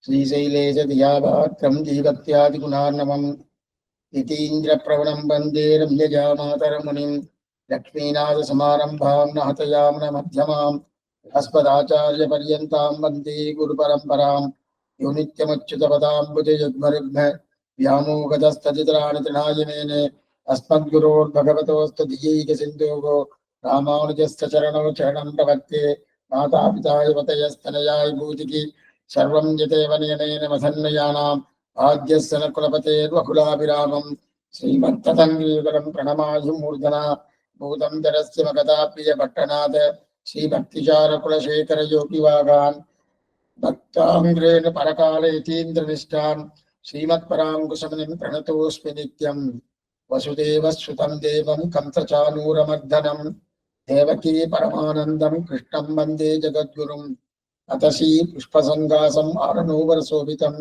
श्रीशैलेशदियाभात्रं जीवत्यादिगुणार्णवम् यतीन्द्रप्रवणं वन्दे रम्यजामातरमुनिं लक्ष्मीनाथसमारम्भां नाथयाम्नमध्यमाम् अस्मदाचार्यपर्यन्तां वन्दे गुरुपरम्परां यो नित्यमच्युतपदाम्बुजयुग्मरुग्म व्यामोगतस्तदितराणि तृणाय मेने अस्मद्गुरोर्भगवतोऽस्तु दियैकसिन्धोः रामानुजस्य चरणौ शरणं प्रपद्ये मातापिताय वतयस्तनयाय भूतिकी सर्वं यतेव नियमेन मसन्नयानाम् आद्यस्य न कुलपतेर्वकुलाभिरामं श्रीमत्तदङ्गीकरं प्रणमायुमूर्धना भूतं धरस्य मगधाप्रियपट्टनाथ श्रीभक्तिचारकुलशेखरयोगिवागान् भक्ताङ्ग्रेण परकालयतीन्द्रनिष्ठान् श्रीमत्पराङ्कुशमुनिं प्रणतोऽस्मि नित्यं वसुदेवसुतं देवं कंसचानूरमर्दनं देवकी परमानन्दं कृष्णं वन्दे जगद्गुरुम् अथ श्रीपुष्पसङ्गासम् आरणोवरशोभितं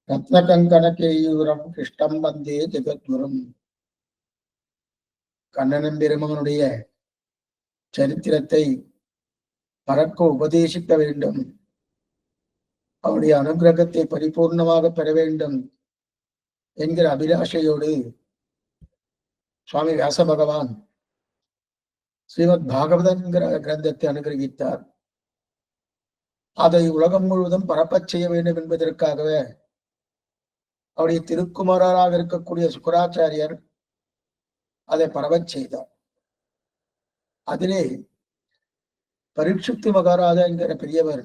ரத்னகங்கணகேயூரம் கிருஷ்ணம் வந்தே ஜெகத்குரும். கண்ணன் பெருமானுடைய சரித்திரத்தை பறக்க உபதேசிக்க வேண்டும், அவருடைய அனுகிரகத்தை பரிபூர்ணமாக பெற வேண்டும் என்கிற அபிலாஷையோடு சுவாமி வியாச பகவான் ஸ்ரீமத் பாகவதம் என்கிற கிரந்தத்தை அனுகிரகித்தார். அதை உலகம் முழுவதும் பரப்பச் செய்ய வேண்டும் என்பதற்காகவே அவருடைய திருக்குமாரராக இருக்கக்கூடிய சுக்கராச்சாரியர் அதை பரவச் செய்தார். அதிலே பரீட்சித்து மகாராஜா என்கிற பெரியவர்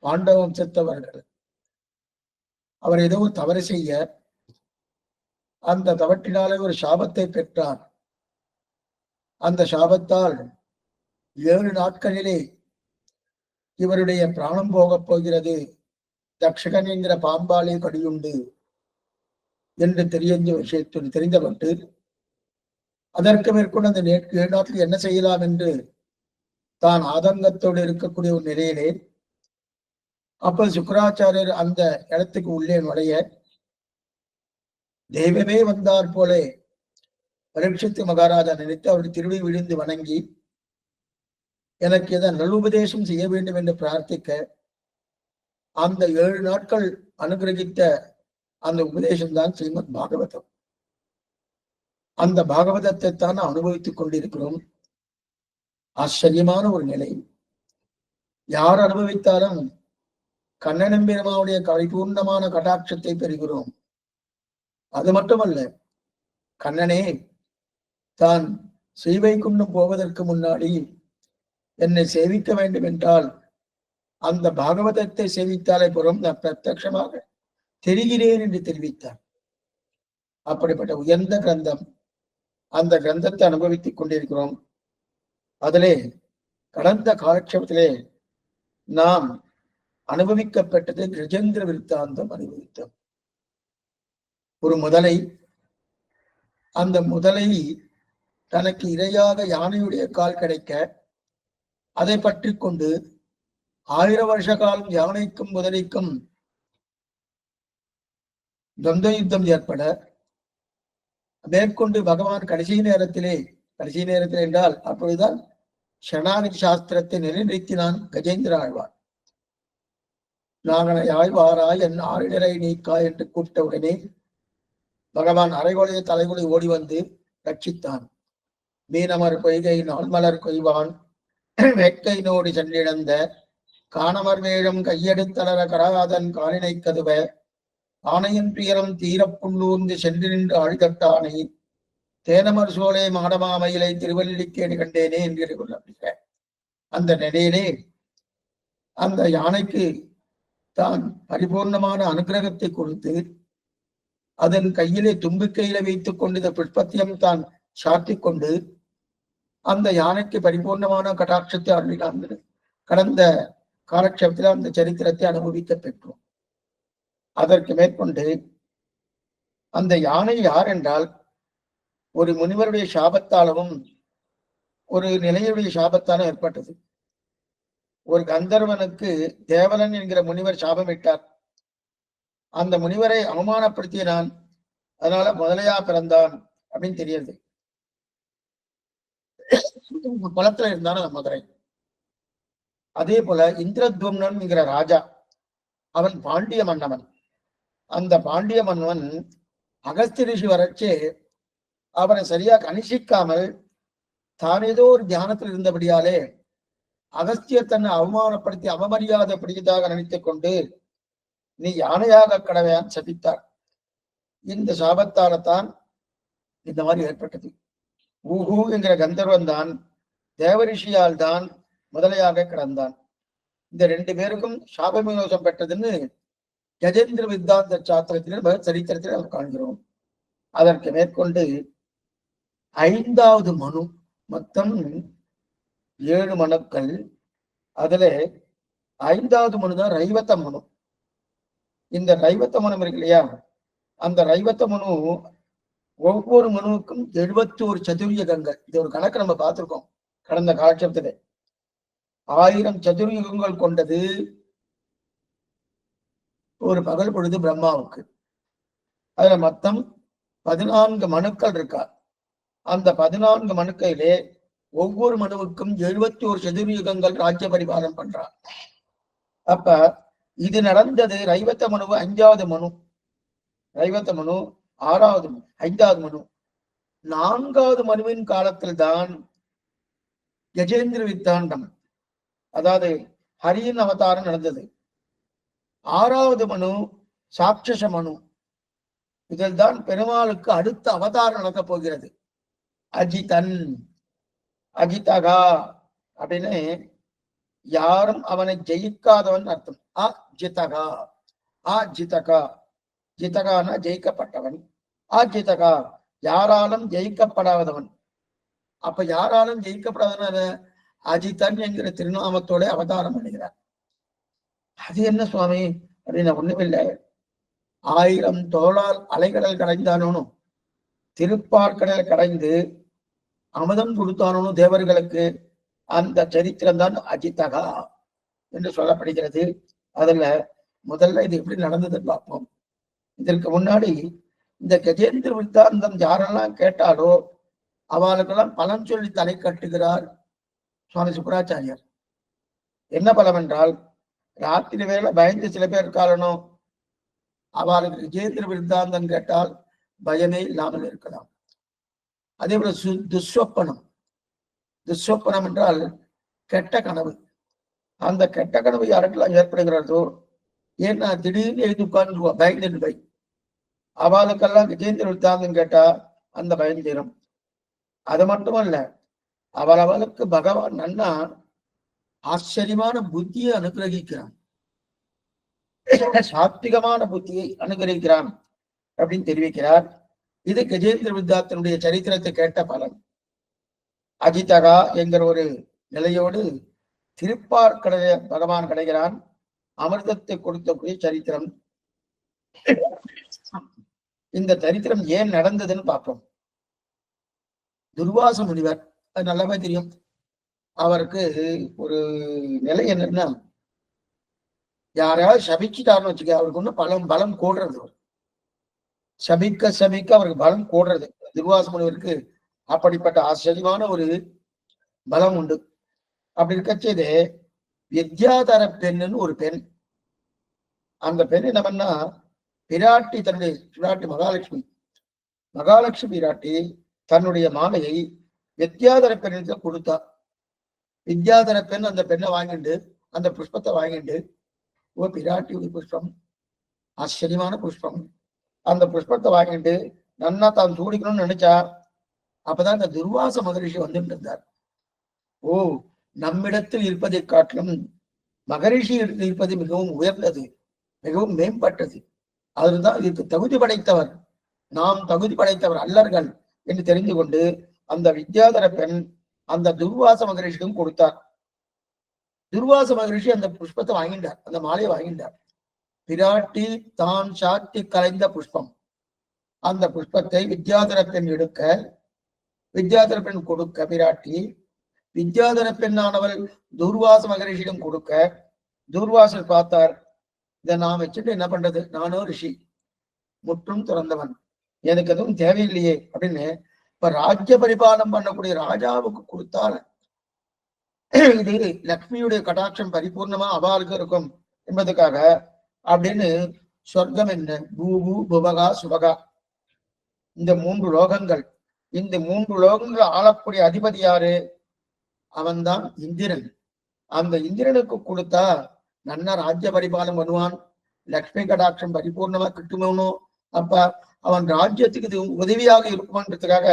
பாண்டவ வம்சத்தவர்கள், அவர் ஏதோ தவறு செய்ய அந்த தவற்றினாலே ஒரு சாபத்தை பெற்றார். அந்த சாபத்தால் 7 நாட்களிலே இவருடைய பிராணம் போகப் போகிறது, தக்ஷகன் என்கிற பாம்பாலே கடியுண்டு என்று தெரிந்தபட்டு அதற்கு மேற்கொண்டு அந்த 7 நாட்கள் என்ன செய்யலாம் என்று தான் ஆதங்கத்தோடு இருக்கக்கூடிய ஒரு நிலையிலே அப்ப சுக்கராச்சாரியர் அந்த இடத்துக்கு உள்ளே நுழைய தெய்வமே வந்தார் போல பரீட்சித்து மகாராஜா நினைத்து அவருடைய திருடி விழுந்து வணங்கி எனக்கு எதை நல்லுபதேசம் செய்ய வேண்டும் என்று பிரார்த்திக்க அந்த 7 நாட்கள் அனுகிரகித்த அந்த உபதேசம் தான் ஸ்ரீமத் பாகவதம். அந்த பாகவதத்தை தான் அனுபவித்துக் கொண்டிருக்கிறோம். ஆச்சரியமான ஒரு நிலை. யார் அனுபவித்தாலும் கண்ணன் பெருமானுடைய பரிபூர்ணமான கடாட்சத்தை பெறுகிறோம். அது மட்டுமல்ல, கண்ணனே தான் ஸ்ரீவைகுண்டம் போவதற்கு முன்னாடி என்னை சேவிக்க வேண்டும் என்றால் அந்த பாகவதத்தை சேவித்தாலே புறம் நான் பிரத்யட்சமாக தெரிகிறேன் என்று தெரிவித்தார். அப்படிப்பட்ட உயர்ந்த கிரந்தம். அந்த கிரந்தத்தை அனுபவித்துக் கொண்டிருக்கிறோம். அதிலே கடந்த காலட்சேபத்திலே நாம் அனுபவிக்கப்பட்டது கஜேந்திர விருத்தாந்தம் அனுபவித்தோம். ஒரு முதலை, அந்த முதலை தனக்கு இரையாக யானையுடைய கால் கிடைக்க அதை பற்றி கொண்டு 1000 வருஷ காலம் யானைக்கும் முதலைக்கும் துவந்த யுத்தம் ஏற்பட மேற்கொண்டு பகவான் கடைசி நேரத்திலே என்றால் அப்பொழுதுதான் சரணாகதி சாஸ்திரத்தை நிலைநிறுத்தினான் கஜேந்திர ஆழ்வார். நாகனை ஆழ்வாராய் என் ஆறிடரை நீக்கா என்று கூப்பிட்ட உடனே பகவான் அரைகொலைய தலைகொலை ஓடி வந்து ரட்சித்தான். மீனமர் பொய்கை நாள்மலர் கொய்வான் வேட்கை நோடி சென்றிழந்த காணமர் வேழம் கையெடுத்தளர கராதன் காலினை கதுவ ஆணையின் துயரம் தீரப்புள்ளூர்ந்து சென்று நின்று ஆழ்தட்டானை தேனமர் சோலை மாடமாமையிலை திருவல்லிக்கேடு கண்டேனே என்று கொள்ள அந்த நிலையிலே அந்த யானைக்கு தான் பரிபூர்ணமான அனுகிரகத்தை கொடுத்து அதன் கையிலே தும்பிக்கையில வைத்துக் கொண்டு இந்த புஷ்பத்தியம் தான் சாத்திக் கொண்டு அந்த யானைக்கு பரிபூர்ணமான கடாட்சத்தை அருளினான். கடந்த காலட்சேபத்தில் அந்த சரித்திரத்தை அனுபவிக்க பெற்றோம். அதற்கு மேற்கொண்டு அந்த யானை யார் என்றால் ஒரு முனிவருடைய சாபத்தாலும் ஒரு நிலையுடைய சாபத்தாலும் ஏற்பட்டது. ஒரு கந்தர்வனுக்கு தேவலன் என்கிற முனிவர் சாபமிட்டார். அந்த முனிவரை அவமானப்படுத்தினான். அதனால முதலையா பிறந்தான் அப்படின்னு தெரியுது. குளத்துல இருந்தான மதுரை. அதே போல இந்திரத்வம்னன் என்கிற ராஜா, அவன் பாண்டிய மன்னவன். அந்த பாண்டிய மன்னவன் அகஸ்திய ரிஷி வரச்சே அவனை சரியா கணிசிக்காமல் தான் ஏதோ ஒரு தியானத்தில் இருந்தபடியாலே அகஸ்தியர் தன்னை அவமானப்படுத்தி அவமரியாதைப்படுத்தியதாக நினைத்துக் கொண்டு நீ யானையாக கடவையான் சபித்தார். இந்த சாபத்தால்தான் இந்த மாதிரி ஏற்பட்டது. ஊஹூ என்கிற கந்தர்வன் தான் தேவரிஷியால் தான் முதலையாக கிடந்தான். இந்த 2 பேருக்கும் சாப விமோசம் பெற்றதுன்னு கஜேந்திர வித்தாந்த சாத்திரத்திலும் சரித்திரத்தில் நாம் காண்கிறோம். அதற்கு மேற்கொண்டு 5வது மனு, மொத்தம் 7 மனுக்கள். அதுல 5வது மனு தான் ரைவத்த மனு. இந்த ரைவத்த மனு இருக்கு இல்லையா, அந்த ரைவத்த மனு ஒவ்வொரு மனுவுக்கும் 71 சதுர்யுகங்கள். இது ஒரு கணக்கு நம்ம பார்த்திருக்கோம் கடந்த காலட்சத்துல. 1000 சதுர்யுகங்கள் கொண்டது ஒரு பகல் பொழுது பிரம்மாவுக்கு. அதுல மொத்தம் 14 மனுக்கள் இருக்கா. அந்த 14 மனுக்களிலே ஒவ்வொரு மனுவுக்கும் 71 சதுர்யுகங்கள் ராஜ்ய பரிபாலனம் பண்றார். அப்ப இது நடந்தது ரைவத்த மனுவு 5வது மனு, ரைவத்த மனு 6வது, 5வது மனு. 4வது மனுவின் காலத்தில் தான் கஜேந்திர வித்தாண்டம், அதாவது ஹரியின் அவதாரம் நடந்தது. 6வது மனு சாட்சச மனு. இதில் தான் பெருமாளுக்கு அடுத்த அவதாரம் நடக்கப் போகிறது. அஜிதன், அஜிதகா அப்படின்னு யாரும் அவனை ஜெயிக்காதவன் அர்த்தம். அஜிதகா, அஜிதகா, ஜிதகான ஜெயிக்கப்பட்டவன், அஜிதகா யாராலும் ஜெயிக்கப்படாதவன். அப்ப யாராலும் ஜெயிக்கப்படாதவன் அஜிதன் என்கிற திருநாமத்தோட அவதாரம் பண்ணுகிறார். அது என்ன சுவாமி அப்படின்னு ஒண்ணுமில்லை. 1000 தோளால் அலைகடல் கடைந்தானோனும் திருப்பார்கடல் கடைந்து அமுதம் கொடுத்தானோனும் தேவர்களுக்கு. அந்த சரித்திரம் தான் அஜிதகா என்று சொல்லப்படுகிறது. அதுல முதல்ல இது எப்படி நடந்ததுன்னு பார்ப்போம். இதற்கு முன்னாடி இந்த கஜேந்திர வித்தாந்தம் யாரெல்லாம் கேட்டாலோ அவளுக்கெல்லாம் பலன் சொல்லி தலை கட்டுகிறார் சுவாமி சுக்கராச்சாரியர். என்ன பலம் என்றால், ராத்திரி வேலை பயந்து சில பேர் இருக்காளனோ அவளுக்கு கஜேந்திர விருத்தாந்தம் கேட்டால் பயமே இல்லாமல் இருக்கலாம். அதே போல துஸ்வப்பனம், துஸ்வப்பனம் என்றால் கெட்ட கனவு. அந்த கெட்ட கனவு யாருக்கெல்லாம் ஏற்படுகிறதோ, ஏன்னா திடீர்னு எழுதி உட்கார்ந்துருவா பயந்துட்டு போய், அவளுக்கெல்லாம் கஜேந்திர விருத்தாந்தம் கேட்டா அந்த பயம் தீரும். அது மட்டுமல்ல, அவளுக்கு பகவான் நன்னா ஆச்சரியமான புத்தியை அனுகிரகிக்கிறான், சாத்விகமான புத்தியை அனுகிரகிக்கிறான் அப்படின்னு தெரிவிக்கிறார். இது கஜேந்திர வித்தாத்தினுடைய சரித்திரத்தை கேட்ட பலன். அஜிதகா என்கிற ஒரு நிலையோடு திருப்பார்கடலை பகவான் கிடைக்கிறான். அமிர்தத்தை கொடுத்தக்கூடிய சரித்திரம். இந்த சரித்திரம் ஏன் நடந்ததுன்னு பார்ப்போம். துர்வாச முனிவர், அது நல்லாவே தெரியும். அவருக்கு ஒரு நிலை என்னன்னா, யாரையாவது சபிச்சுட்டாருன்னு வச்சுக்க, அவருக்கு ஒன்றும் பலம் கூடுறது. சபிக்க சபிக்க அவருக்கு பலம் கூடுறது. துர்வாச முனிவருக்கு அப்படிப்பட்ட ஆச்சரியமான ஒரு பலம் உண்டு. அப்படி இருக்கச்சது வித்யாதர பெண்ணுன்னு ஒரு பெண். அந்த பெண் என்ன பண்ணா, பிராட்டி தன்னுடைய பிராட்டி மகாலட்சுமி பிராட்டி தன்னுடைய மாலையை வித்யாதர பெண்ணுக்கு கொடுத்தா. வித்யாதர பெண் அந்த பெண்ணை வாங்கிட்டு, அந்த புஷ்பத்தை வாங்கிட்டு, ஓ பிராட்டியுடைய புஷ்பம், ஆச்சரியமான புஷ்பம், அந்த புஷ்பத்தை வாங்கிட்டு நன்னா தான் சூடிக்கணும்னு நினைச்சா. அப்பதான் இந்த துர்வாச மகரிஷி வந்துட்டு இருந்தார். ஓ, நம்மிடத்தில் இருப்பதை காட்டிலும் மகரிஷி இருப்பது மிகவும் உயர்ந்தது, மிகவும் மேம்பட்டது, அதுதான் இதுக்கு தகுதி படைத்தவர், நாம் தகுதி படைத்தவர் அல்லர்கள் என்று தெரிந்து கொண்டு அந்த வித்யாதர பெண் அந்த துர்வாச மகரிஷிக்கும் கொடுத்தார். துர்வாச மகரிஷி அந்த புஷ்பத்தை வாங்கிட்டார், அந்த மாலையை வாங்கிட்டார். பிராட்டி தான் சாத்தி கலைந்த புஷ்பம். அந்த புஷ்பத்தை வித்யாதர பெண் எடுக்க, வித்யாதர பெண் கொடுக்க, பிராட்டி வித்யாதர பெண்ணானவள் துர்வாச மகரிஷியிடம் கொடுக்க, துர்வாசர் பார்த்தார், இதை நான் வச்சுட்டு என்ன பண்றது, நானோ ரிஷி, முற்றும் துறந்தவன், எனக்கு எதுவும் தேவையில்லையே அப்படின்னு இப்ப ராஜ்ய பரிபாலனம் பண்ணக்கூடிய ராஜாவுக்கு கொடுத்தால் இது லக்ஷ்மியுடைய கடாட்சம் பரிபூர்ணமா அவாளுக்கு இருக்கும் என்பதுக்காக அப்படின்னு சொர்க்கம் என்ன, பூபு புவகா சுபகா, இந்த 3 லோகங்கள், இந்த 3 லோகங்கள் ஆளக்கூடிய அதிபதி யாரு? அவன்தான் இந்திரன். அந்த இந்திரனுக்கு கொடுத்தா நன்ன ராஜ்ய பரிபாலம் பண்ணுவான், லக்ஷ்மி கடாட்சம் பரிபூர்ணமா கிட்டுமோனும். அப்ப அவன் ராஜ்யத்துக்கு இது உதவியாக இருக்குமன்றதுக்காக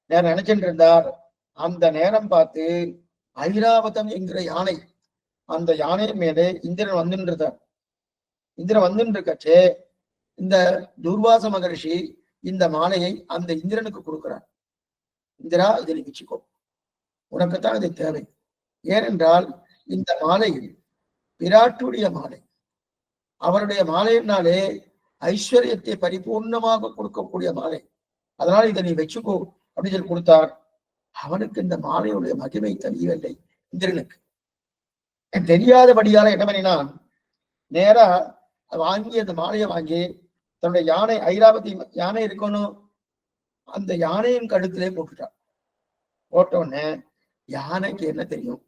நான் நினைச்சிட்டு இருந்தார். அந்த நேரம் பார்த்து ஐராவதம் என்கிற யானை, அந்த யானை மேலே இந்திரன் வந்துன்றார். இந்திரன் வந்துருக்கச்சே இந்த துர்வாச மகரிஷி இந்த மாலையை அந்த இந்திரனுக்கு கொடுக்கிறார். இந்திரா, இதை நீ வச்சுக்கோ, உனக்குத்தான் இது தேவை. ஏனென்றால் இந்த மாலை விராட்டுடைய மாலை. அவருடைய மாலையினாலே ஐஸ்வர்யத்தை பரிபூர்ணமாக கொடுக்கக்கூடிய மாலை. அதனால இதை நீ வச்சுக்கோ அப்படின்னு சொல்லி கொடுத்தார். அவனுக்கு இந்த மாலையுடைய மகிமை தெரியவில்லை இந்திரனுக்கு. தெரியாதபடியால என்ன பண்ணினான், நேரா வாங்கி அந்த மாலையை வாங்கி தன்னுடைய யானை, ஐராவதி யானை இருக்கணும், அந்த யானையின் கழுத்திலே போட்டுட்டான். போட்ட உடனே யானைக்கு என்ன தெரியும்,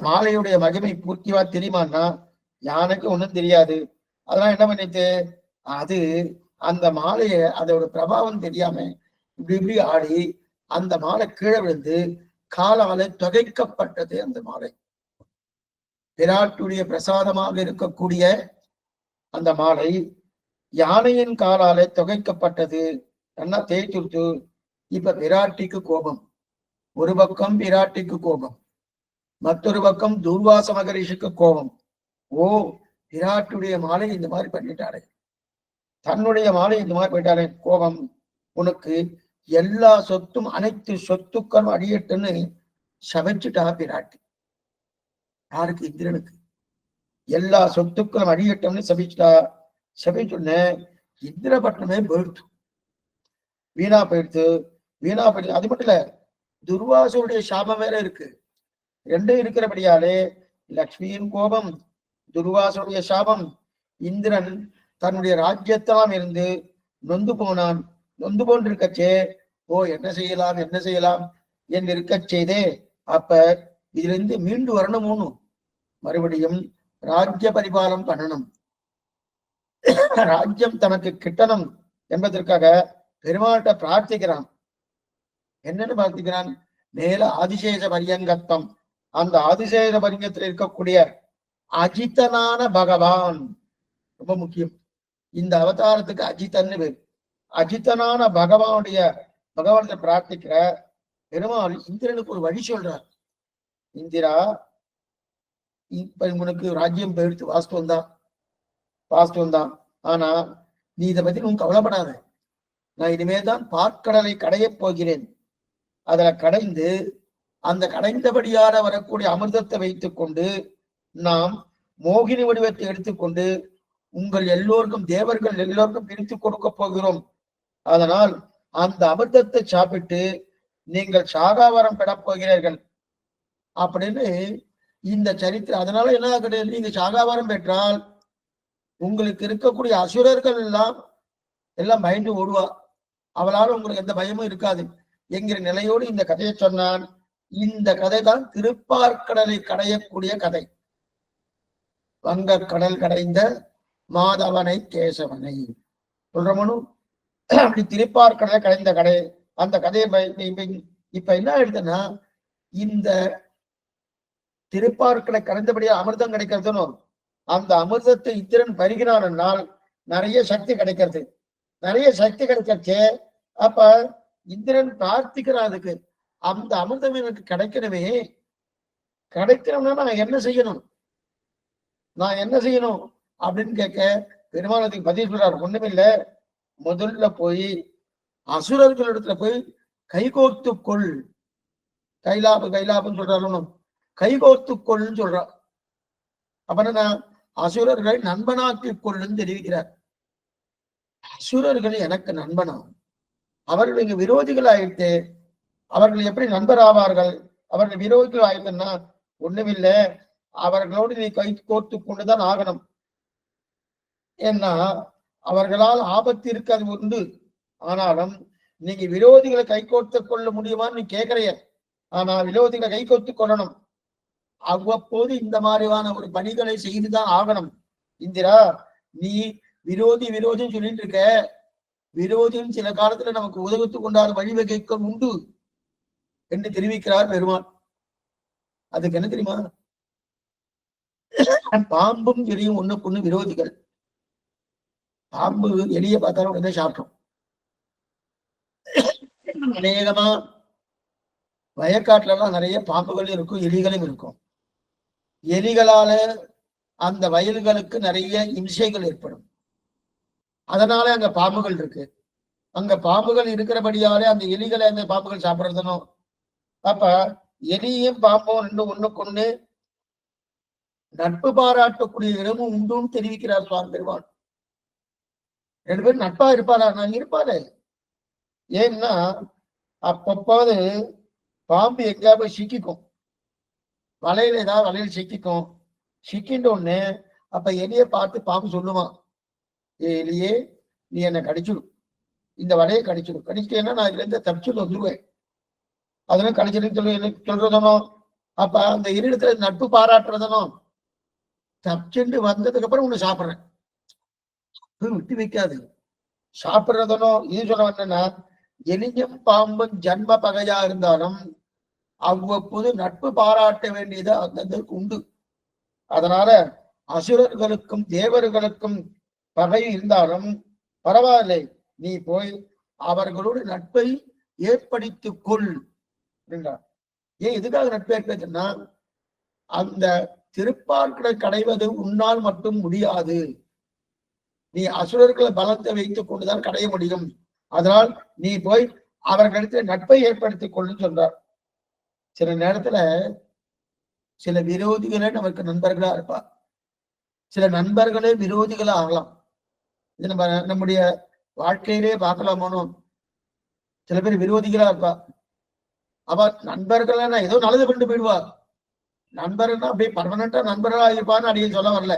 மாலையுடைய மகிமை பூர்த்திவா தெரியுமான்னா யானைக்கு ஒண்ணும் தெரியாது. அதெல்லாம் என்ன பண்ணிட்டு அது அந்த மாலையை அதோட பிரபாவம் தெரியாம இப்படி இப்படி ஆடி அந்த மாலை கீழே விழுந்து காலால தொகைக்கப்பட்டது. அந்த மாலை விராட்டுடைய பிரசாதமாக இருக்கக்கூடிய அந்த மாலை யானையின் காலால தொகைக்கப்பட்டது. நல்லா தேய்ச்சுடுத்து. இப்ப விராட்டிக்கு கோபம். ஒரு பக்கம் விராட்டிக்கு கோபம், மற்றொரு பக்கம் துர்வாச மகரிஷிக்கு கோபம். ஓ, விராட்டுடைய மாலை இந்த மாதிரி பண்ணிட்டாரே, தன்னுடைய மாலை இந்த மாதிரி பண்ணிட்டாரே, கோபம். உனக்கு எல்லா சொத்தும், அனைத்து சொத்துக்களும் அடியட்டுன்னு சமைச்சுட்டா விராட்டி. யாருக்கு? இந்திரனுக்கு. எல்லா சொத்துக்களும் அடியட்டும்னு சபிச்சுட்டா. சபிச்சுன்னு இந்திரபட்டணமே போயிடுச்சு, வீணா போயிடுச்சு. வீணா போயிடுச்சு. அது மட்டும் இல்ல, துர்வாசனுடைய சாபம் வேற இருக்கு. ரெண்டும் இருக்கிறபடியாலே லக்ஷ்மியின் கோபம், துர்வாசனுடைய சாபம். இந்திரன் தன்னுடைய ராஜ்யத்தெல்லாம் இருந்து நொந்து போனான். நொந்து போன்றிருக்கச்சே, ஓ என்ன செய்யலாம் என்ன செய்யலாம் என்று இருக்க செய்தே. அப்ப இதுல இருந்து மீண்டு வரணும், மறுபடியும் ராஜ்ய பரிபாலம் பண்ணணும், ராஜ்யம் தனக்கு கிட்டணும் என்பதற்காக பெருமாள்கிட்ட பிரார்த்திக்கிறான். என்னன்னு பிரார்த்திக்கிறான்? மேல ஆதிசேஷ பரியங்கத்தம், அந்த ஆதிசேஷ பரியங்கத்தில் இருக்கக்கூடிய அஜித்தனான பகவான் ரொம்ப முக்கியம். இந்த அவதாரத்துக்கு அஜித்தன்னு பேர். அஜித்தனான பகவானை பிரார்த்திக்கிற பெருமாள் இந்திரனுக்கு ஒரு வழி சொல்றார். இந்திரா, இப்ப உனக்கு ராஜ்யம் போயிடுத்து, வாஸ்தவம் தான். ஆனா நீ இதை பத்தி உனக்கு கவலைப்படாத. நான் இனிமேதான் பார்க்கடலை கடையப் போகிறேன். அதுல கடைந்து அந்த கடைந்தபடியான வரக்கூடிய அமிர்தத்தை வைத்துக் கொண்டு நாம் மோகினி வடிவத்தை எடுத்துக்கொண்டு உங்கள் எல்லோருக்கும், தேவர்கள் எல்லோருக்கும் பிரித்து கொடுக்க போகிறோம். அதனால் அந்த அமிர்தத்தை சாப்பிட்டு நீங்கள் சாகாவரம் பெறப் போகிறீர்கள் அப்படின்னு இந்த சரித்திரம். அதனால என்ன கிடையாது, நீங்க சாகாவரம் பெற்றால் உங்களுக்கு இருக்கக்கூடிய அசுரர்கள் எல்லாம் பயந்து ஓடுவா, அவளால் உங்களுக்கு எந்த பயமும் இருக்காது என்கிற நிலையோடு இந்த கதையை சொன்னான். இந்த கதை தான் திருப்பார்கடலை கடையக்கூடிய கதை. வங்கக்கடல் கடைந்த மாதவனை கேசவனை சொல்றமனு. அப்படி திருப்பார்கடலை கடைந்த கதை, அந்த கதையை இப்ப என்ன ஆயிடுதுன்னா, இந்த திருப்பார்கடலை கடைந்தபடியா அமிர்தம் கிடைக்கிறதுன்னு, அந்த அமிர்தத்தை இந்திரன் பருகினானால் நிறைய சக்தி கிடைக்கிறது. நிறைய சக்தி கிடைக்கிறச்சே, அப்ப இந்திரன் பிரார்த்திக்கிறான், அதுக்கு அந்த அமிர்தம் எனக்கு கிடைக்கணுமே, கிடைக்கணும்னா நான் என்ன செய்யணும் அப்படின்னு கேட்க பெருமானத்துக்கு பதில் சொல்றார். ஒண்ணுமில்ல, முதல்ல போய் அசுரர்களிடத்துல போய் கைகோர்த்துக்கொள். கைலாபம் சொல்றாலும் கைகோர்த்துக்கொள்ன்னு சொல்றான். அப்ப அசுரர்களை நண்பனாக்கிக் கொள்ளுன்னு தெரிவிக்கிறார். அசுரர்கள் எனக்கு நண்பனா? அவர்கள் இங்க விரோதிகள் ஆயிட்டு அவர்கள் எப்படி நண்பர் ஆவார்கள்? அவர்கள் விரோதிகள் ஆயிட்டுன்னா ஒண்ணுமில்லை, அவர்களோடு நீ கை கோர்த்து கொண்டுதான் ஆகணும். ஏன்னா அவர்களால் ஆபத்து இருக்காது உண்டு. ஆனாலும் நீங்க விரோதிகளை கை கோர்த்து கொள்ள முடியுமான்னு நீ கேட்கறைய. ஆனா விரோதிகளை கை கோர்த்து கொள்ளணும். அவ்வப்போது இந்த மாதிரியான ஒரு பணிகளை செய்துதான் ஆகணும் இந்திரா, நீ விரோதி விரோதின்னு சொல்லிட்டு இருக்க, விரோதியும் சில காலத்துல நமக்கு உதவித்துக் கொண்டாத வழிவகைக்கும் உண்டு என்று தெரிவிக்கிறார் பெருமான். அதுக்கு என்ன தெரியுமா? பாம்பும் எலியும் ஒண்ணுக்கு ஒண்ணு விரோதிகள். பாம்பு எலிய பார்த்தாலும் உடனே சாப்பிட்டோம். அநேகமா வயக்காட்டுல எல்லாம் நிறைய பாம்புகளும் இருக்கும், எலிகளும் இருக்கும். எலிகளால அந்த வயல்களுக்கு நிறைய இம்சைகள் ஏற்படும். அதனால அங்க பாம்புகள் இருக்கு. அங்க பாம்புகள் இருக்கிறபடியாலே அந்த எலிகளை அந்த பாம்புகள் சாப்பிடுறதுனும். அப்ப எலியும் பாம்பும் ரெண்டு ஒண்ணுக்கு ஒண்ணு நட்பு பாராட்டக்கூடிய இடமும் உண்டுன்னு தெரிவிக்கிறார் சுவாமி பெருமான். ரெண்டு பேரும் நட்பா இருப்பாரா? நான் இருப்பாரு. ஏன்னா அப்பப்பாவது பாம்பு எங்கேயா போய் சிக்கிக்கும், வலையில ஏதாவது வலையில சிக்கிக்கும். சிக்கின்ற ஒண்ணு அப்ப எலியை பார்த்து பாம்பு சொல்லுவான், ஏ எலியே, நீ என்னை கடிச்சிடும், இந்த வலையை கடிச்சிடும், கடிச்சிட்டேன்னா நான் இதுல இருந்து தப்பிச்சுட்டு வந்துருவேன். அதெல்லாம் கடிச்சிட்டு சொல்லி சொல்றதனும். அப்ப அந்த இருடத்துல நட்பு பாராட்டுறதனும். தப்பிச்சுட்டு வந்ததுக்கு அப்புறம் உன்னை சாப்பிடுறேன், விட்டு வைக்காது சாப்பிடுறதனும். இது சொல்ல என்னன்னா, எலியும் பாம்பும் ஜன்ம பகையா இருந்தாலும் அவ்வப்போது நட்பு பாராட்ட வேண்டியது அந்தந்தருக்கு உண்டு. அதனால அசுரர்களுக்கும் தேவர்களுக்கும் பகை இருந்தாலும் பரவாயில்லை, நீ போய் அவர்களோடு நட்பை ஏற்படுத்திக் கொள் அப்படின்றார். ஏன் எதுக்காக நட்பு ஏற்படுத்தினா, அந்த திருப்பார்களை கடைவது உன்னால் மட்டும் முடியாது, நீ அசுரர்களை பலத்தை வைத்துக் கொண்டுதான் கடைய முடியும். அதனால் நீ போய் அவர்களிடத்தில் நட்பை ஏற்படுத்திக் கொள்ளுன்னு சொல்றார். சில நேரத்துல சில விரோதிகளே நமக்கு நண்பர்களா இருப்பா, சில நண்பர்களே விரோதிகளா ஆகலாம். இது நம்ம நம்முடைய வாழ்க்கையிலே பார்க்கலாமோ. சில பேர் விரோதிகளா இருப்பா, அவ நண்பர்கள் ஏதோ நல்லது பண்ணிட்டு போயிடுவா. நண்பர்கள்னா அப்படியே பர்மனண்டா நண்பர்களா இருப்பான்னு அடியே சொல்ல வரல.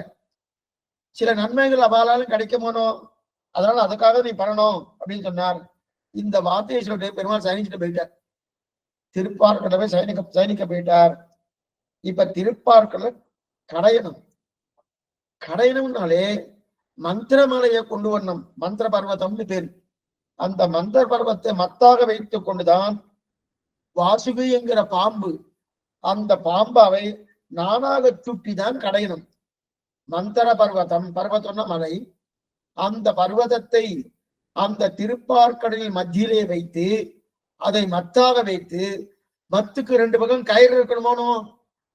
சில நன்மைகள் அவளாலும் கிடைக்குமோனோ, அதனால அதுக்காக நீ பண்ணணும் அப்படின்னு சொன்னார். இந்த வார்த்தையை சொல்லிட்டு பெருமாள் சயனிச்சுட்டு போயிட்டார். திருப்பார்கடவை சயனிக்க போயிட்டார். இப்ப திருப்பார்கடல கடையணும். கடையணும்னாலே மந்திரமலையை கொண்டு வரணும். மந்திர பர்வதம்னு பேர். அந்த மந்திர பர்வத்தை மத்தாக வைத்துக் கொண்டுதான் வாசுகி என்கிற பாம்பு, அந்த பாம்பாவை நானாக சுட்டிதான் கடையணும். மந்திர பர்வதம், பர்வதம்னா மலை, அந்த பர்வதத்தை அந்த திருப்பார்கடலில் மத்தியிலே வைத்து அதை மத்தாக வைத்து, மத்துக்கு ரெண்டு பக்கம் கயிறு இருக்கணுமோனோ,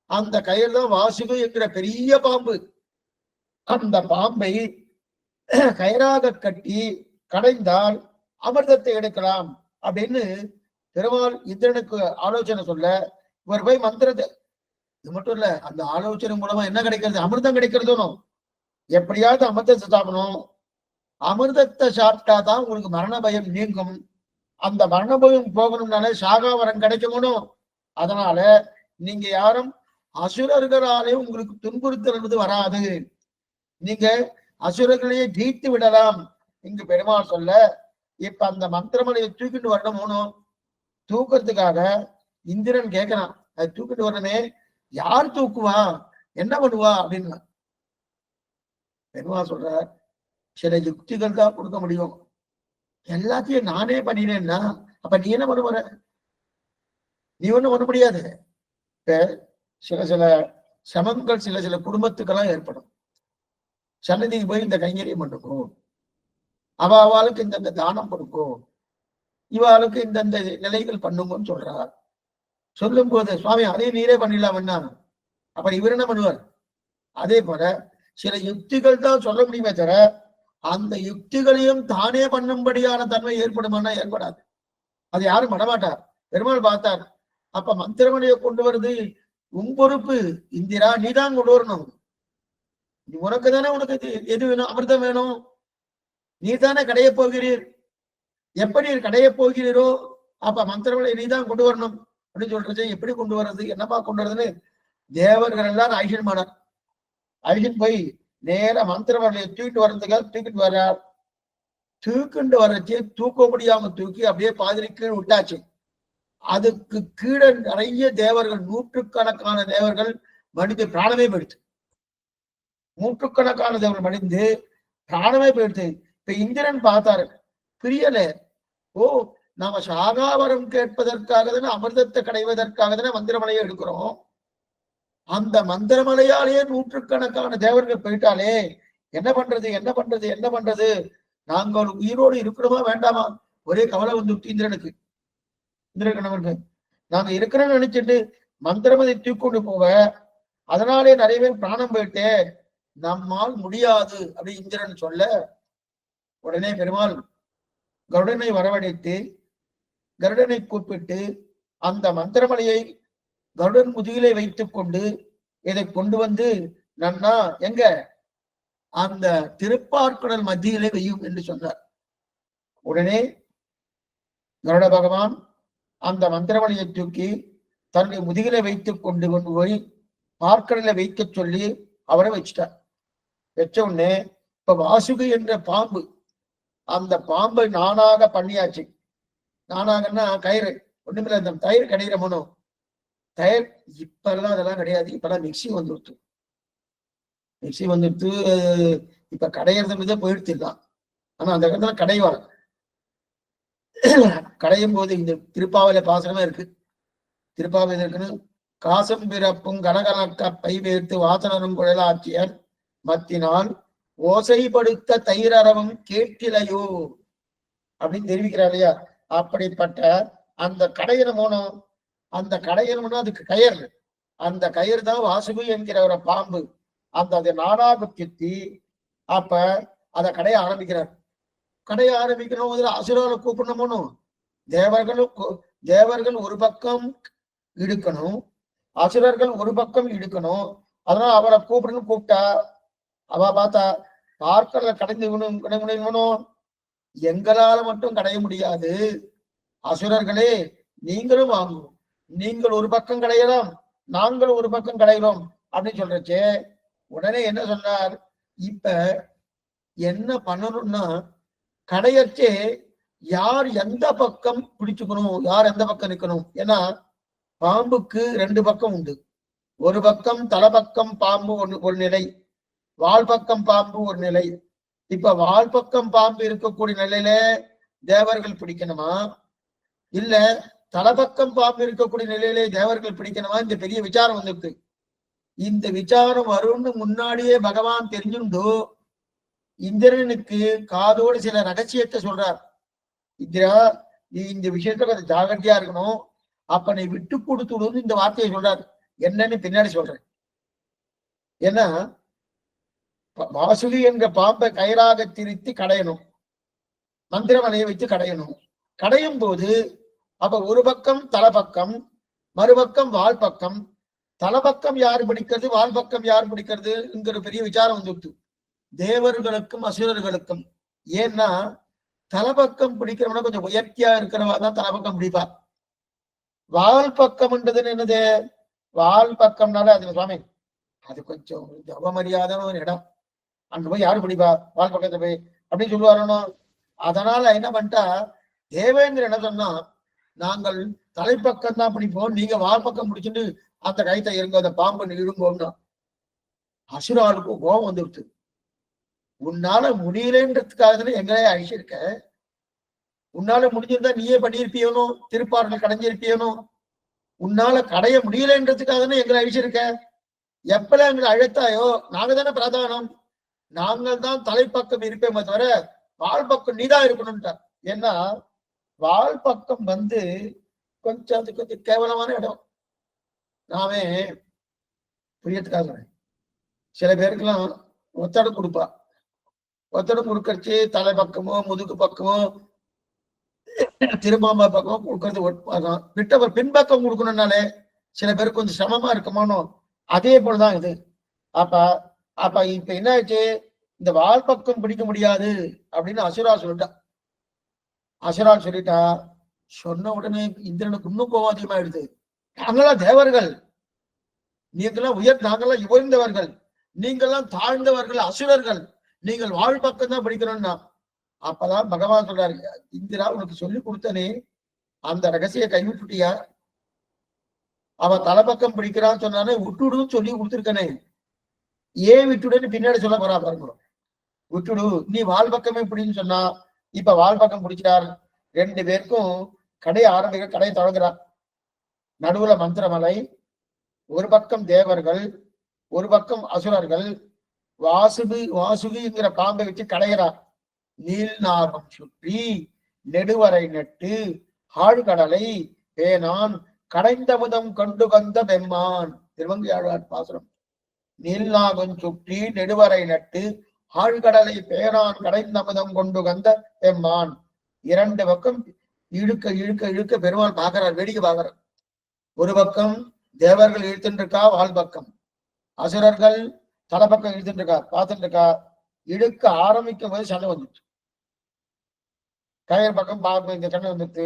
அந்த கயிறு தான் வாசுகி என்கிற பெரிய பாம்பு. அந்த பாம்பை கயிறாக கட்டி கடைந்தால் அமிர்தத்தை எடுக்கலாம் அப்படின்னு பெருமாள் இந்திரனுக்கு ஆலோசனை சொல்ல, இவர் போய் மந்திரத்தை, இது மட்டும் இல்ல, அந்த ஆலோசனை மூலமா என்ன கிடைக்கிறது? அமிர்தம் கிடைக்கிறதும். எப்படியாவது அமிர்தத்தை சாப்பிடணும், அமிர்தத்தை சாப்பிட்டாதான் உங்களுக்கு மரண பயம் நீங்கும். அந்த மரண பயம் போகணும்னாலே சாகாவரம் கிடைக்கணும். அதனால நீங்க யாரும் அசுரர்களாலே உங்களுக்கு துன்புறுத்தல் வராது, நீங்க அசுரர்களையே ஜெயித்து விடலாம் இங்கு பெருமாள் சொல்ல. இப்ப அந்த மந்திரமலையை தூக்கிட்டு வரணும். தூக்கிறதுக்காக இந்திரன் கேட்கிறான், அது தூக்கிட்டு வரணுமே, யார் தூக்குவா, என்ன பண்ணுவா அப்படின்னு. பெருமாள் சொல்ற, சில யுக்திகள் தான் கொடுக்க முடியும், எல்லாத்தையும் நானே பண்ணினேன்னா அப்ப நீ என்ன பண்ண போற? நீ ஒண்ணும் பண்ண முடியாது. இப்ப சில சில சமங்கள் சில சில குடும்பத்துக்கெல்லாம் ஏற்படும். சன்னதிக்கு போய் இந்த கைங்கரியம் பண்ணுக்கும், அவளுக்கு இந்தந்த தானம் கொடுக்கும், இவாளுக்கு இந்தந்த நிலைகள் பண்ணுங்கன்னு சொல்றார். சொல்லும் போது சுவாமி அதையும் நீரே பண்ணிடலாம் என்ன, அப்ப இவர் என்ன பண்ணுவார்? அதே போல சில யுக்திகள் தான் சொல்ல முடியுமே தவிர அந்த யுக்திகளையும் தானே பண்ணும்படியான தன்மை ஏற்படுமானா ஏற்படாது. அது யாரும் பண்ணமாட்டார். பெருமாள் பார்த்தார். அப்ப மந்திரமலையை கொண்டு வருது உன் பொறுப்பு இந்திரா, நீதான் கொண்டு வரணும். உனக்கு தானே, உனக்கு எது வேணும்? அமிர்தம் வேணும், நீ தானே கடைய போகிறீர். எப்படி கடைய போகிறீரோ அப்ப மந்திரமலை நீதான் கொண்டு வரணும் அப்படின்னு சொல்றது. எப்படி கொண்டு வர்றது, என்னப்பா கொண்டு வர்றதுன்னு தேவர்கள் எல்லாரும் ஐஷன் மானார். ஐஷன் போய் நேர மந்திரமலையை தூக்கிட்டு வர்றதுக்காக தூக்கிட்டு வர்றார். தூக்கிட்டு வர்றச்சு தூக்க முடியாம தூக்கி அப்படியே பாதிரி கீழே விட்டாச்சு. அதுக்கு கீழே நிறைய தேவர்கள், நூற்றுக்கணக்கான தேவர்கள் மனித பிராணமே போயிடுச்சு. நூற்றுக்கணக்கான தேவர்கள் மடிந்து பிராணமே போயிடுது. இப்ப இந்திரன் பார்த்தாரு, பிரியல. ஓ, நாம சாகாவரம் கேட்பதற்காக தானே, அமிர்தத்தை கடைவதற்காக தானே மந்திரமலையை எடுக்கிறோம். அந்த மந்திரமலையாலேயே நூற்றுக்கணக்கான தேவர்கள் போயிட்டாலே என்ன பண்றது, என்ன பண்றது, என்ன பண்றது? நாங்கள் உயிரோடு இருக்கணுமா வேண்டாமா? ஒரே கவலை வந்து இந்திரனுக்கு, இந்திர கணவனுக்கு. நாங்க இருக்கிறோம்னு நினைச்சிட்டு மந்திரமதை தூக்கொண்டு போவ, அதனாலே நிறைய பேர் பிராணம் போயிட்டு நம்மால் முடியாது அப்படி இந்திரன் சொல்ல, உடனே பெருமாள் கருடனை வரவழைத்து கருடனை கூப்பிட்டு அந்த மந்திரமலையை கருடன் முதுகிலை வைத்துக் கொண்டு இதை கொண்டு வந்து நன்னா எங்க அந்த திருப்பார்குடல் மத்தியிலே வையும் என்று சொன்னார். உடனே கருட பகவான் அந்த மந்திரமலையை தூக்கி தன்னுடைய முதுகிலை வைத்துக் கொண்டு போய் பார்க்கடலை வைக்க சொல்லி அவரை வச்சுட்டார். வச்ச உடனே இப்ப வாசுகி என்ற பாம்பு, அந்த பாம்பை நானாக பண்ணியாச்சு. நானாகன்னா கயிறு, ஒண்ணுமில்ல, அந்த தயிர் கடையிற மனம் தயிர். இப்பெல்லாம் அதெல்லாம் கிடையாது, இப்பெல்லாம் மிக்சி வந்துடுத்து. மிக்சி வந்துடுத்து, இப்ப கடையிறது மீதே போயிடுத்துதான். ஆனா அந்த இடத்துல கடைவாங்க. கடையும் போது இந்த திருப்பாவல பாசனமே இருக்கு. திருப்பாவல இருக்குன்னு காசம் பிறப்பும் கனகலக்க பை வேர்த்து வாசனரும் குழலாட்சியர் மத்தினால் ஓசைப்படுத்த தயிரறவும் கேட்டிலையோ அப்படின்னு தெரிவிக்கிறார் இல்லையா? அப்படிப்பட்ட அந்த கடையிற மோனம், அந்த கடையிறமுன்னா அதுக்கு கயிறு, அந்த கயிறு தான் வாசுகு என்கிற ஒரு பாம்பு. அந்த அதை நாடாக கித்தி அப்ப அதை கடைய ஆரம்பிக்கிறார். கடைய ஆரம்பிக்கணும், அதுல அசுரால கூப்பிடணுமோ. தேவர்கள் ஒரு பக்கம் இழுக்கணும், அசுரர்கள் ஒரு பக்கம் இழுக்கணும். அதனால அவரை கூப்பிடணும். கூப்பிட்டா அவ பார்த்தா பார்க்கல கடைந்து விடணும். எங்களால மட்டும் கடைய முடியாது, அசுரர்களே நீங்களும் வாங்குவோம், நீங்கள் ஒரு பக்கம் கடையலாம், நாங்கள் ஒரு பக்கம் கடைகிறோம் அப்படின்னு சொல்றச்சே. உடனே என்ன சொன்னார், இப்ப என்ன பண்ணணும்னா கடையச்சே யார் எந்த பக்கம் பிடிச்சுக்கணும், யார் எந்த பக்கம் நிற்கணும். ஏன்னா பாம்புக்கு ரெண்டு பக்கம் உண்டு. ஒரு பக்கம் தலைப்பக்கம் பாம்பு ஒரு நிலை, வால் பக்கம் பாம்பு ஒரு நிலை. இப்ப வால் பக்கம் பாம்பு இருக்கக்கூடிய நிலையில தேவர்கள் பிடிக்கணுமா, இல்ல தலைப்பக்கம் பாம்பு இருக்கக்கூடிய நிலையிலே தேவர்கள் பிடிக்கணுமா? இந்த பெரிய விசாரம் வந்துருக்கு. இந்த விசாரம் வரும்னு முன்னாடியே பகவான் தெரிஞ்சுண்டோ இந்திரனுக்கு காதோடு சில ரகசியத்தை சொல்றார். இந்திரா, நீ இந்த விஷயத்துல கொஞ்சம் ஜாகிரதையா இருக்கணும், அப்ப நீ விட்டு கொடுத்துடுன்னு இந்த வார்த்தையை சொல்றாரு. என்னன்னு பின்னாடி சொல்றேன். ஏன்னா வாசுகி என்ற பாம்பை கயிறாக திரித்து கடையணும், மந்திரமலையை வைத்து கடையணும். கடையும் போது அப்ப ஒரு பக்கம் தலைப்பக்கம், மறுபக்கம் வால் பக்கம். தலைப்பக்கம் யாரு பிடிக்கிறது, வால் பக்கம் யார் பிடிக்கிறது என்கிற பெரிய விசாரம் வந்துட்டு தேவர்களுக்கும் அசுரர்களுக்கும். ஏன்னா தலைப்பக்கம் பிடிக்கிறவன கொஞ்சம் உயர்த்தியா இருக்கிறவா தான் தலைப்பக்கம் பிடிப்பா. வால் பக்கம்ன்றதுன்னு என்னது, வால் பக்கம்னால அது சுவாமி அது கொஞ்சம் அவமரியாதான ஒரு இடம், அங்க போய் யாரு பிடிப்பா வால் பக்கத்தை போய் அப்படின்னு சொல்லுவாரோ. அதனால என்ன பண்ணிட்டா தேவேந்திரன் என்ன சொன்னா, நாங்கள் தலைப்பக்கம் தான் பிடிப்போம், நீங்க வால் பக்கம் பிடிச்சிட்டு அந்த கைத்தை இருங்க, அந்த பாம்பு இடுங்கோம்னா. அசுராளுக்கு கோபம் வந்துடுச்சு. உன்னால முடியலன்றதுக்காக தானே எங்களையே அழிச்சிருக்க, உன்னால முடிஞ்சிருந்தா நீயே பண்ணியிருப்பியனோ, திருப்பாடல் கடைஞ்சிருப்பியனோ. உன்னால கடைய முடியலன்றதுக்காக தானே எங்களை அழிச்சிருக்க. எப்பல எங்களை அழைத்தாயோ நாங்க தானே பிரதானம், நாங்கள் தான் தலைப்பக்கம் இருப்பேமே தவிர வால் பக்கம் நீதான் இருக்கணும்ட்டார். ஏன்னா வால் பக்கம் வந்து கொஞ்சம் அது கொஞ்சம் கேவலமான இடம். நாமே புரியத்துக்காக சில பேருக்கெல்லாம் ஒத்தடம் கொடுப்பா, ஒத்தடம் கொடுக்கறச்சு தலை பக்கமோ முதுகு பக்கமோ திருமாம்பா பக்கமோ கொடுக்கறது விட்டவர் பின்பக்கம் கொடுக்கணும்னாலே சில பேருக்கு கொஞ்சம் சிரமமா இருக்குமானோ. அதே போலதான் இது. அப்ப இப்ப என்ன ஆச்சு, இந்த வால் பக்கம் பிடிக்க முடியாது அப்படின்னு அசுரா சொல்லிட்டா. அசுரால் சொல்லிட்டா, சொன்ன உடனே இந்திரனுக்கு இன்னும் கோபம் அதிகமாயிடுது. நாங்களாம் தேவர்கள், நீங்கெல்லாம் நாங்கெல்லாம் உயர்ந்தவர்கள், நீங்கெல்லாம் தாழ்ந்தவர்கள், அசுரர்கள், நீங்கள் வாழ் பக்கம் தான் பிடிக்கணும்னா. அப்பதான் பகவான் சொல்றாரு, இந்திரா உனக்கு சொல்லி கொடுத்தனே அந்த ரகசிய கைவிட்டுட்டியா, அவன் தலைப்பக்கம் பிடிக்கிறான்னு சொன்னானே விட்டுடுன்னு சொல்லி கொடுத்துருக்கனே, ஏன் விட்டுடுன்னு பின்னாடி சொல்ல போறா பாருங்க. விட்டுடு நீ வால் பக்கமே பிடின்னு சொன்னா, இப்ப வால் பக்கம் பிடிக்கிறார். 2 பேருக்கும் கடை ஆரம்பிக்க, கடை தொடங்குறார். நடுவுல மந்திரமலை, ஒரு பக்கம் தேவர்கள், ஒரு பக்கம் அசுரர்கள். வாசுகிங்கிற பாம்பை வச்சு கடைகிறார். நீல் நாகம் சுற்றி நெடுவரை நட்டு ஆழ்கடலை பேனான் கடைந்தமுதம் கொண்டு வந்த பெம்மான். திருவங்கியாழ்வார் பாசுரம். நீல்நாகம் சுற்றி நெடுவரை நட்டு ஆழ்கடலை பேரான் கடைந்தமுதம் கொண்டு வந்த பெம்மான். 2 பக்கம் இழுக்க இழுக்க இழுக்க பெருமாள் பார்க்கிறார், வேடிக்கை பார்க்கிறார். ஒரு பக்கம் தேவர்கள் இழுத்துட்டு இருக்கா, வால் பக்கம் அசுரர்கள் தலைப்பக்கம் இழுத்துட்டு இருக்கா, பார்த்துட்டு இருக்கா. இழுக்க ஆரம்பிக்கும் போது சண்டை வந்துச்சு. கயிறு பக்கம் பார்க்க இந்த சண்டை வந்துட்டு,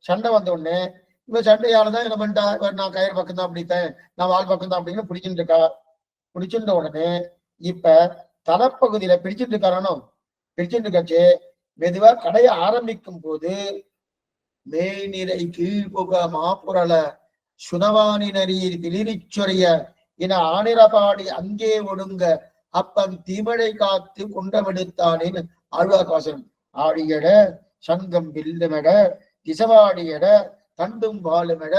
சண்டை வந்த உடனே இந்த சண்டையாலதான் என்ன பண்ணிட்டா, நான் கயிறு பக்கம் தான் பிடித்தேன், நான் வால் பக்கம் தான் அப்படின்னு பிடிச்சிட்டு இருக்கா. பிடிச்சிருந்த உடனே இப்ப தலைப்பகுதியில பிடிச்சிட்டு இருக்காரோ, பிடிச்சிட்டு இருக்காச்சு. மெதுவா கடைய ஆரம்பிக்கும் போது மெய் நிறை கீழ் புக மாப்புரள சுனவானி நரீர் பிளிரிச்சொரிய என ஆனிரபாடி அங்கே ஒடுங்க அப்பன் தீமழை காத்து குண்டமெடுத்தானேன்னு ஆழ்வார் வாசனம். ஆடியட சங்கம் வில்லுமெட திசவாடியட தண்டும் வாழுமெட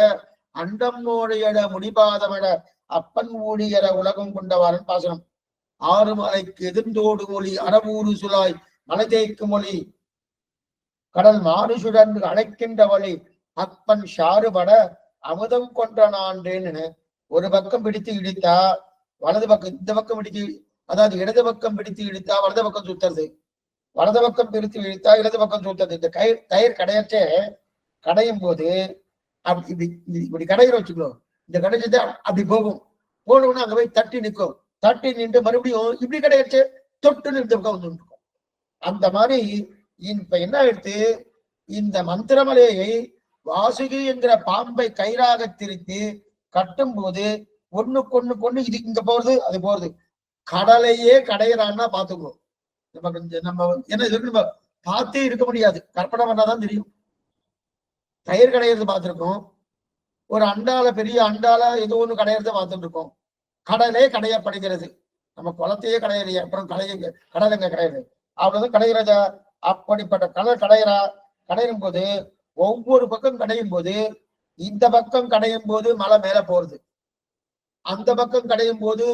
அண்டம் நோடியட முடிபாதமெட அப்பன் ஊழியர உலகம் கொண்டவாரன் பாசனம். 6 மலைக்கு எதிர்ந்தோடு மொழி அறவூறு சுலாய் மலை தேய்க்கும் மொழி கடல் மாறுசுடன் அழைக்கின்ற வழி அப்பன் ஷாறுபட அமுதம் கொன்ற நான்றேன்னு. ஒரு பக்கம் பிடித்து இழுத்தா வலது பக்கம், இந்த பக்கம் பிடித்து, அதாவது இடது பக்கம் பிடித்து இழுத்தா வலது பக்கம் சுத்துறது, வலது பக்கம் பிடித்து இழுத்தா இடது பக்கம் சுத்துறது. இந்த கயிறு கடையற்றே கடையும் போது அப்படி இப்படி கடையிற வச்சுக்கோ, இந்த கடைச்சது அப்படி போகும். போனோம்னா அங்க போய் தட்டி நிற்கும், தட்டி நின்று மறுபடியும் இப்படி கிடையாச்சு தொட்டுன்னு இந்த பக்கம் வந்து. அந்த மாதிரி இப்ப என்ன ஆயிடுத்து, இந்த மந்திரமலையை வாசுகி என்கிற பாம்பை கயிறாக திரித்து கட்டும் போது ஒண்ணுக்கு இது இங்க போறது அது போறது. கடலையே கடையிறான்னா பாத்துக்கோ. நம்ம என்ன நம்ம பார்த்தே இருக்க முடியாது, கற்பனை பண்ணாதான் தெரியும். கயிறு கடையிறது பார்த்திருக்கோம், ஒரு அண்டால பெரிய அண்டால ஏதோ ஒண்ணு கடையிறத பார்த்துட்டு இருக்கோம். கடலே கடையப்படுகிறது, நம்ம குளத்தையே கடையிறைய அப்புறம் கடலைங்க கடையிறது அவ்வளவுதான் கடைகிறதா. அப்படிப்பட்ட கடல் கடையும் போது ஒவ்வொரு பக்கம் கடையும் போது, இந்த பக்கம் கடையும் போது மலை மேல போறது, அந்த பக்கம் கடையும் போது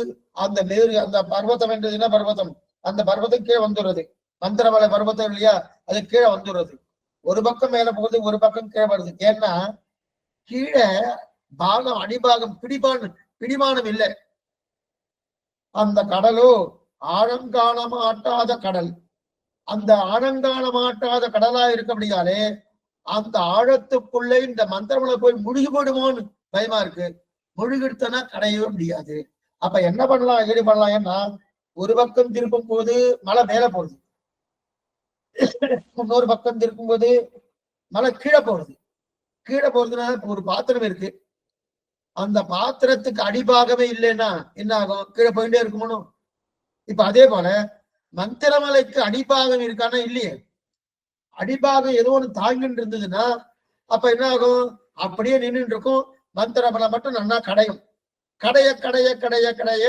அந்த மேறு அந்த பர்வதம் என்றது என்ன பர்வதம், அந்த பர்வதம் கீழே வந்துடுறது. மந்திரமலை பர்வதம் இல்லையா, அது கீழே வந்துடுறது. ஒரு பக்கம் மேல போகுது, ஒரு பக்கம் கீழே வருது. ஏன்னா கீழே பாகம் அடிபாகம் பிடிமானம் இல்லை. அந்த கடலோ ஆழங்காலமாட்டாத கடல். அந்த ஆழங்காலமாட்டாத கடலா இருக்கபடியாலே அந்த ஆழத்துக்குள்ளே இந்த மந்திரமலை போய் முழுகி போடுமோன்னு பயமா இருக்கு. முழுகிடுத்தனா கடையவே முடியாது. அப்ப என்ன பண்ணலாம், ஏடி பண்ணலாம். ஏன்னா ஒரு பக்கம் திருப்பும் போது மலை மேல போடுது, இன்னொரு பக்கம் திருப்பும் போது மலை கீழே போடுது. கீழே போறதுனால இப்ப ஒரு பாத்திரம் இருக்கு, அந்த பாத்திரத்துக்கு அடிபாகமே இல்லைன்னா என்ன ஆகும், கீழே போயிட்டே இருக்குமோ. இப்ப அதே போல மந்திரமலைக்கு அடிபாகம் இருக்கானா இல்லையே, அடிபாகம் ஏதோ ஒண்ணு தாங்கிட்டு இருந்ததுன்னா அப்ப என்ன ஆகும், அப்படியே நின்றுட்டு இருக்கும். மந்திரமலை மட்டும் நல்லா கடையும். கடைய கடைய கடைய கடைய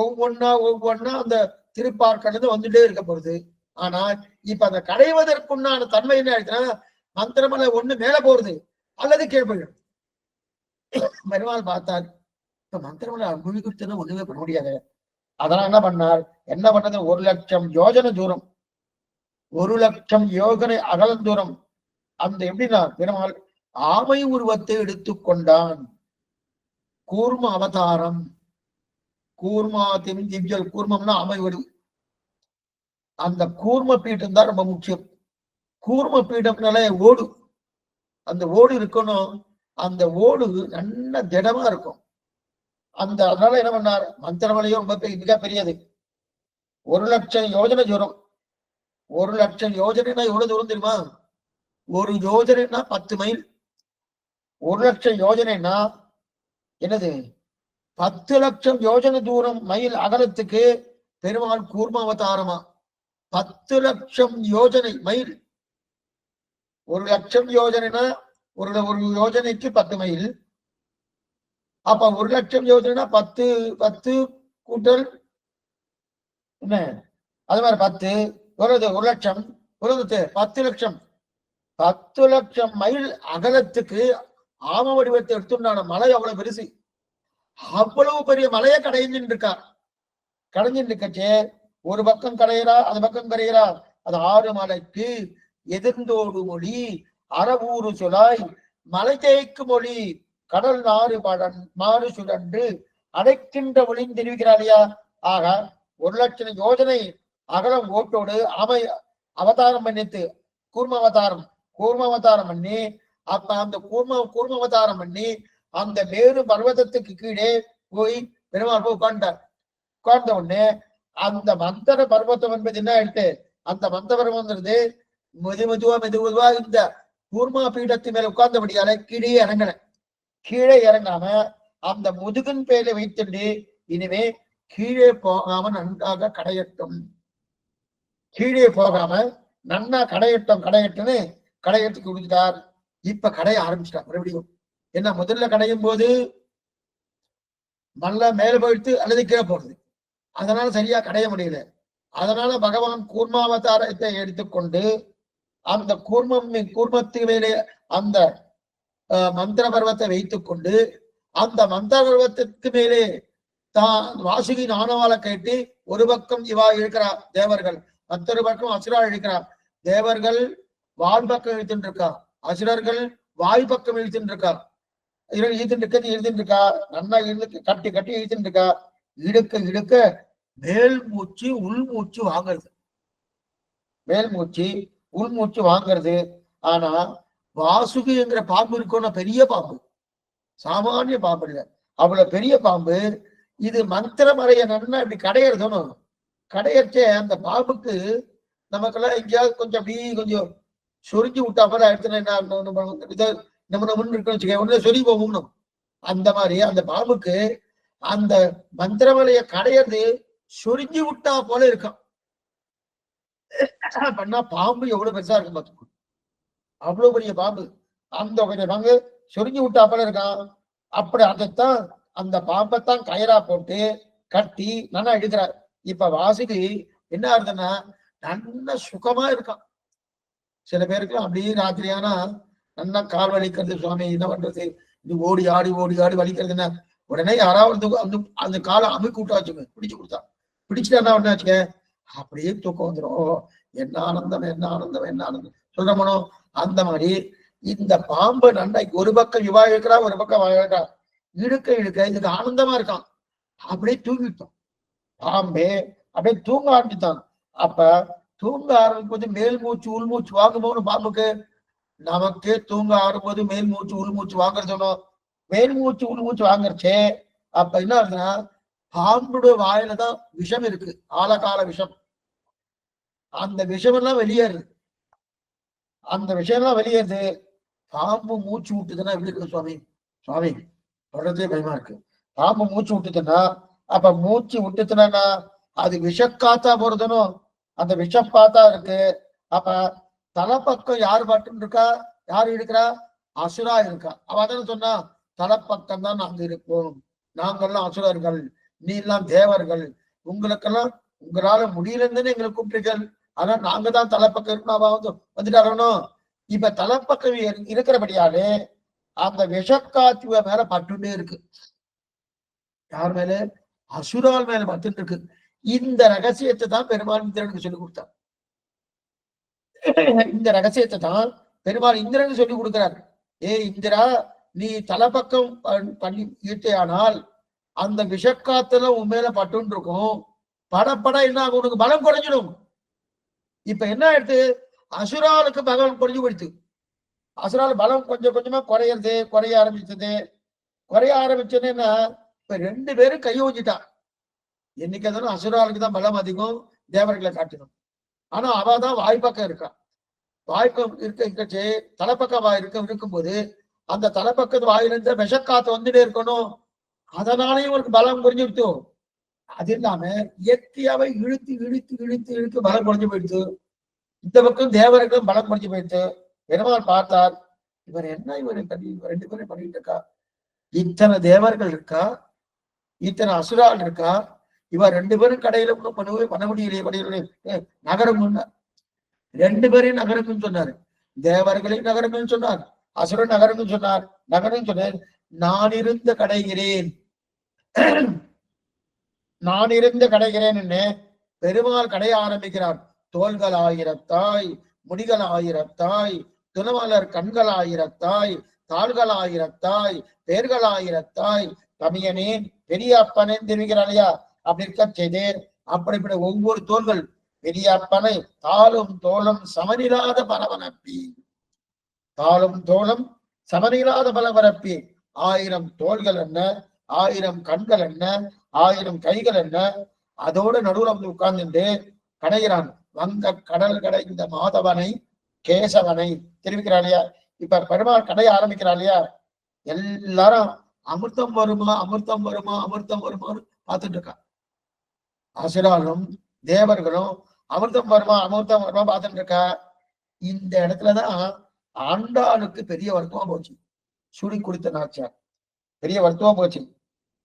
ஒவ்வொன்னா அந்த திருப்பார்க்கடந்து வந்துட்டே இருக்க போகுது. ஆனா இப்ப அந்த கடைவதற்குண்டான தன்மை என்ன ஆயிடுச்சுன்னா, மந்திரமலை ஒண்ணு மேல போறது அல்லது கீழ் போயிடும். பெருமாள் பார்த்தார், இப்ப மந்திரமலை முழுகிடுச்சுன்னா ஒண்ணுமே பண்ண முடியாது. அதெல்லாம் என்ன பண்ணது, 1,00,000 யோஜனை தூரம், 1,00,000 யோஜனை அகலம் தூரம். அந்த எப்படின்னா பெருமாள் ஆமை உருவத்தை எடுத்துக்கொண்டான். கூர்ம அவதாரம், கூர்மாதிம் திவ்யல், கூர்மம்னா ஆமை வடிவு. அந்த கூர்ம பீடம் தான் ரொம்ப முக்கியம். கூர்ம பீடம்னால ஓடு, அந்த ஓடு இருக்கணும். அந்த ஓடு நல்ல திடமா இருக்கும். அதனால என்ன பண்ணார், மந்திரமலையும் ரொம்ப மிக பெரியது. 1,00,000 யோஜனை தூரம். 1,00,000 யோஜனைனா எவ்வளவு தூரம் தெரியுமா, ஒரு யோஜனைனா 10 மைல். 1,00,000 யோஜனைனா என்னது, 10,00,000 யோஜனை தூரம் மைல் அகலத்துக்கு பெருமாள் கூர்ம அவதாரமா. 10,00,000 யோஜனை மைல். 1,00,000 யோஜனைனா ஒரு யோஜனைக்கு 10 மைல். அப்ப 1,00,000 யோஜனைனா 10 கூட்டல் என்ன அது மாதிரி 10 ஒரு 1,00,000 ஒரு 10 லட்சம் 10 லட்சம் மைல் அகலத்துக்கு ஆம வடிவத்தை எடுத்துட்டான மலை அவ்வளவு பெருசு. அவ்வளவு பெரிய மலையை கடைஞ்சின்னு இருக்கா. கடைஞ்சின்னு இருக்கச்சே ஒரு பக்கம் கடையிறா, அது பக்கம் கரையிறா. அது 6 மலைக்கு எதிர்ந்தோடு மொழி அறவூறு சொலாய் மலை தேய்க்கு மொழி கடல் மாறு சுழன்று அடைக்கின்ற ஒளின்னு தெரிவிக்கிறார் இல்லையா. ஆக 1,00,000 யோஜனை அகலம் ஓட்டோடு அவதாரம் பண்ணித்து கூர்ம அவதாரம் பண்ணி அப்ப அந்த கூர்ம அவதாரம் பண்ணி அந்த மேரு பர்வதத்துக்கு கீழே போய் பெருமாள் போய் உட்கார்ந்த உடனே அந்த மந்தர பர்வதம் என்பது என்ன ஆயிட்டு, அந்த மந்த பர்வம்ங்கிறது மெதுவா இந்த கூர்மா பீடத்து மேல உட்கார்ந்தபடியால கீழே இறங்காம அந்த முதுகின் பேரை வைத்துண்டு இனிமே கீழே போகாம நன்றாக கடையட்டும், கீழே போகாம நன்னா கடையட்டுன்னு கடையத்துக்கு கொடுத்தார். இப்ப கடைய ஆரம்பிச்சிட்டார் மறுபடியும். என்ன முதல்ல கடையும் போது நல்லா மேல போயிடுத்து அல்லது கீழே போடுது, அதனால சரியா கடைய முடியல. அதனால பகவான் கூர்மாவதாரத்தை எடுத்துக்கொண்டு அந்த கூர்மத்துக்கு மேலே அந்த மந்திர பர்வத்தை வைத்துக் கொண்டு அந்த மந்திர பர்வத்திற்கு மேலே தான் வாசுகி நானவால கேட்டு ஒரு பக்கம் இவா இருக்கிறார் தேவர்கள், மற்றொரு பக்கம் அசுரா இருக்கிறார். தேவர்கள் வால் பக்கம் இழுத்துட்டு இருக்கா, அசுரர்கள் வாய் பக்கம் இழுத்துட்டு இருக்கா. இழுத்துட்டு இருக்கா நல்லா கட்டி இழுத்துட்டு இருக்கா. இழுக்க மேல் மூச்சு உள்மூச்சு வாங்குறது, மேல் மூச்சு உள்மூச்சு வாங்குறது. ஆனா வாசுகி என்கிற பாம்பு இருக்கும்னா பெரிய பாம்பு, சாமானிய பாம்பு இல்லை, அவ்வளவு பெரிய பாம்பு. இது மந்திரமறைய நன்னா இப்படி கடையிறதும் கடையச்சே அந்த பாம்புக்கு நமக்கெல்லாம் எங்கேயாவது கொஞ்சம் அப்படி கொஞ்சம் சொரிஞ்சு விட்டா போல எடுத்துனா நம்ம இருக்கணும் வச்சுக்க உடனே சொறி போகணும். அந்த மாதிரி அந்த பாம்புக்கு அந்த மந்திரமலைய கடையிறது சொரிஞ்சு விட்டா போல இருக்கும். பண்ணா பாம்பு எவ்வளவு பெருசா இருக்கும் பார்த்துக்கணும், அவ்வளவு பெரிய பாம்பு. அந்த கொஞ்சம் பங்கு சொரிஞ்சு விட்டா போல இருக்கான். அப்படி அதைத்தான் அந்த பாம்பைத்தான் கயிறா போட்டு கட்டி நல்லா எடுக்கிறார். இப்ப வாசுகி என்ன ஆகுதுன்னா நல்ல சுகமா இருக்கான். சில பேருக்கு அப்படியே ராத்திரியானா நல்லா கால் வலிக்கிறது, சுவாமி என்ன பண்றது, இது ஓடி ஆடி வலிக்கிறதுன்னா உடனே யாராவது அந்த அந்த காலை அமுக்கி விட்டா வச்சுங்க, பிடிச்சு கொடுத்தா பிடிச்சிட்டா உடனே வச்சுக்க அப்படியே தூக்கம் வந்துடும். என்ன ஆனந்தம் சொல்றமனோ. அந்த மாதிரி இந்த பாம்பு நண்டை ஒரு பக்கம் இவா இருக்கிறா, ஒரு பக்கம் இழுக்கா, இழுக்க இதுக்கு ஆனந்தமா இருக்கான். அப்படியே தூங்கிட்டோம். பாம்பே அப்படியே தூங்க ஆரம்பித்தான். அப்ப தூங்க ஆரம்பிக்கும்போது மேல் மூச்சு உள்மூச்சு வாங்கும்போது பாம்புக்கு நமக்கே தூங்க ஆரம்பிக்கும்போது மேல் மூச்சு உள்மூச்சு வாங்குறது, மேல் மூச்சு உள்மூச்சு வாங்குறச்சே அப்ப என்ன ஆகுதுன்னா பாம்புடைய வாயில தான் விஷம் இருக்கு, ஆழகால விஷம். அந்த விஷம் எல்லாம் வெளியேறுது, அந்த விஷயம் எல்லாம் வெளியேறுது. பாம்பு மூச்சு விட்டுதுன்னா எப்படி இருக்கு சுவாமி சொல்றதே பயமா இருக்கு. பாம்பு மூச்சு விட்டுதுன்னா அப்ப மூச்சு விட்டுதுன்னா அது விஷக்காத்தா போறதுனும் அந்த விஷப்பாத்தா இருக்கு. அப்ப தலைப்பக்கம் யார் பட்டு இருக்கா, யார் இருக்கிறா, அசுரா இருக்கா. அவ தானே சொன்னா தலைப்பக்கம் தான் நாங்க இருப்போம், நாங்கெல்லாம் அசுரர்கள், நீ எல்லாம் தேவர்கள், உங்களுக்கெல்லாம் உங்களால முடியலன்னு எங்களை கூப்பிட்டுகள், ஆனா நாங்க தான் தலைப்பக்கம் இருக்கணும். அவ வந்துட்டாரணும். இப்ப தலைப்பக்கம் இருக்கிறபடியாலே அந்த விஷக்காத்துவ மேல பட்டுட்டே இருக்கு. யார் மேல, அசுரால் மேல பட்டு இருக்கு. இந்த ரகசியத்தை தான் பெருமாள் இந்திரனுக்கு சொல்லி கொடுத்தார். இந்த ரகசியத்தை தான் பெருமாள் இந்திரனுக்கு சொல்லி கொடுக்கிறார். இந்திரா, நீ தலைப்பக்கம் பண்ணி ஈட்டையானால் அந்த விஷக்காத்துல உன் மேல பட்டு இருக்கும். பட என்ன ஆகும், உனக்கு பலம் குறைஞ்சிடும். இப்ப என்ன ஆயிடுத்து, அசுராலுக்கு பலம் குறைஞ்சு போயிடுச்சு. அசுரால் பலம் கொஞ்சம் கொஞ்சமா குறைய ஆரம்பிச்சதுன்னா இப்ப 2 பேரும் கை ஊஞ்சிட்டான். என்னைக்கு இருந்தாலும் அசுராலுக்கு தான் பலம் அதிகம், தேவர்களை காட்டணும். ஆனா அவதான் வாய்ப்பக்கம் இருக்கா. வாய்ப்பம் இருக்கச்சு தலைப்பக்கம் இருக்கும்போது அந்த தலைப்பக்கத்து வாயிலிருந்த விஷக்காத்து வந்துட்டே இருக்கணும். அதனாலேயும் உங்களுக்கு பலம் குறைஞ்சிடுச்சு. அது இல்லாம இயற்கையாவே இழுத்து பலம் குறைஞ்சு போயிடுச்சு. இந்த பக்கம் தேவர்களும் பலம் குறைஞ்சு போயிடுச்சு. பெருமாள் பார்த்தார், இவர் என்ன இவர் 2 பேரும் பண்ணிட்டு இருக்கா, இத்தனை தேவர்கள் இருக்கா, இத்தனை அசுரால் இருக்கா, இவ 2 பேரும் கடையில ஒன்றும் பண்ண முடியலையே நகரம் ரெண்டு பேரையும் நகரம்னு சொன்னாரு. தேவர்களையும் நகரம்னு சொன்னார், அசுரன் நகரம்னு சொன்னார். நகரம் சொன்னார். நான் இருந்த கடைகிறேன், நான் இருந்த கடைகிறேன் என்ன பெருமாள் கடைய ஆரம்பிக்கிறார். தோள்கள் ஆயிரத்தாய், முடிகள் ஆயிரத்தாய், துணவலர் கண்கள் ஆயிரத்தாய், தாள்கள் ஆயிரத்தாய், பேர்கள் ஆயிரத்தாய், தமியனேன் பெரிய அப்பனேன் தெரிவிக்கிறான் இல்லையா? அப்படி இருக்க செய்தேன். அப்படிப்பட்ட ஒவ்வொரு தோள்கள் பெரிய அப்பனை தாளும் தோளும் சமனில்லாத பலவரப்பி, தாளும் தோளும் சமனில்லாத பலவரப்பி. 1000 தோள்கள் என்ன, 1000 கண்கள் என்ன, 1000 கைகள் என்ன, அதோட நடுவில் வந்து உட்கார்ந்துட்டு கடைகிறான். வங்க கடல் கடைந்த மாதவனை கேசவனை தெரிவிக்கிறான் இல்லையா? இப்ப பெருமாள் கடைய ஆரம்பிக்கிறான் இல்லையா? எல்லாரும் அமிர்தம் வருமா, அமிர்தம் வருமா, அமிர்தம் வருமான்னு பார்த்துட்டு இருக்கான். அசுராலும் தேவர்களும் அமிர்தம் வருமா, அமிர்தம் வருமா பார்த்துட்டு இருக்கா. இந்த இடத்துலதான் ஆண்டாளுக்கு பெரிய வருத்தமா போச்சு. சுடி குடித்த நாச்சார் பெரிய வருத்தமா போச்சு.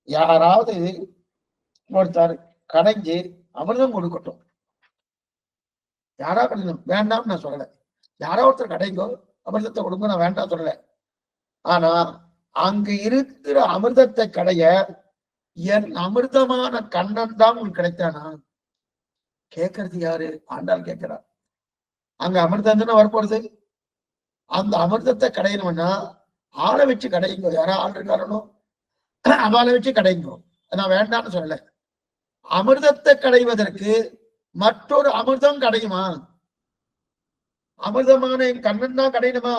யாராவது ஒருத்தர் கடைஞ்சு அமிர்தம் கொடுக்கட்டும், யாரா கிடைக்கணும், வேண்டாம்னு நான் சொல்லல. யாரோ ஒருத்தர் கடைங்கோ அமிர்தத்தை கொடுங்க, நான் வேண்டாம் சொல்லல. ஆனா அங்கு இருக்கிற அமிர்தத்தை கடைய என் அமிர்தமான கண்ணன் தான் உங்களுக்கு கிடைத்தானா? கேட்கறது யாரு? ஆண்டாள் கேட்கிறார். அங்க அமிர்தம் தானே வரப்போறது. அந்த அமிர்தத்தை கடையணும்னா ஆளை வச்சு கடைங்கோ. யாரா ஆள் இருக்காரனோ அவளை வச்சு கடைங்கோ, நான் வேண்டாம்னு சொல்லல. அமிர்தத்தை கடைவதற்கு மற்றொரு அமிர்தம் கிடைக்குமா? அமிர்தமான என் கண்ணன் தான் கடையணுமா?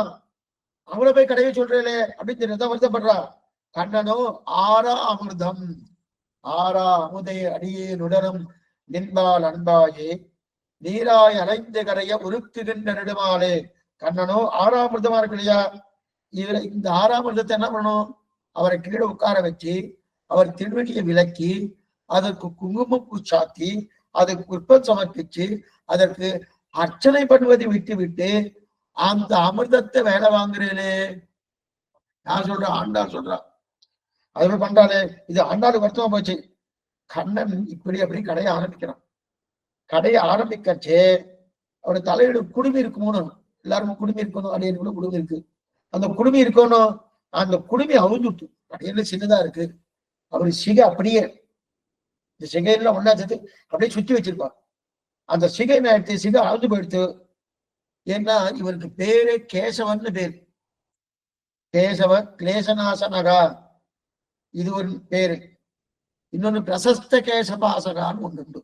அவளை போய் கடையை சொல்றேன் அப்படின்னு வருத்தப்படுறா. கண்ணனோ ஆறா அமிர்தம், ஆறா அமுதே அடியே நுடரும் நின்பால் அன்பாயே நீராய் அலைந்து கரைய உருக்குகின்ற நெடுமாலே. கண்ணனோ 6ஆம் அமிர்தமா இருக்கு இல்லையா? இதுல இந்த 6ஆம் அமிர்தத்தை என்ன பண்ணணும்? அவரை கீழே உட்கார வச்சு அவர் திருவடியை விளக்கி அதற்கு குங்குமப்பூ சாத்தி அதுக்கு புஷ்பம் சமர்ப்பிச்சு அதற்கு அர்ச்சனை பண்ணுவதை விட்டு விட்டு அந்த அமிர்தத்தை வேலை வாங்குறேனே. நான் சொல்றேன், ஆண்டாள் சொல்றா. அது பண்றாளே, இது ஆண்டாளுக்கு வருத்தமா போச்சு. கண்ணன் இப்படி அப்படி கடைய ஆரம்பிக்கிறான். கடையை ஆரம்பிக்கச்சே அவருடைய தலையோட குடுமி இருக்குமோன்னு, எல்லாருக்கும் குடுமி இருக்கணும், அடையனு கூட குடுமி இருக்கு. அந்த குடுமி இருக்கணும், அந்த குடுமி அவிழ்ந்துட்டு அடையில சின்னதா இருக்கு. அவரு சிகை அப்படியே இந்த சிகையெல்லாம் ஒன்னா சேர்த்து அப்படியே சுத்தி வச்சிருப்பார். அந்த சிகை நேரத்தை சிகை அழுந்து போயிடுத்து. ஏன்னா இவருக்கு பேரு கேசவன்னு பேரு. கேசவ கிளேசநாசனகா இது ஒரு பேரு. இன்னொன்னு பிரசஸ்த கேசபாசகான்னு ஒன்று உண்டு.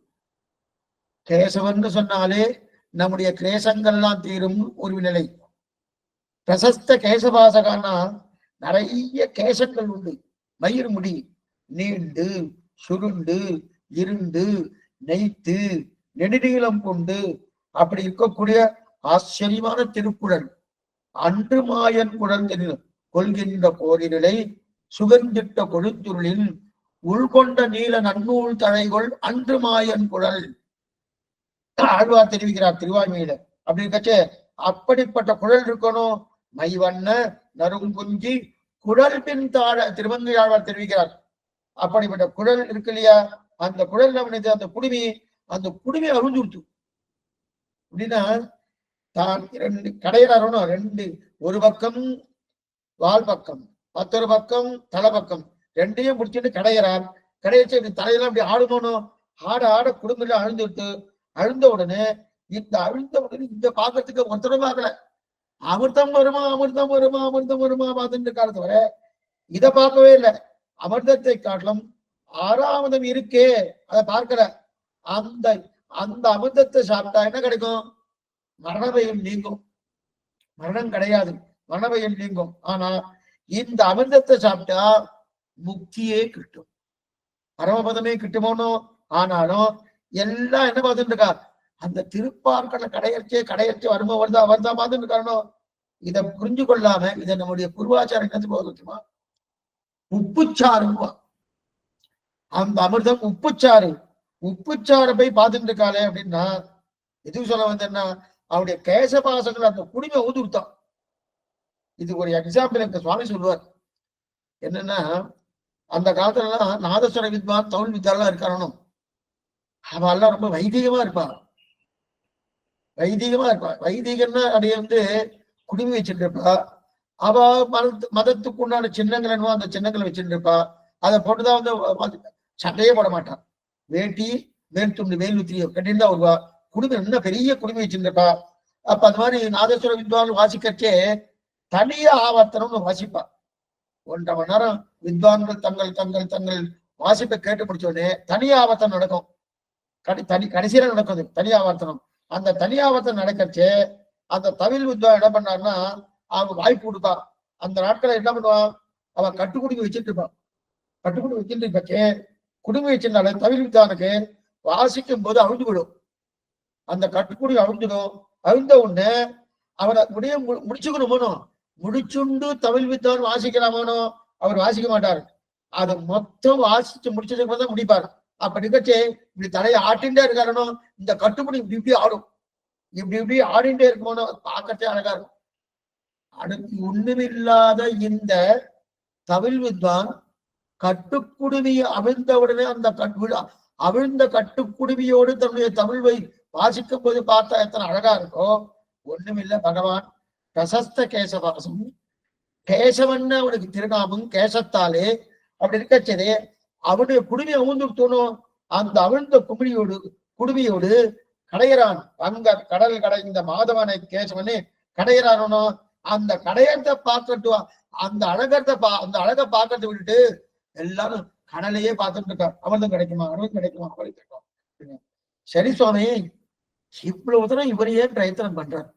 கேசவன்னு சொன்னாலே நம்முடைய கிளேசங்கள்லாம் தீரும் ஒரு நிலை. பிரசஸ்த கேசபாசகான்னா நிறைய கேசங்கள் உண்டு. மயிர் முடி நீண்டு சுருண்டு இருண்டு நெய்த்து நெடுநீளம் கொண்டு அப்படி இருக்கக்கூடிய ஆச்சரியமான திருக்குறள். அன்று மாயன் குழல் கொள்கின்ற போரிலை சுகந்திட்ட கொழுத்துருளின் உள்கொண்ட நீல நன்னூல் தழைகொள் அன்று மாயன் குழல். ஆழ்வார் தெரிவிக்கிறார் திருவாய்மையில. அப்படி இருக்கச்சே அப்படிப்பட்ட குழல் இருக்கணும். மைவண்ண நறுங்குஞ்சி குழல் பின் தாழ திருமங்கை ஆழ்வார் தெரிவிக்கிறார். அப்படிப்பட்ட குழல் இருக்கு இல்லையா? அந்த குழல் நம்மளுக்கு அந்த குடுமி அருஞ்சு கொடுத்து அப்படின்னா தான் 2 கடையிறாரோனோ 2 ஒரு பக்கம் வால் பக்கம் மற்றொரு பக்கம் தலை பக்கம் 2ஐயும் முடிச்சுட்டு கடையிறார். கடையச்சு இப்படி தலையெல்லாம் அப்படி ஆடுமோனும் ஆட ஆட குடும்பம் அழுந்துட்டு அழுந்த உடனே இந்த பாக்கிறதுக்கு ஒருத்தரும் பார்க்கல. அமிர்தம் வருமா அமிர்தம் வருமா அமிர்தம் வருமா பார்த்துட்டு காலத்து வர இதை பார்க்கவே இல்லை. அமிர்தத்தை காட்டிலும் 6ஆம் இருக்கே அதை பார்க்கல. அந்த அந்த அமிர்தத்தை சாப்பிட்டா என்ன கிடைக்கும்? மரணபயம் நீங்கும். மரணம் கிடையாது, மரணபயம் நீங்கும். ஆனா இந்த அமிர்தத்தை சாப்பிட்டா முக்தியே கிட்டும், பரமபதமே கிட்டுமோனோ. ஆனாலும் எல்லாம் என்ன பார்த்துட்டு இருக்கா? அந்த திருப்பார்களை கடையற்ற வருமா வருதா பார்த்துட்டு இருக்கானோ. இதை புரிஞ்சு கொள்ளாம இதை நம்முடைய பூர்வாச்சாரம் என்ன போதுமா உப்புச்சாருவா. அந்த அமிர்தம் உப்புச்சாறு. உப்புச்சாறு போய் பார்த்துட்டு இருக்காளே அப்படின்னா எதுவும் சொல்ல வந்தேன்னா அவருடைய கேசபாசங்கள் அந்த குடிமை ஊதுத்தான். இது ஒரு எக்ஸாம்பிள் எனக்கு சுவாமி சொல்லுவார். என்னன்னா அந்த காலத்துல எல்லாம் நாதஸ்வர வித்வான் தமிழ் வித்யாலாம் இருக்காரணும். அவெல்லாம் ரொம்ப வைதிகமா இருப்பா. வைதிகன்னா அடைய குடுமி வச்சுட்டு இருப்பா. அவ மதத்துக்கு உண்டான சின்னங்கள் என்னவோ அந்த சின்னங்களை வச்சுட்டு இருப்பா. அதை போட்டுதான் சட்டையே போட மாட்டான். வேட்டி மேல் துண்டு மேல் உத்திரிய கட்டிருந்தா வருவா. குடுமி என்ன பெரிய குடுமி வச்சுட்டு இருப்பா. அப்ப அந்த மாதிரி நாதஸ்வர வித்வான் வாசிக்கச்சே தனிய ஆவர்த்தனம்னு வாசிப்பா. 1.5 மணி நேரம் வித்வான்கள் தங்கள் வாசிப்பை கேட்டு முடிச்ச உடனே தனி ஆவர்த்தனம் நடக்கும். கடைசியில நடக்குது தனி ஆவர்த்தனம். அந்த தனி ஆவர்த்தனம் நடக்கச்சே அந்த தமிழ் வித்வான் என்ன பண்ணாருன்னா அவங்க வாய்ப்பு கொடுப்பா. அந்த நாட்களை என்ன பண்ணுவான், அவன் கட்டுக்குடுமி வச்சுட்டு இருப்பான். கட்டுக்குடுமி வச்சுட்டு இருக்கச்சே குடுமி வச்சிருந்தால தமிழ் வித்வானுக்கு வாசிக்கும் போது அவிழ்ந்து விடும். அந்த கட்டுக்குடி அவிழ்ந்துடும். அவிழ்ந்த உடனே அவரை முடிச்சுக்கணுமோ, முடிச்சுண்டு தமிழ் வித்வான் வாசிக்கலாமோனோ அவர் வாசிக்க மாட்டார். அதை மொத்தம் வாசிச்சு முடிச்சதுக்கு தான் முடிப்பார். அப்ப நிகழ்ச்சி இப்படி தலையை ஆட்டின்ண்டே இருக்காருனோ இந்த கட்டுப்படி இப்படி ஆடும். இப்படி ஆடிண்டே இருக்குமோனோ பார்க்கறதே அழகா இருக்கும். அடுத்து ஒண்ணுமில்லாத இந்த தமிழ் வித்வான் கட்டுக்குடுமியை அவிழ்ந்தவுடனே அந்த அவிழ்ந்த கட்டுக்குடுமியோடு தன்னுடைய தமிழை வாசிக்கும் போது பார்த்தா எத்தனை அழகா இருக்கும். ஒண்ணுமில்லை, பகவான் பிரசஸ்த கேசவாசம். கேசவன்னு அவனுக்கு திருநாமம். கேசத்தாலே அப்படி இருக்கச்சதே அவனுடைய குடுமி அவிழ்ந்துட்டோனும் அந்த அவிழ்ந்த குடுமியோடு கடையிறான். அங்க கடல் கடைந்த மாதவனை கேசவனே கடையிறானோ அந்த கடையத்தை பார்க்கட்டு, அந்த அழகை பார்க்கறத விட்டுட்டு எல்லாரும் கடலையே பார்த்துட்டு இருக்கான். அவனும் கிடைக்குமா, அவனும் கிடைக்குமா, அவனுக்கு கிடைக்கும். சரி சுவாமி, இவ்வளவு தூரம் இவரையே பிரயத்தனம் பண்றார்.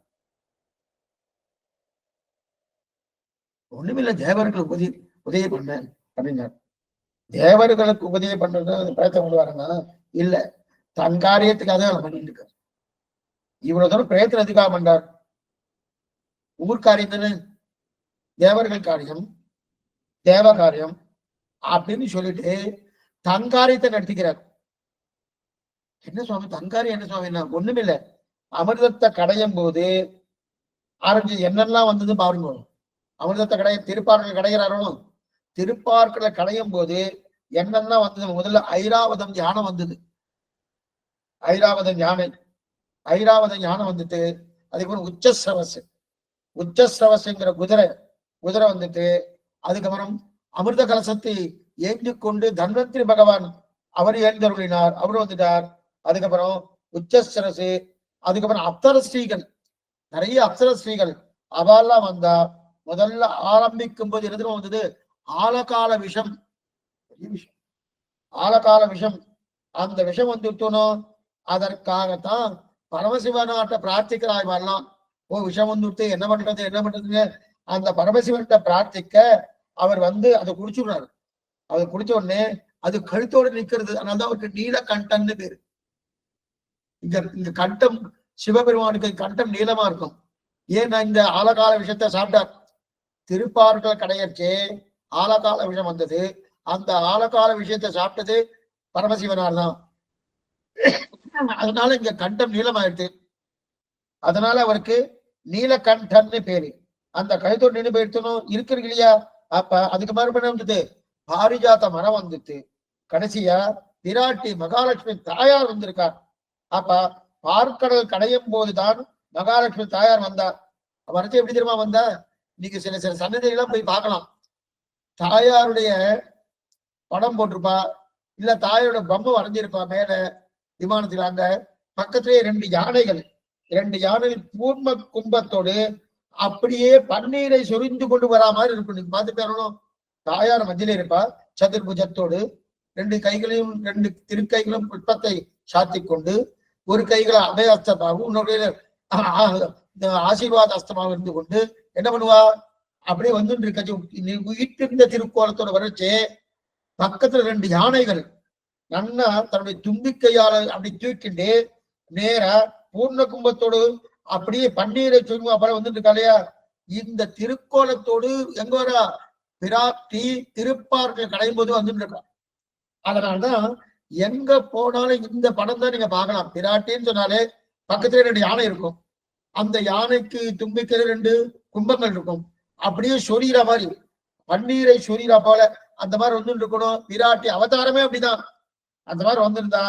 ஒண்ணுமில்ல, தேவர்களுக்கு உதவி பண்ண அப்படின்னார். தேவர்களுக்கு உதவி பண்றது பிரயத்தனம் பண்ணுவாருன்னா இல்ல, தன் காரியத்துக்காக அவன் பண்ணிட்டு இருக்காரு. இவ்வளவு தூரம் பிரயத்தனம் எதுக்காக பண்றார்? ஊர்காரியம் தானே, தேவர்கள் காரியம், தேவ காரியம் அப்படின்னு சொல்லிட்டு தங்காரியத்தை நடத்திக்கிறார். என்ன சுவாமி தங்காரியம்? என்ன சுவாமி? என்ன ஒண்ணுமில்லை, அமிர்தத்தை கடையும் போது ஆரஞ்சு என்னெல்லாம் வந்தது பாருங்க. அமிர்தத்தை திருப்பார்கள் கடைகிறாரோ, திருப்பார்களை கடையும் போது என்னெல்லாம் வந்தது? முதல்ல ஐராவதம் யானை வந்தது. ஐராவதம் யானை வந்துட்டு அதுக்கப்புறம் உச்சஸ்ரவஸ்ங்கிற குதிரை வந்துட்டு அதுக்கப்புறம் அமிர்த கலசத்தை ஏந்தி கொண்டு தன்வந்திரி பகவான் அவர் எழுந்தருளினார், அவரு வந்துட்டார். அதுக்கப்புறம் உச்சஸ்ரசு, அதுக்கப்புறம் அப்சரஸ்ரீகள், நிறைய அப்சரஸ்ரீகள் அவெல்லாம் வந்தா. முதல்ல ஆரம்பிக்கும் போது எதுவும் வந்தது ஆலகால விஷம். ஆலகால விஷம், அந்த விஷம் வந்துட்டோனோ அதற்காகத்தான் பரமசிவனாட்ட பிரார்த்திக்கிறாய் வரலாம். ஓ விஷம் வந்துட்டு என்ன பண்றதுன்னு அந்த பரமசிவன்கிட்ட பிரார்த்திக்க அவர் அதை குடிச்சுடுறாரு. அவர் குடிச்ச உடனே அது கழுத்தோடு நிற்கிறது. அதனாலதான் அவருக்கு நீலகண்டன்னு பேரு. இங்க கண்டம், சிவபெருமானுக்கு கண்டம் நீளமா இருக்கும். ஏன் இந்த ஆலகால விஷயத்த சாப்பிட்டார். திருப்பார்கள் கடையச்சே ஆலகால விஷம் வந்தது. அந்த ஆலகால விஷயத்தை சாப்பிட்டது பரமசிவனால் தான். அதனால இங்க கண்டம் நீளமாயிடுது. அதனால அவருக்கு நீலகண்டன்னு பேரு. அந்த கழுத்தோடு நின்று போயிடுத்தணும் இருக்கிறது இல்லையா. அப்ப அதுக்கு மறுபடியும் வந்துட்டு பாரிஜாத்த மரம் வந்துட்டு கடைசியா பிராட்டி மகாலட்சுமி தாயார் வந்திருக்கார். அப்ப பார்க்கடல் கடையும் போதுதான் மகாலட்சுமி தாயார் வந்தார். வரச்சு எப்படி தெரியுமா வந்தா? நீங்க சில சன்னதிகள்லாம் போய் பார்க்கலாம். தாயாருடைய படம் போட்டிருப்பா, இல்ல தாயோட பொம்மை வரைஞ்சிருப்பா மேல விமானத்துல. அங்க பக்கத்திலேயே 2 யானைகள் பூர்ம கும்பத்தோடு அப்படியே பன்னீரை சொரிந்து கொண்டு வரா மாதிரி இருக்கும். நீங்க பார்த்துட்டு தாயார் மத்தியிலே இருப்பா, சதுர்புஜத்தோடு 2 கைகளையும் 2 திருக்கைகளும் புஷ்பத்தை சாத்தி கொண்டு, ஒரு கைகளை அபயஸ்தமாகவும் இன்னொரு ஆசீர்வாத அஸ்தமாகவும் இருந்து கொண்டு என்ன பண்ணுவா, அப்படியே வந்துட்டு இருக்க திருக்கோலத்தோட வரைச்சே பக்கத்துல 2 யானைகள் நன்னா தன்னுடைய தும்பிக்கையால அப்படி தூக்கிண்டு நேரா பூர்ண கும்பத்தோடு அப்படியே பன்னீரை சொல்லுவா போல வந்துட்டு இருக்கா இல்லையா. இந்த திருக்கோலத்தோடு எங்க வரா? பிராட்டி திருப்பார்கள் கடையும் போது வந்துட்டு இருக்கா. அதனால்தான் எங்க போனாலும் இந்த படம் தான் நீங்க பார்க்கலாம். பிராட்டின்னு சொன்னாலே பக்கத்துல 2 யானை இருக்கும். அந்த யானைக்கு தும்பிக்கையில 2 கும்பங்கள் இருக்கும். அப்படியே சொரிகிற மாதிரி பன்னீரை சொரிகிற போல அந்த மாதிரி வந்துட்டு இருக்கணும். பிராட்டி அவதாரமே அப்படிதான். அந்த மாதிரி வந்திருந்தா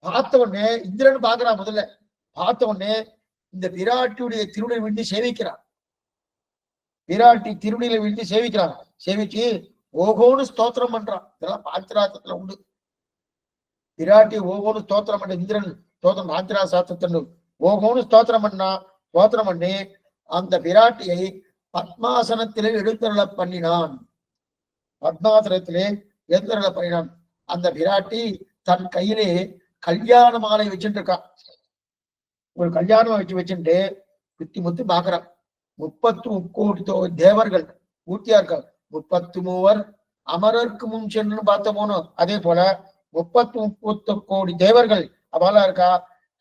பார்த்த உடனே இந்திரன் பாக்குறான். முதல்ல பார்த்த உடனே இந்த விராட்டியுடைய திருவிழை விட்டு சேவிக்கிறான். விராட்டி திருவடியில விழுந்து சேவிக்கிறான். சேவிச்சு ஓகோன்னு ஸ்தோத்திரம் பண்றான். இதெல்லாம் பாஞ்சராத்திரத்துல உண்டு. விராட்டி ஓகோன்னு ஸ்தோத்திரம் பண்ண இந்திரன் ஸ்தோத்திரம் பாஞ்சரா சாஸ்திரத்துல ஓகோன்னு ஸ்தோத்திரம் பண்ணா. ஸ்தோத்திரம் பண்ணி அந்த விராட்டியை பத்மாசனத்திலே எழுந்தருள பண்ணினான். பத்மாசனத்திலே எழுந்தருள பண்ணினான். அந்த விராட்டி தன் கையிலே கல்யாண மாலை வச்சுட்டு இருக்கான். ஒரு கல்யாணம் வச்சுட்டு குத்தி முத்தி பாக்குறான். 30 தேவர்கள் ஊட்டியார்கள். 33 அமரருக்கு முன் சென்று பார்த்தோமோனோ அதே போல 30 கோடி தேவர்கள் அவளா இருக்கா.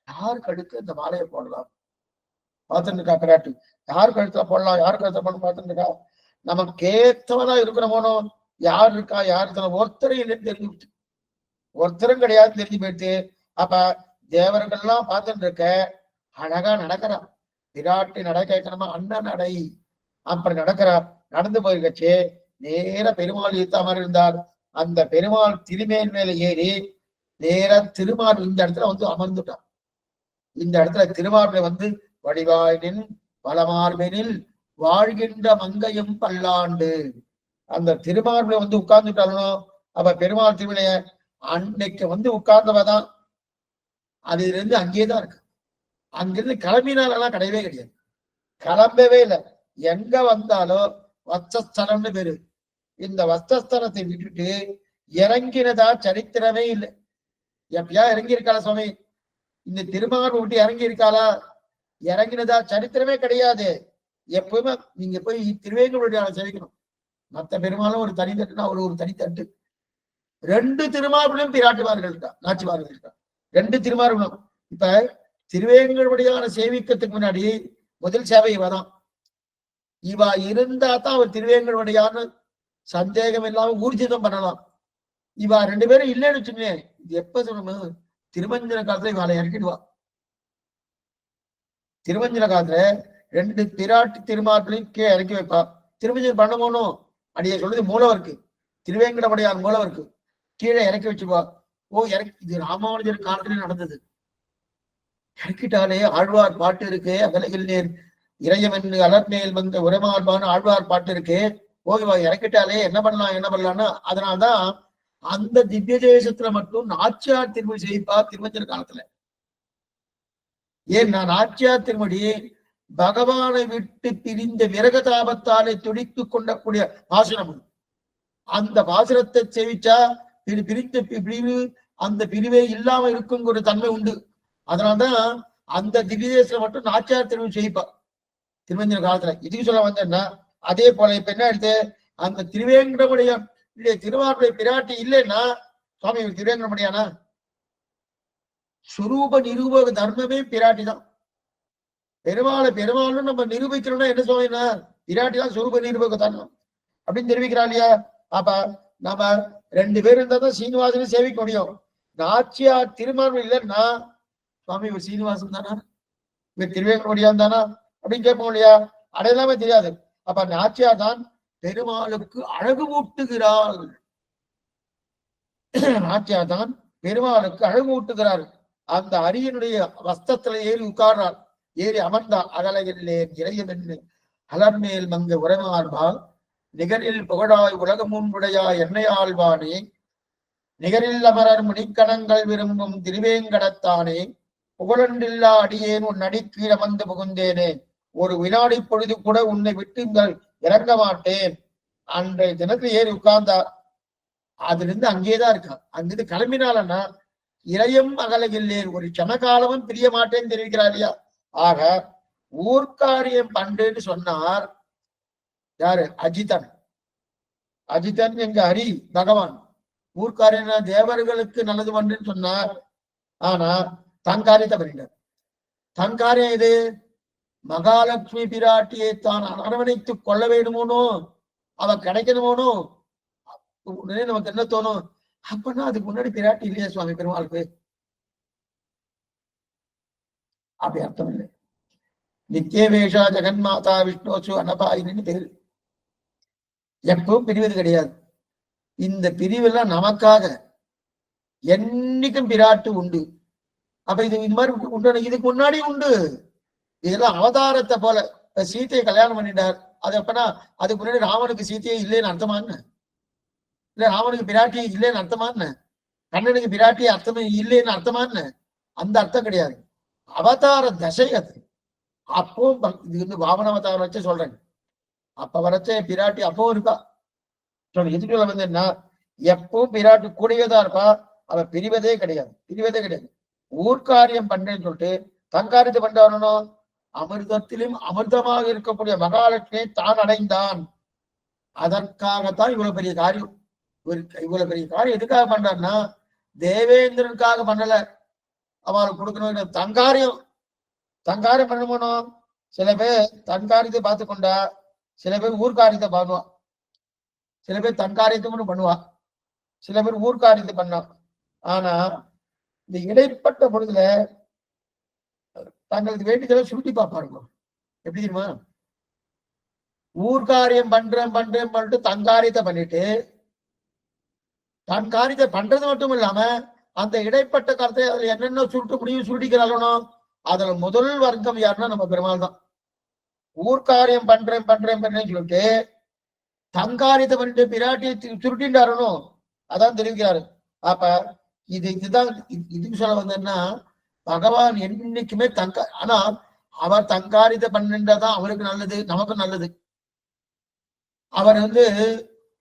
யார் கழுத்து இந்த மாலையை போடலாம் பார்த்துட்டு இருக்கா பிராட்டி. யார் கழுத்துல போடலாம், யார் கழுத்துல போடணும் பார்த்துட்டு இருக்கா. நமக்கு ஏத்தவனா இருக்கிறோமோனோ யார் இருக்கா, யார் ஒருத்தரும் இல்லைன்னு தெரிஞ்சு, ஒருத்தரும் கிடையாது தெரிஞ்சு போயிடுச்சு. அப்ப தேவர்கள்லாம் பார்த்துட்டு இருக்க அழகா நடக்கிறான். விராட்டி நட கேட்கணுமா, அண்ணன் நடை அப்படி நடக்கிறார். நடந்து போயிருக்கச்சு நேர பெருமாள் ஈத்தா மாதிரி இருந்தார். அந்த பெருமாள் திருமேல் மேல ஏறி நேர திருமால் இந்த இடத்துல வந்து அமர்ந்துட்டான். இந்த இடத்துல திருமார்பை வந்து வடிவாயினின் வளமார்பெனில் வாழ்கின்ற மங்கையும் பல்லாண்டு அந்த திருமார்பை வந்து உட்கார்ந்துட்டாலும் அப்ப பெருமாள் திருவிழைய அன்னைக்கு வந்து உட்கார்ந்தவதான். அதுல இருந்து அங்கேயேதான் இருக்கு. அங்கிருந்து கிளம்பினாலெல்லாம் கிடையவே கிடையாது. கிளம்பவே இல்லை. எங்க வந்தாலும் வச்சஸ்தலம்னு பேரு. இந்த வச்சஸ்தலத்தை விட்டுட்டு இறங்கினதா சரித்திரமே இல்லை. எப்பயா இறங்கி இருக்காளா சுவாமி? இந்த திருமார்பு விட்டு இறங்கி இருக்காளா? இறங்கினதா சரித்திரமே கிடையாது. எப்பவுமே நீங்க போய் திருவேங்கலுடைய செவிக்கணும். மத்த பெருமாளும் ஒரு தனி தட்டுனா ஒரு தனி தட்டு. 2 திருமார்புலையும் பிராட்டுவார்கள் இருக்கா, நாச்சிவார்கள் இருக்கா. 2 திருமார்புலும். இப்ப திருவேங்கலுடையான சேவிக்கிறதுக்கு முன்னாடி முதல் சேவை இவதான். இவா இருந்தா தான் அவர் திருவேங்கலுடையான சந்தேகம் இல்லாம ஊர்ஜிதம் பண்ணலாம். இவா 2 பேரும் இல்லைன்னு வச்சுங்க, இது எப்ப சொல்லணும்? திருமஞ்சன காலத்துல இவாளை இறக்கிடுவா. திருமஞ்சன காலத்துல 2 பிராட்டி திருமார்களையும் கீழே இறக்கி வைப்பா. திருமஞ்சனம் பண்ண போனோம் அடிய சொல்றது மூலவருக்கு, திருவேங்கடமுடையார் மூலவருக்கு கீழே இறக்கி வச்சுப்பா. இறக்கி இது ராமானுஜர் காலத்துல நடந்தது. இறக்கிட்டாலே ஆழ்வார் பாட்டு இருக்கு. அகலையில் நேர் இறையவன் அலர்மேல் வந்த உரமார்பான ஆழ்வார் பாட்டு இருக்கு. ஓகேவா, இறக்கிட்டாலே என்ன பண்ணலாம்னா அதனால்தான் அந்த திவ்ய தேசத்துல மட்டும் நாச்சியார் திருமொழி செய்ப்பா திருமஞ்சன காலத்துல. ஏன் நான் நாச்சியார் திருமொழி பகவானை விட்டு பிரிந்த விரக தாபத்தாலே துடித்து கொண்டக்கூடிய பாசுரம். அந்த பாசுரத்தை சேவிச்சா பிரித்த பிரிவு அந்த பிரிவே இல்லாம இருக்கும் ஒரு தன்மை உண்டு. அதனால்தான் அந்த திவ்ய தேசத்துல மட்டும் நாச்சியார் திருமொழி செய்ப்பா திருமஞ்சன காலத்துல. இதுக்கு சொல்ல வந்தேன்னா அதே போல இப்ப என்ன எடுத்து அந்த திருவேங்கடமுடைய திருவாரூரை பிராட்டி இல்லைன்னா சுவாமி திருவேங்கடமுடியானா? சுரூப நிரூபக தர்மமே பிராட்டி தான். பெருமாள்னு நம்ம நிரூபிக்கணும்னா என்ன சொல்லினா விராட்டி தான் சுரூப நிரூபக தர்மம் அப்படின்னு தெரிவிக்கிறா இல்லையா? அப்ப நம்ம 2 பேர் இருந்தா தான் சீனிவாசனை சேவிக்க முடியும். நாச்சியார் திருமார்பு இல்லைன்னா சுவாமி இவர் சீனிவாசன் தானா, இவர் திருவேங்கடமுடியான் தானா அப்படின்னு கேட்போம் இல்லையா? அடையலாமே தெரியாது. அப்ப நாச்சியார் தான் பெருமாளுக்கு அழகு ஊட்டுகிறாள். நாச்சியார் தான் பெருமாளுக்கு அழகு ஊட்டுகிறார். அந்த அரியனுடைய வஸ்திரத்துல ஏறி உட்கார்றார். ஏறி அமர்ந்தார். அகலையிலே இறையம் என்று அலர்மேல் மங்க உரமார்பா நிகரில் புகழாய் உலகமுன்னுடையா என்னையாழ்வானே நிகரில் அமரர் முனிக்கணங்கள் விரும்பும் திருவேங்கடத்தானே புகழொன்றில்லா அடியேன் உன் நடிக்கீழ வந்து புகுந்தேனே ஒரு வினாடி பொழுது கூட உன்னை விட்டு இறங்க மாட்டேன். அன்றைய தினத்தில் ஏறி உட்கார்ந்தார். அதுல இருந்து அங்கேதான் இருக்கா. அங்கிருந்து கிளம்பினாலன்னா இறையம் அகலையில்லேன் ஒரு சமகாலமும் பிரிய மாட்டேன்னு தெரிவிக்கிறார் இல்லையா? ஆக ஊர்காரியம் பண்றேன்னு சொன்னார் யாரு? அஜிதன். அஜிதன் எங்க ஹரி பகவான். ஊர்காரியனா தேவர்களுக்கு நல்லது பண்றேன்னு சொன்னார். ஆனா தங்காரியத்தை பண்ணிட்டார். தங்காரியம் இது மகாலட்சுமி பிராட்டியை தான் அரவணைத்துக் கொள்ள வேணுமோனோ, அவ கிடைக்கணுமோனோ உடனே நமக்கு என்ன தோணும்? அப்பன்னா அதுக்கு முன்னாடி பிராட்டி இல்லையா சுவாமி பெருமாளுக்கு? அப்படி அர்த்தம் இல்லை. நித்தியவேஷா ஜெகன்மாதா விஷ்ணோசு அனபாயின்னு பேரு. எப்பவும் பிரிவது கிடையாது. இந்த பிரிவெல்லாம் நமக்காக. என்னைக்கும் பிராட்டு உண்டு. அப்ப இது மாதிரி உண்டு. இதுக்கு முன்னாடி உண்டு. இதெல்லாம் அவதாரத்தை போல. சீத்தையை கல்யாணம் பண்ணிட்டார். அது எப்பனா அதுக்கு முன்னாடி ராவனுக்கு சீத்தையே இல்லைன்னு அர்த்தமான்னு, இல்ல ராவனுக்கு பிராட்டி இல்லைன்னு அர்த்தமான்னு, கண்ணனுக்கு பிராட்டி அர்த்தமே இல்லைன்னு அர்த்தமான்னு, அந்த அர்த்தம் கிடையாது. அவதார தசை அது. அப்போ இது வந்து வாமன அவதாரம் வச்சு சொல்றேன். அப்ப வரைச்ச பிராட்டி அப்பவும் இருக்கா. எதுக்கு வந்தேன்னா, எப்பவும் பிராட்டி கூடவேதான் இருப்பா. அவ பிரிவதே கிடையாது, பிரிவதே கிடையாது. ஊர்காரியம் பண்றேன்னு சொல்லிட்டு தங்காரியத்தை பண்ண வரணும். அமிர்தத்திலும் அமிர்தமாக இருக்கக்கூடிய மகாலட்சுமியை தான் அடைந்தான். அதற்காகத்தான் இவ்வளவு பெரிய காரியம். இவ்வளவு பெரிய காரியம் எதுக்காக பண்றாருன்னா, தேவேந்திரனுக்காக பண்ணல. அவளுக்கு கொடுக்கணும் தங்காரியம். தங்காரியம் பண்ணணும். சில பேர் தன்காரியத்தை பார்த்து கொண்டா, சில பேர் ஊர்காரியத்தை பண்ணுவான். சில பேர் தன்காரியத்தை மட்டும் பண்ணுவா, சில பேர் ஊர்காரியத்தை பண்ணா. ஆனா இந்த இடைப்பட்ட பொழுதுல தங்களுக்கு வேண்டியதை சுருட்டி பார்ப்பாருங்க. எப்படி தெரியுமா? ஊர்காரியம் பண்றேன் பண்ணிட்டு தன்காரியத்தை பண்ணிட்டு, தன் காரியத்தை பண்றது மட்டும் இல்லாம அந்த இடைப்பட்ட கருத்தை அதுல என்னென்ன சுருட்ட முடியும் சுருட்டிக்கிறாங்களோ, அதுல முதல் வர்க்கம் யாருன்னா நம்ம பெருமாள் தான். ஊர்காரியம் பண்றேன்னு சொல்லிட்டு தங்காரியத்தை பண்ணிட்டு பிராட்டியை சுருட்டின்றாரோ, அதான் தெரிவிக்கிறாரு. அப்ப இதுதான் இதுக்கு சொல்ல வந்தேன்னா, பகவான் என்னைக்குமே ஆனா அவர் தங்காரியத்தை பண்ணின்றதான் அவருக்கு நல்லது, நமக்கு நல்லது. அவர் வந்து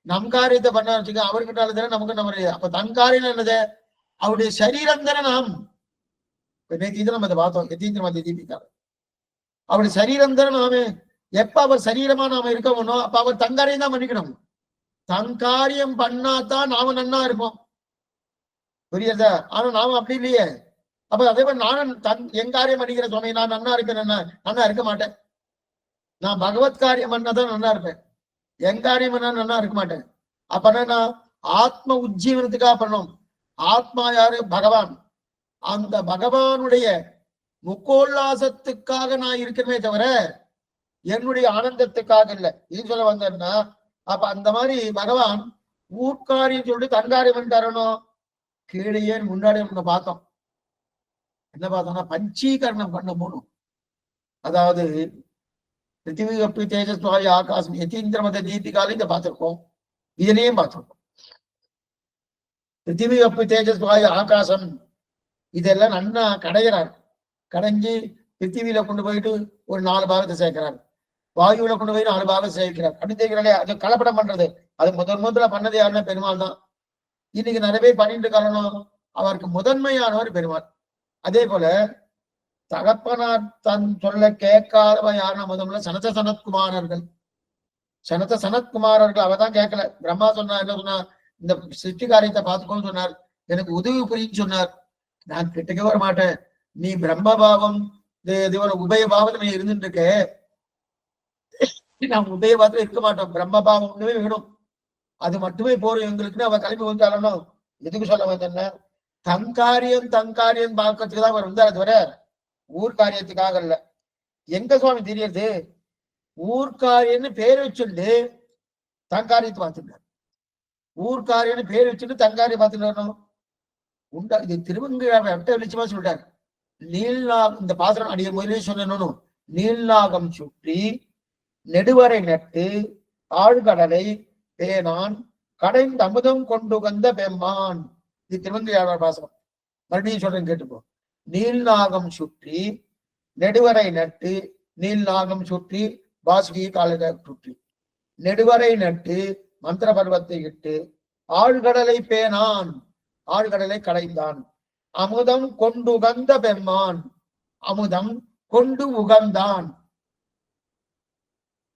நம் காரியத்தை பண்ண வச்சுக்க, அவருக்கு நல்லது, நமக்கு நல்லது. அப்ப தங்காரியம் என்னது? அவருடைய சரீரம் தானே நாம். நேற்று நம்ம இதை பார்த்தோம். எத்தீந்திரமதி தீபிக்காரு அவருடைய சரீரம் தானே நாமே. எப்ப அவர் சரீரமா நாம இருக்கணும், அப்ப அவர் தங்காரியம் தான் பண்ணிக்கணும். தங்காரியம் பண்ணாதான் நாம நன்னா இருப்போம். புரியுதா? ஆனா நாம அப்படி இல்லையே. அப்ப அதே மாதிரி நானும் என் காரியம் பண்ணிக்கிற சுவாமி, நான் நன்னா இருக்கேன், நன்னா இருக்க மாட்டேன். நான் பகவத் காரியம் பண்ணாதான் நன்னா இருப்பேன். என் காரியம் பண்ணா நன்னா இருக்க மாட்டேன். அப்ப நான் ஆத்ம உஜ்ஜீவனத்துக்காக பண்ணணும். ஆத்மா யாரு? பகவான். அந்த பகவானுடைய முக்கோல்லாசத்துக்காக நான் இருக்கிறமே தவிர என்னுடைய ஆனந்தத்துக்காக இல்லை. இது சொல்ல வந்தேன்னா, அப்ப அந்த மாதிரி பகவான் ஊர்காரியம் சொல்லிட்டு தன்காரியம் தரணும். கீழே முன்னாடி பார்த்தோம். என்ன பார்த்தோம்னா, பஞ்சீகரணம் பண்ண போகணும். அதாவது பிருத்திவி அப்படி தேஜஸ்வாயு ஆகாசம் யதீந்திரமத தீபிகால இதை பார்த்திருக்கோம். இதுலயும் பார்த்திருக்கோம். பிருத்திவி அப்படி தேஜஸ்வாயு ஆகாசம் இதெல்லாம் நன்னா கடையிறார். கடைஞ்சி பிருத்திவியில கொண்டு போயிட்டு ஒரு 4 பாகத்தை சேர்க்கிறார். வாயுவில கொண்டு போய் 4 பாகத்தை சேர்க்கிறார். அப்படி சேர்க்கிறாலே அது கலப்படம் பண்றது. அது முதல்ல பண்ணது யாருன்னா பெருமாள் தான். இன்னைக்கு நிறைய பேர் பண்ணிட்டு காரணம், அவருக்கு முதன்மையானவர் பெருமாள். அதே போல தகப்பனார் தன் சொல்ல கேட்காதவ யாருன்னா முதல்ல சனத சனத்குமாரர்கள். சனத சனத்குமாரர்கள் அவதான் கேட்கல. பிரம்மா சொன்னார், என்ன சொன்னார்? இந்த சிருஷ்டி காரியத்தை பார்த்துக்கோன்னு சொன்னார். எனக்கு உதவி புரியுன்னு சொன்னார். நான் கிட்டக்கே வர மாட்டேன். நீ பிரம்மபாவம் உபயபாவம் நீ இருந்துட்டு இருக்க, நாம் உபயபாவத்துல இருக்க மாட்டோம். பிரம்மபாவம் ஒண்ணுமே வேணும், அது மட்டுமே போறோம் எங்களுக்குன்னு அவ கிளம்பி வந்தாலும். எதுக்கு சொல்ல வந்தேன்னா, தங்காரியம் பார்க்கறதுக்கு தான் அவர் வந்தார். அது வர ஊர்காரியத்துக்காக இல்ல. எங்க சுவாமி தெரியறது? ஊர்காரியன்னு பேர் வச்சுட்டு தங்காரியத்தை பார்த்துட்டார். ஊர்காரியன்னு பேர் வச்சுட்டு தங்காரியம் பார்த்துட்டு வரணும் உண்டா? இது திருவங்கிழாவை வெளிச்சமா சொல்லிட்டார். நீல்நாகம், இந்த பாத்திரம் அடிய முதலே சொல்லணும். நீல்நாகம் சுற்றி நெடுவரை நட்டு ஆழ்கடலை பேனான் கடைந்த அமுதம் கொண்டு வந்த பெம்மான். இது திருவங்கிழாவர் பாசனம். மறுபடியும் சொல்றேன், கேட்டுப்போ. நீல்நாகம் சுற்றி நெடுவரை நட்டு, நீல்நாகம் சுற்றி வாசுகி காலத்தை சுற்றி நெடுவரை நட்டு மந்திர பருவத்தை இட்டு ஆழ்கடலை பேனான், ஆழ்கடலை கடைந்தான். அமுதம் கொண்டு உகந்த பெம்மான், அமுதம் கொண்டு உகந்தான்.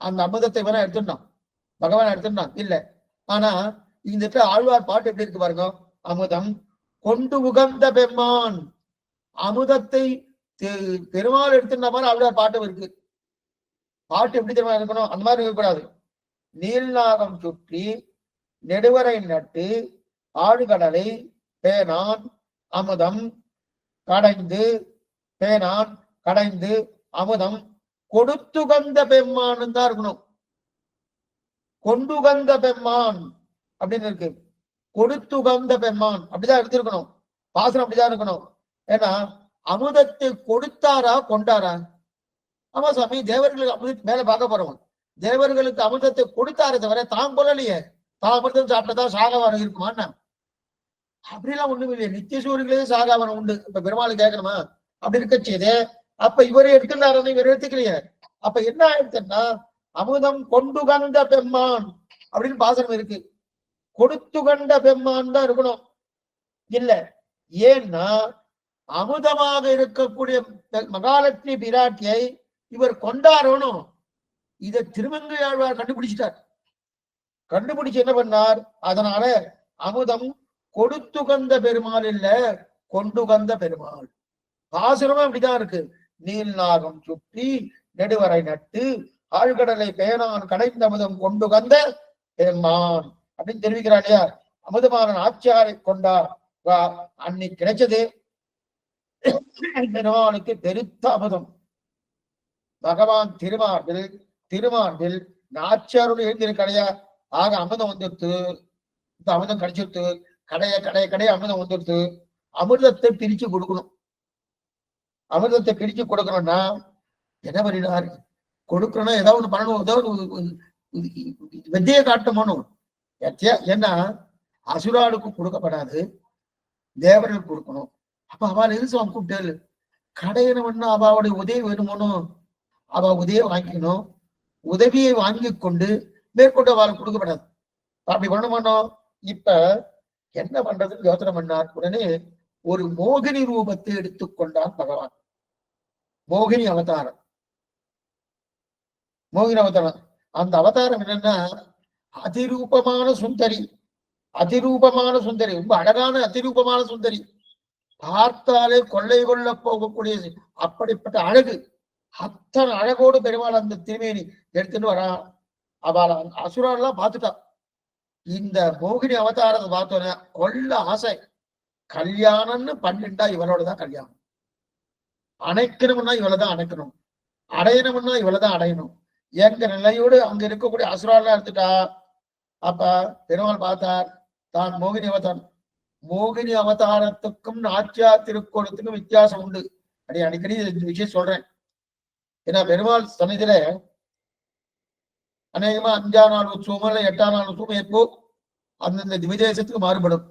அந்த அமுதத்தை வேணா எடுத்துட்டான், பகவான் எடுத்துட்டான் இல்ல. ஆனா இந்த ஆழ்வார் பாட்டு எப்படி இருக்கு பாருங்க. அமுதம் கொண்டு உகந்த பெம்மான், அமுதத்தை பெருமாள் எடுத்துட்ட மாதிரி ஆழ்வார் பாட்டு இருக்கு. பாட்டு எப்படி தெரியுமா இருக்கணும்? அந்த மாதிரி இருக்கக்கூடாது. நீல்நாகம் சுற்றி நெடுவரை நட்டு ஆழ்கடலை பேனான் அமுதம் கடைந்து, பேனான் கடைந்து அமுதம் கொடுத்துகந்த பெம்மான் தான் இருக்கணும். கொண்டுகந்த பெம்மான் அப்படின்னு இருக்கு. கொடுத்துகந்த பெம்மான் அப்படிதான் எடுத்திருக்கணும். பாசனம் அப்படிதான் இருக்கணும். ஏன்னா அமுதத்தை கொடுத்தாரா கொண்டாரா? ஆமா சாமி, தேவர்களுக்கு அமிர்தம் மேல பார்க்க போறோம். தேவர்களுக்கு அமிர்தத்தை கொடுத்தாரே தவிர தான் கொள்ளலையே. தான் அமிர்தம் சாப்பிட்டதா சாகவாரம் இருக்குமான்னா? அப்படிலாம் ஒண்ணும் இல்லையே. நித்திய சூரியர்களே சாகாவரம் உண்டு. இப்ப பெருமாள் கேட்கணுமா? அப்படி இருக்க செய்தே. அப்ப இவரே எடுத்துக்கிறாரு, இவர் எடுத்துக்கலையே. அப்ப என்ன ஆயிடுச்சுன்னா, அமுதம் கொண்டு கண்ட பெம்மான் அப்படின்னு பாசனம் இருக்கு. கொடுத்து கண்ட பெம்மான் தான் இருக்கணும். இல்ல, ஏன்னா அமுதமாக இருக்கக்கூடிய மகாலட்சுமி பிராட்டியை இவர் கொண்டாடணும். இதை திருமங்கையாழ்வார் கண்டுபிடிச்சிட்டார். கண்டுபிடிச்சு என்ன பண்ணார்? அதனால அமுதம் கொடுத்து கந்த பெருமாள் இல்ல, கொண்டு கந்த பெருமாள். பாசுரமா அப்படிதான் இருக்கு. நீல் நாகம் சுற்றி நெடுவரை நட்டு ஆழ்கடலை பேனான் கடைந்த அமுதம் கொண்டு கந்த பெருமான் அப்படின்னு தெரிவிக்கிறான் இல்லையா? அமுதமான ஆட்சியாரை கொண்டார். அன்னைக்கு கிடைச்சது பெருமானுக்கு பெருத்த அமுதம். பகவான் திருமார்பில் நாச்சியாரோடு எழுந்திருக்கடையா. ஆக அமுதம் வந்துடுத்து. இந்த அமுதம் கிடைச்சிருத்து. கடைய அமிர்தம் வந்துடுத்து. அமிர்தத்தை பிரிச்சு கொடுக்கணும். அமிர்தத்தை பிரிச்சு கொடுக்கணும்னா என்ன பண்ணினார்? கொடுக்கணும்னா ஏதாவது ஒண்ணு பண்ணணும், ஏதாவது வித்தியை காட்டணும். ஏன்னா அசுராளுக்கு கொடுக்கப்படாது, தேவர்களுக்கு கொடுக்கணும். அப்ப அவள் எரிசுவான் கூப்பிட்டாரு. கடையணும்னா அவளுடைய உதவி வேணுமோனோ, அவ உதவியை வாங்கிக்கணும். உதவியை வாங்கி கொண்டு மேற்கொண்டு அவளுக்கு கொடுக்கப்படாது. அப்படி பண்ணணுமோ. இப்ப என்ன பண்றதுன்னு யோசனை பண்ணார். உடனே ஒரு மோகினி ரூபத்தை எடுத்துக்கொண்டான் பகவான். மோகினி அவதாரம். மோகினி அவதாரம். அந்த அவதாரம் என்னன்னா, அதிரூபமான சுந்தரி. அதிரூபமான சுந்தரி, ரொம்ப அழகான அதிரூபமான சுந்தரி. பார்த்தாலே கொள்ளை கொள்ள போகக்கூடிய அப்படிப்பட்ட அழகு. அத்தனை அழகோடு பெருமாள் அந்த திருமேனி எடுத்துட்டு வரான். அவள் அசுரெல்லாம் பார்த்துட்டா. இந்த மோகினி அவதாரத்தை பார்த்தோன்னே கொள்ள ஆசை. கல்யாணம்னு பண்ணிட்டா இவளோடதான் கல்யாணம். அணைக்கணும்னா இவளைதான் அணைக்கணும். அடையணும்னா இவளைதான் அடையணும். எங்க நிலையோடு அங்க இருக்கக்கூடிய அசுரெல்லாம் எடுத்துட்டா. அப்ப பெருமாள் பார்த்தார், தான் மோகினி அவதாரம். மோகினி அவதாரத்துக்கும் நாச்சியார் திருக்கோலத்துக்கும் வித்தியாசம் உண்டு. அடிக்கடி இந்த விஷயம் சொல்றேன். ஏன்னா பெருமாள் சன்னிதியில அநேகமா 5ஆம் நாள் உற்சவம் இல்ல 8ஆம் நாள் உற்சவம் எப்போ அந்தந்த திவ்யதேசத்துக்கு மாறுபடும்.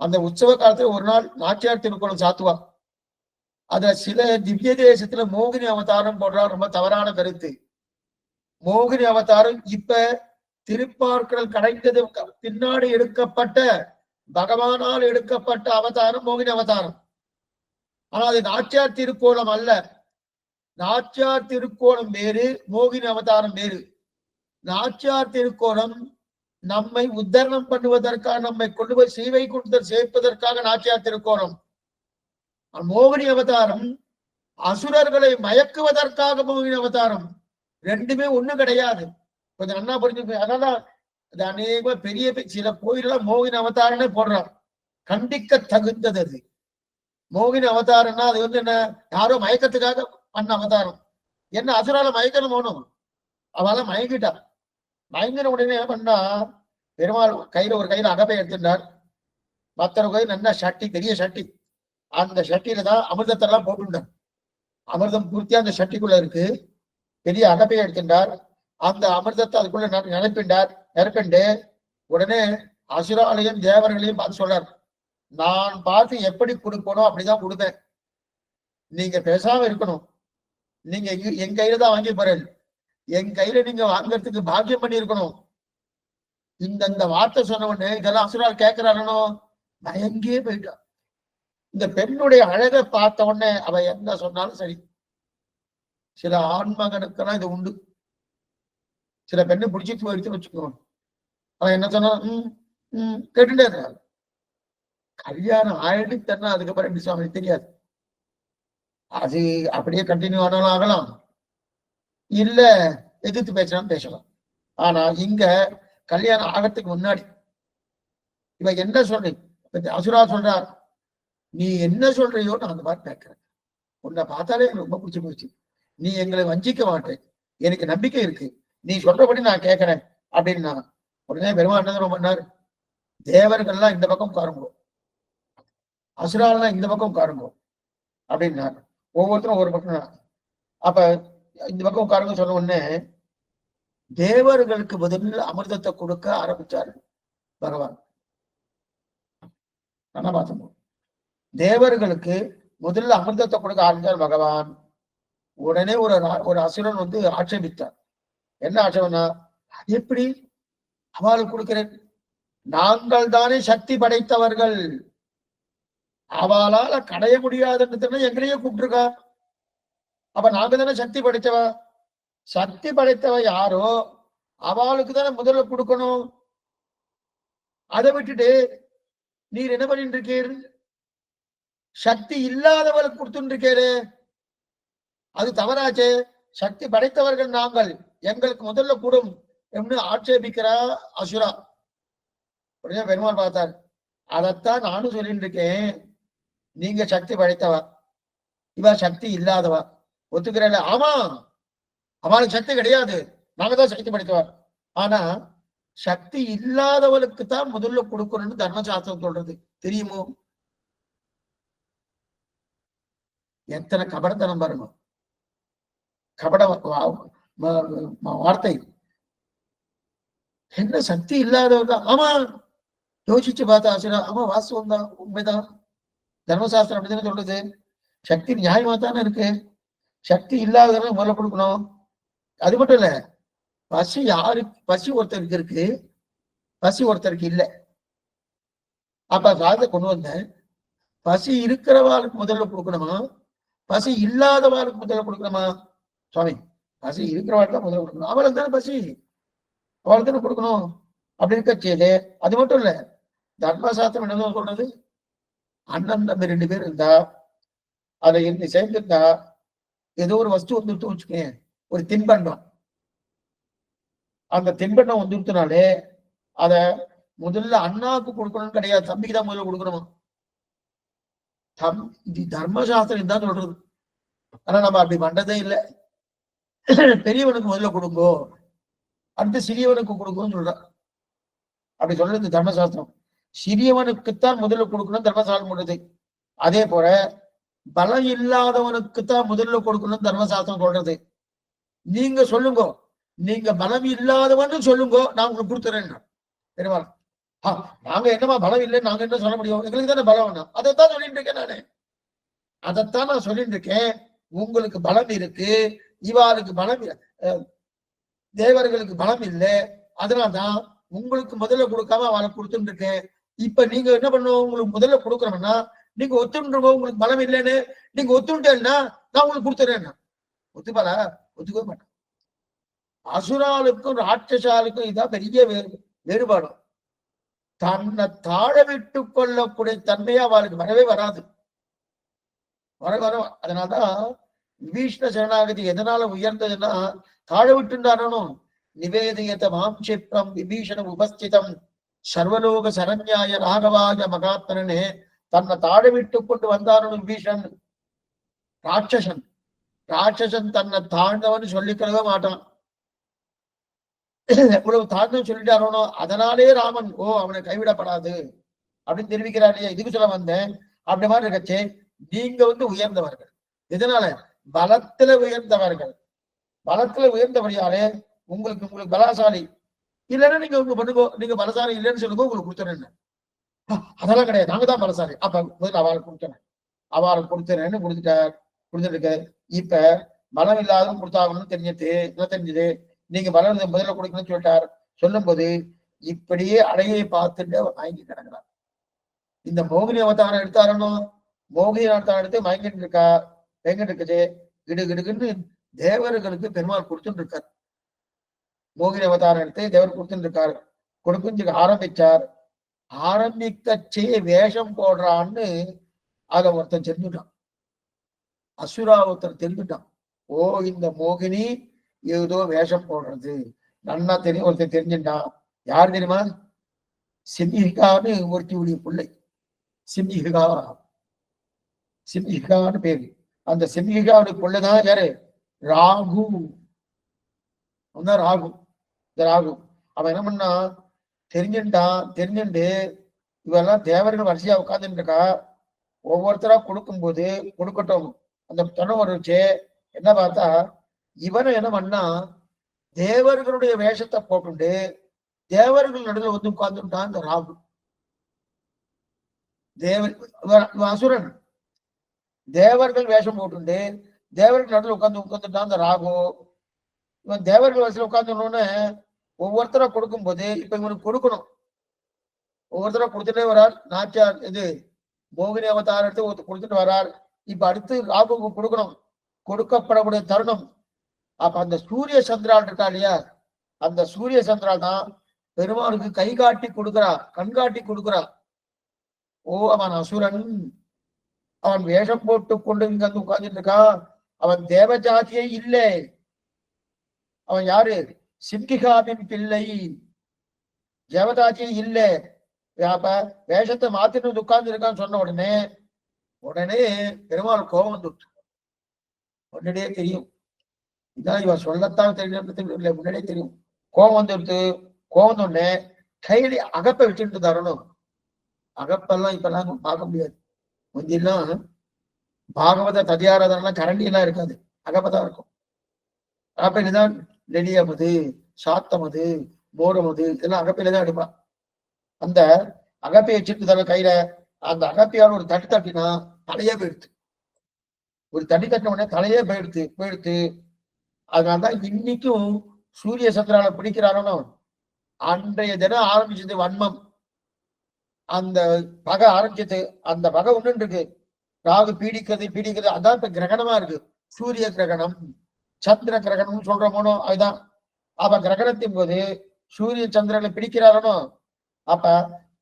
அந்த உற்சவ காலத்துல ஒரு நாள் நாச்சியார் திருக்கோலம் சாத்துவா. அதுல சில திவ்ய தேசத்துல மோகினி அவதாரம் போடுறா. ரொம்ப தவறான கருத்து. மோகினி அவதாரம் இப்ப திருப்பார்க்கடல் கடைந்தது பின்னாடி எடுக்கப்பட்ட பகவானால் எடுக்கப்பட்ட அவதாரம் மோகினி அவதாரம். ஆனா அது நாச்சியார் திருக்கோலம் அல்ல. நாச்சியார் திருக்கோலம் வேறு, மோகினி அவதாரம் வேறு. நாச்சியார் திருக்கோலம் நம்மை உத்தரணம் பண்ணுவதற்காக, நம்மை கொண்டு போய் ஸ்ரீவைகுண்டத்தில் சேர்ப்பதற்காக நாச்சியார் திருக்கோலம். மோகினி அவதாரம் அசுரர்களை மயக்குவதற்காக மோகினி அவதாரம். ரெண்டுமே ஒண்ணு கிடையாது. கொஞ்சம் நல்லா புரிஞ்சு. அதனால அது அநேகமா பெரிய சில கோயிலெல்லாம் மோகினி அவதாரம்னே போடுறான். கண்டிக்க தகுந்தது அது. மோகினி அவதாரம்னா அது என்ன, யாரோ மயக்கத்துக்காக பண்ண அவதாரம். என்ன அசுரால மயக்கணும் போகணும். அவளால மயங்கிட்டா. மயங்கின உடனே என்ன பண்ணா, பெருமாள் ஒரு கையில அகப்பை எடுத்துட்டார். மற்ற கையில் நல்லா சட்டி, பெரிய சட்டி. அந்த சட்டியில தான் அமிர்தத்தை எல்லாம் போட்டுட்டார். அமிர்தம் பூர்த்தியா அந்த சட்டிக்குள்ள இருக்கு. பெரிய அகப்பை எடுத்துட்டார். அந்த அமிர்தத்தை அதுக்குள்ள நிரப்பிண்டு உடனே அசுராலையும் தேவர்களையும் பார்த்து சொல்றார், நான் பார்த்து எப்படி கொடுக்கணும் அப்படிதான் கொடுப்பேன். நீங்க பேசாம இருக்கணும். நீங்க என் கையில தான் வாங்கி போறேன். என் கையில நீங்க வாங்கறதுக்கு பாக்கியம் பண்ணி இருக்கணும். இந்த வார்த்தை சொன்ன உடனே இதெல்லாம் அசுரால் கேட்கிறானோ பயங்கே போயிட்டான். இந்த பெண்ணுடைய அழகை பார்த்த உடனே அவ என்ன சொன்னாலும் சரி. சில ஆண்மகனுக்கெல்லாம் இது உண்டு. சில பெண்ணை பிடிச்சிட்டு போயிடுச்சு வச்சுக்கோங்க. அவன் என்ன சொன்னாலும் கேட்டுட்டே இருக்காங்க. கல்யாணம் ஆயிடுச்சுன்னா அதுக்கப்புறம் எப்படி சுவாமி தெரியாது. அது அப்படியே கண்டினியூ ஆனாலும் ஆகலாம், இல்ல எதிர்த்து பேசலாம். ஆனா இங்க கல்யாணம் ஆகிறதுக்கு முன்னாடி இவ என்ன சொல்றீங்க, அசுரா சொல்றார், நீ என்ன சொல்றியோ நான் அந்த மாதிரி கேட்கிறேன். உன்னை பார்த்தாலே எனக்கு ரொம்ப பிடிச்சி போச்சு. நீ எங்களை வஞ்சிக்க மாட்டேன், எனக்கு நம்பிக்கை இருக்கு, நீ சொல்றபடி நான் கேட்கிறேன் அப்படின்னா. உடனே பெருமாள் என்ன பண்ணார், தேவர்கள்லாம் இந்த பக்கம் உட்காருங்கோ, அசுராலாம் இந்த பக்கம் உட்காருங்கோ அப்படின்னாரு. ஒவ்வொருத்தரும் ஒவ்வொரு பக்கம். அப்ப இந்த பக்கம் உட்காருங்க சொன்ன உடனே தேவர்களுக்கு முதலில் அமிர்தத்தை கொடுக்க ஆரம்பிச்சாரு பகவான். நல்லா பார்த்தோம். தேவர்களுக்கு முதல்ல அமிர்தத்தை கொடுக்க ஆரம்பிச்சார் பகவான். உடனே ஒரு அசுரன் வந்து ஆட்சேபித்தார். என்ன ஆட்சேபனா, எப்படி அவளுக்கு கொடுக்கிறேன்? நாங்கள் தானே சக்தி படைத்தவர்கள், அவளால கடைய முடியாதுன்னு எங்களையே கூப்பிட்டுருக்கா. அப்ப நாங்க தானே சக்தி படைத்தவ. சக்தி படைத்தவ யாரோ அவளுக்கு தானே முதல்ல கொடுக்கணும். அதை விட்டுட்டு நீர் என்ன பண்ணிட்டு இருக்கீர்? சக்தி இல்லாதவளுக்கு கொடுத்துட்டு இருக்கேரு, அது தவறாச்சே. சக்தி படைத்தவர்கள் நாங்கள், எங்களுக்கு முதல்ல கூடும் என்று ஆட்சேபிக்கிறா அசுரா. உடனே பெருமாள் பார்த்தார். அதைத்தான் நானும் சொல்லிட்டு இருக்கேன். நீங்க சக்தி படைத்தவா, இவ சக்தி இல்லாதவா. ஒத்துக்கிறேன். ஆமா, அவளுக்கு சக்தி கிடையாது, நாங்க தான் சக்தி படைத்தவா. ஆனா சக்தி இல்லாதவளுக்கு தான் முதல்ல கொடுக்கணும்னு தர்மசாஸ்திரம் சொல்றது தெரியுமோ? எத்தனை கபடத்தனம் பாருங்க, கபட வார்த்தை. என்ன சக்தி இல்லாதவர் தான்? ஆமா, யோசிச்சு பார்த்தா ஆசிரியா, ஆமா வாஸ்தவம் தான், உண்மைதான். தர்மசாஸ்திரம் அப்படிதானே சொல்றது. சக்தி நியாயமா தானே இருக்கு. சக்தி இல்லாதவங்க முதல்ல கொடுக்கணும். அது மட்டும் இல்ல, பசி பசி ஒருத்தருக்கு இருக்கு, பசி ஒருத்தருக்கு இல்லை. அப்ப சாதத்தை கொண்டு வந்தேன். பசி இருக்கிறவாளுக்கு முதல்ல கொடுக்கணுமா, பசி இல்லாதவாளுக்கு முதல்ல கொடுக்கணுமா? சுவாமி, பசி இருக்கிறவாளுக்கு தான் முதல்ல கொடுக்கணும். அவளுக்கு தானே பசி, அவளுக்கு தானே கொடுக்கணும். அப்படி இருக்க செய்து. அது மட்டும் இல்ல, தர்மசாஸ்திரம் என்ன சொல்றது, அண்ணன் தம்பி 2 பேர் இருந்தா, அதை இருந்து சேர்ந்துருந்தா, ஏதோ ஒரு வஸ்து வந்துட்டு வச்சுக்கேன், ஒரு தின்பண்டம். அந்த தின்பண்டம் வந்துருத்தினாலே அத முதல்ல அண்ணாவுக்கு கொடுக்கணும்னு கிடையாது, தம்பிக்கு தான் முதல்ல கொடுக்கணுமா. தர்மசாஸ்திரம் தான் சொல்றது. ஆனா நம்ம அப்படி பண்றதே இல்லை. பெரியவனுக்கு முதல்ல கொடுங்கோ, அடுத்து சிறியவனுக்கு கொடுங்கன்னு சொல்ற. அப்படி சொல்றது தர்மசாஸ்திரம். சிறியவனுக்குத்தான் முதல்ல கொடுக்கணும் தர்மசாஸ்திரம் சொல்றது. அதே போல பலம் இல்லாதவனுக்குத்தான் முதல்ல கொடுக்கணும் தர்மசாஸ்திரம் சொல்றது. நீங்க சொல்லுங்க, நீங்க பலம் இல்லாதவன்னு சொல்லுங்க, நான் உங்களுக்கு கொடுத்துறேன். பெருமாள், நாங்க என்னமா பலம் இல்லை, நாங்க என்ன சொல்ல முடியும், எங்களுக்கு தானே பலம் வேணும். அதைத்தான் சொல்லிட்டு இருக்கேன் நானு, அதைத்தான் நான் சொல்லிட்டு இருக்கேன். உங்களுக்கு பலம் இருக்கு, இவாளுக்கு பலம், தேவர்களுக்கு பலம் இல்லை, அதனால்தான் உங்களுக்கு முதல்ல கொடுக்காம அவளை கொடுத்துட்டு இருக்கேன். இப்ப நீங்க என்ன பண்ணுவோம், உங்களுக்கு முதல்ல கொடுக்குறோம்னா நீங்க ஒத்துண்டுருங்க. உங்களுக்கு பலம் இல்லைன்னு நீங்க ஒத்துட்டேன்னா நான் உங்களுக்கு கொடுத்துறேன். ஒத்துப்பாளா? ஒத்துக்கவே மாட்டேன். அசுராளுக்கும் ராட்சசாலுக்கும் இதான் பெரிய வேறுபாடும். தன்னை தாழ விட்டு கொள்ளக்கூடிய தன்மையா அவளுக்கு வரவே வராது. வர அதனால்தான் விபீஷ்ண சரணாகதி எதனால உயர்ந்ததுன்னா, தாழ விட்டுண்டாரணும். நிவேதியத மாம்சிப்ரம் விபீஷணம் உபஸ்திதம் சர்வலோக சரண்யாய ராகவாய மகாத்மனே. தன்னை தாழ விட்டு கொண்டு வந்தாரணும் விபீஷன். ராட்சசன் தன்னை தாழ்ந்தவன் சொல்லிக்கவே மாட்டான். எவ்வளவு தாழ்ந்தவன் சொல்லிட்டாரோ, அதனாலே ராமன் அவனை கைவிடப்படாது அப்படின்னு தெரிவிக்கிறார். இதுக்கு சொல்ல வந்தேன். அப்படி மாதிரி இருக்கச்சே, நீங்க உயர்ந்தவர்கள். எதனால? பலத்துல உயர்ந்தவர்கள். பலத்துல உயர்ந்தபடியாலே உங்களுக்கு பலசாலி இல்லைன்னா நீங்க பண்ணுங்க, நீங்க பலசாலி இல்லைன்னு சொல்லுங்க, உங்களுக்கு கொடுத்துறேன். அதெல்லாம் கிடையாது, நாங்க தான் பலசாலி. அப்ப முதல்ல அவளுக்கு கொடுத்துறேன், அவளுக்கு கொடுத்துறேன்னு கொடுத்துட்டு இப்ப பலம் இல்லாத கொடுத்தாகணும்னு தெரிஞ்சது. நீங்க பலம் முதல்ல கொடுக்கணும்னு சொல்லிட்டார். சொல்லும் போது இப்படியே அடையை பார்த்துட்டு வாங்கி கிடக்கிறார். இந்த மோகினி அவதாரம் எடுத்தாரனோ, மோகினி அவதாரம் எடுத்து வாங்கிட்டு இருக்கா. எங்கிட்டு இருக்குது கிடுகிடுக்குன்னு தேவர்களுக்கு பெருமாள் கொடுத்துட்டு இருக்கார். மோகினி அவதாரம் எடுத்து தேவர் கொடுத்துட்டு இருக்காரு. கொடுக்குன்னு ஆரம்பிச்சார். ஆரம்பிக்கச்சே வேஷம் போடுறான்னு அதை ஒருத்தன் தெரிஞ்சுட்டான். அசுரா ஒருத்தர் தெரிஞ்சுட்டான். இந்த மோகினி ஏதோ வேஷம் போடுறது நன்னா தெரியும். ஒருத்தர் தெரிஞ்சுட்டான். யார் தெரியுமா? சிம்ஹிகான்னு ஒருத்தியுடைய பிள்ளை. சிம்ஹிகான்னு பேரு. அந்த சிம்ஹிகாவுடைய பிள்ளைதான் யாரு? ராகு. ராகு. இந்த ராகு அவன் என்ன பண்ணா, தெரிஞ்சுட்டு இவெல்லாம் தேவர்கள் வரிசையா உட்கார்ந்துட்டு இருக்கா. ஒவ்வொருத்தரா கொடுக்கும்போது கொடுக்கட்டும் அந்த தனம் வந்துச்சு. என்ன பார்த்தா இவனை என்ன பண்ணா தேவர்களுடைய வேஷத்தை போட்டுண்டு தேவர்கள் நடுவில் வந்து உட்கார்ந்துட்டான் இந்த ராகு. அசுரன் தேவர்கள் வேஷம் போட்டுண்டு தேவர்கள் நடுவில் உட்கார்ந்துட்டான் இந்த ராகு. இவன் தேவர்கள் வயசுல உட்கார்ந்துடணும்னு ஒவ்வொருத்தரா கொடுக்கும் போது இப்ப இவனுக்கு கொடுக்கணும். ஒவ்வொருத்தரா கொடுத்துட்டே வர்றார். நாச்சியார் இது மோகினி அவதாரம் எடுத்து கொடுத்துட்டு வர்றார். இப்ப அடுத்து ராகுக்கு கொடுக்கணும். கொடுக்கப்படக்கூடிய தருணம். அப்ப அந்த சூரிய சந்திரால் இருக்கா இல்லையா, அந்த சூரிய சந்திரால் தான் பெருமாளுக்கு கை காட்டி கொடுக்கிறா, கண்காட்டி கொடுக்கிறா. ஓ அவன் அசுரன், அவன் வேஷம் போட்டு கொண்டு இங்க வந்து உட்கார்ந்துட்டு இருக்கான். அவன் தேவஜாதியே இல்லை. அவன் யாரு? சிம்கிகாவின் பிள்ளை, தேவதாச்சியே இல்லை. அப்ப வேஷத்தை மாத்திட்டு உட்கார்ந்து இருக்கான்னு சொன்ன உடனே பெருமாள் கோபம் வந்துட்டு முன்னாடியே தெரியும். இதான் இவன் சொல்லத்தான் தெரியல, முன்னாடியே தெரியும். கோபம் வந்துடுத்து. கோபம் உடனே கையில அகப்பை வச்சுட்டு தரணும். அகப்பெல்லாம் இப்ப எல்லாம் பார்க்க முடியாது. முந்திலாம் பாகவத ததியாரதெல்லாம் கரண்டி எல்லாம் இருக்காது, அகப்பதான் இருக்கும். அகப்பையில்தான் நெடியமது, சாத்தமது, மோரமது இதெல்லாம் அகப்பையில தான் எடுப்பான். அந்த அகப்பையை வச்சுட்டு தர கையில அந்த அகப்பையால் ஒரு தட்டு தட்டினா தலையே போயிடுத்து. ஒரு தட்டி தட்டின உடனே தலையே போயிடுத்து. அதனால்தான் இன்னைக்கும் சூரிய சந்திரால பிடிக்கிறாரோ அன்றைய தினம் ஆரம்பிச்சது வன்மம். அந்த பகை ஆரம்பிச்சது. அந்த பகை ஒண்ணு இருக்கு. ராகு பீடிக்கிறது அதான் இப்ப கிரகணமா இருக்கு. சூரிய கிரகணம், சந்திர கிரகணம் சொல்றோமோ அதுதான். அப்ப கிரகணத்தின் போது சூரிய சந்திரனை பிடிக்கிறாரோ அப்ப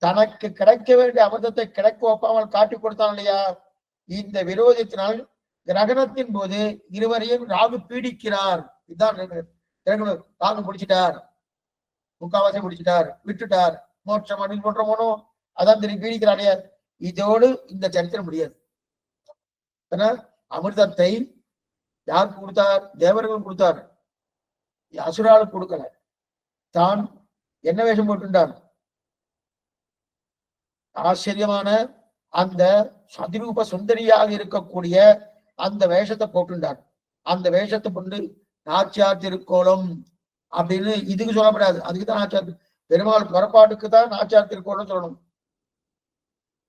தனக்கு கிடைக்க வேண்டிய அமிர்தத்தை கிடைக்க வைப்பாமல் காட்டி கொடுத்தான் இல்லையா. இந்த விரோதத்தினால் கிரகணத்தின் போது இருவரையும் ராகு பீடிக்கிறார். இதுதான் ராகு பிடிச்சிட்டார், முக்காவாசி பிடிச்சிட்டார், விட்டுட்டார், மோட்சம் அணில் போன்றமோனோ அதான் திரும்பி பீடிக்கிறானே. இதோடு இந்த சரித்திரம் முடியாது. அமிர்தத்தை யார் கொடுத்தார்? தேவர்கள் கொடுத்தார், அசுரால் கொடுக்கல. தான் என்ன வேஷம் போட்டுட்டார்? ஆச்சரியமான அந்த சதிரூப சுந்தரியாக இருக்கக்கூடிய அந்த வேஷத்தை போட்டுண்டார். அந்த வேஷத்தை கொண்டு நாச்சியார் திருக்கோலம் அப்படின்னு இதுக்கு சொல்லப்படாது. அதுக்குதான் நாச்சியார் பெருமாள் புறப்பாட்டுக்கு தான் நாச்சியார் திருக்கோலம் சொல்லணும்.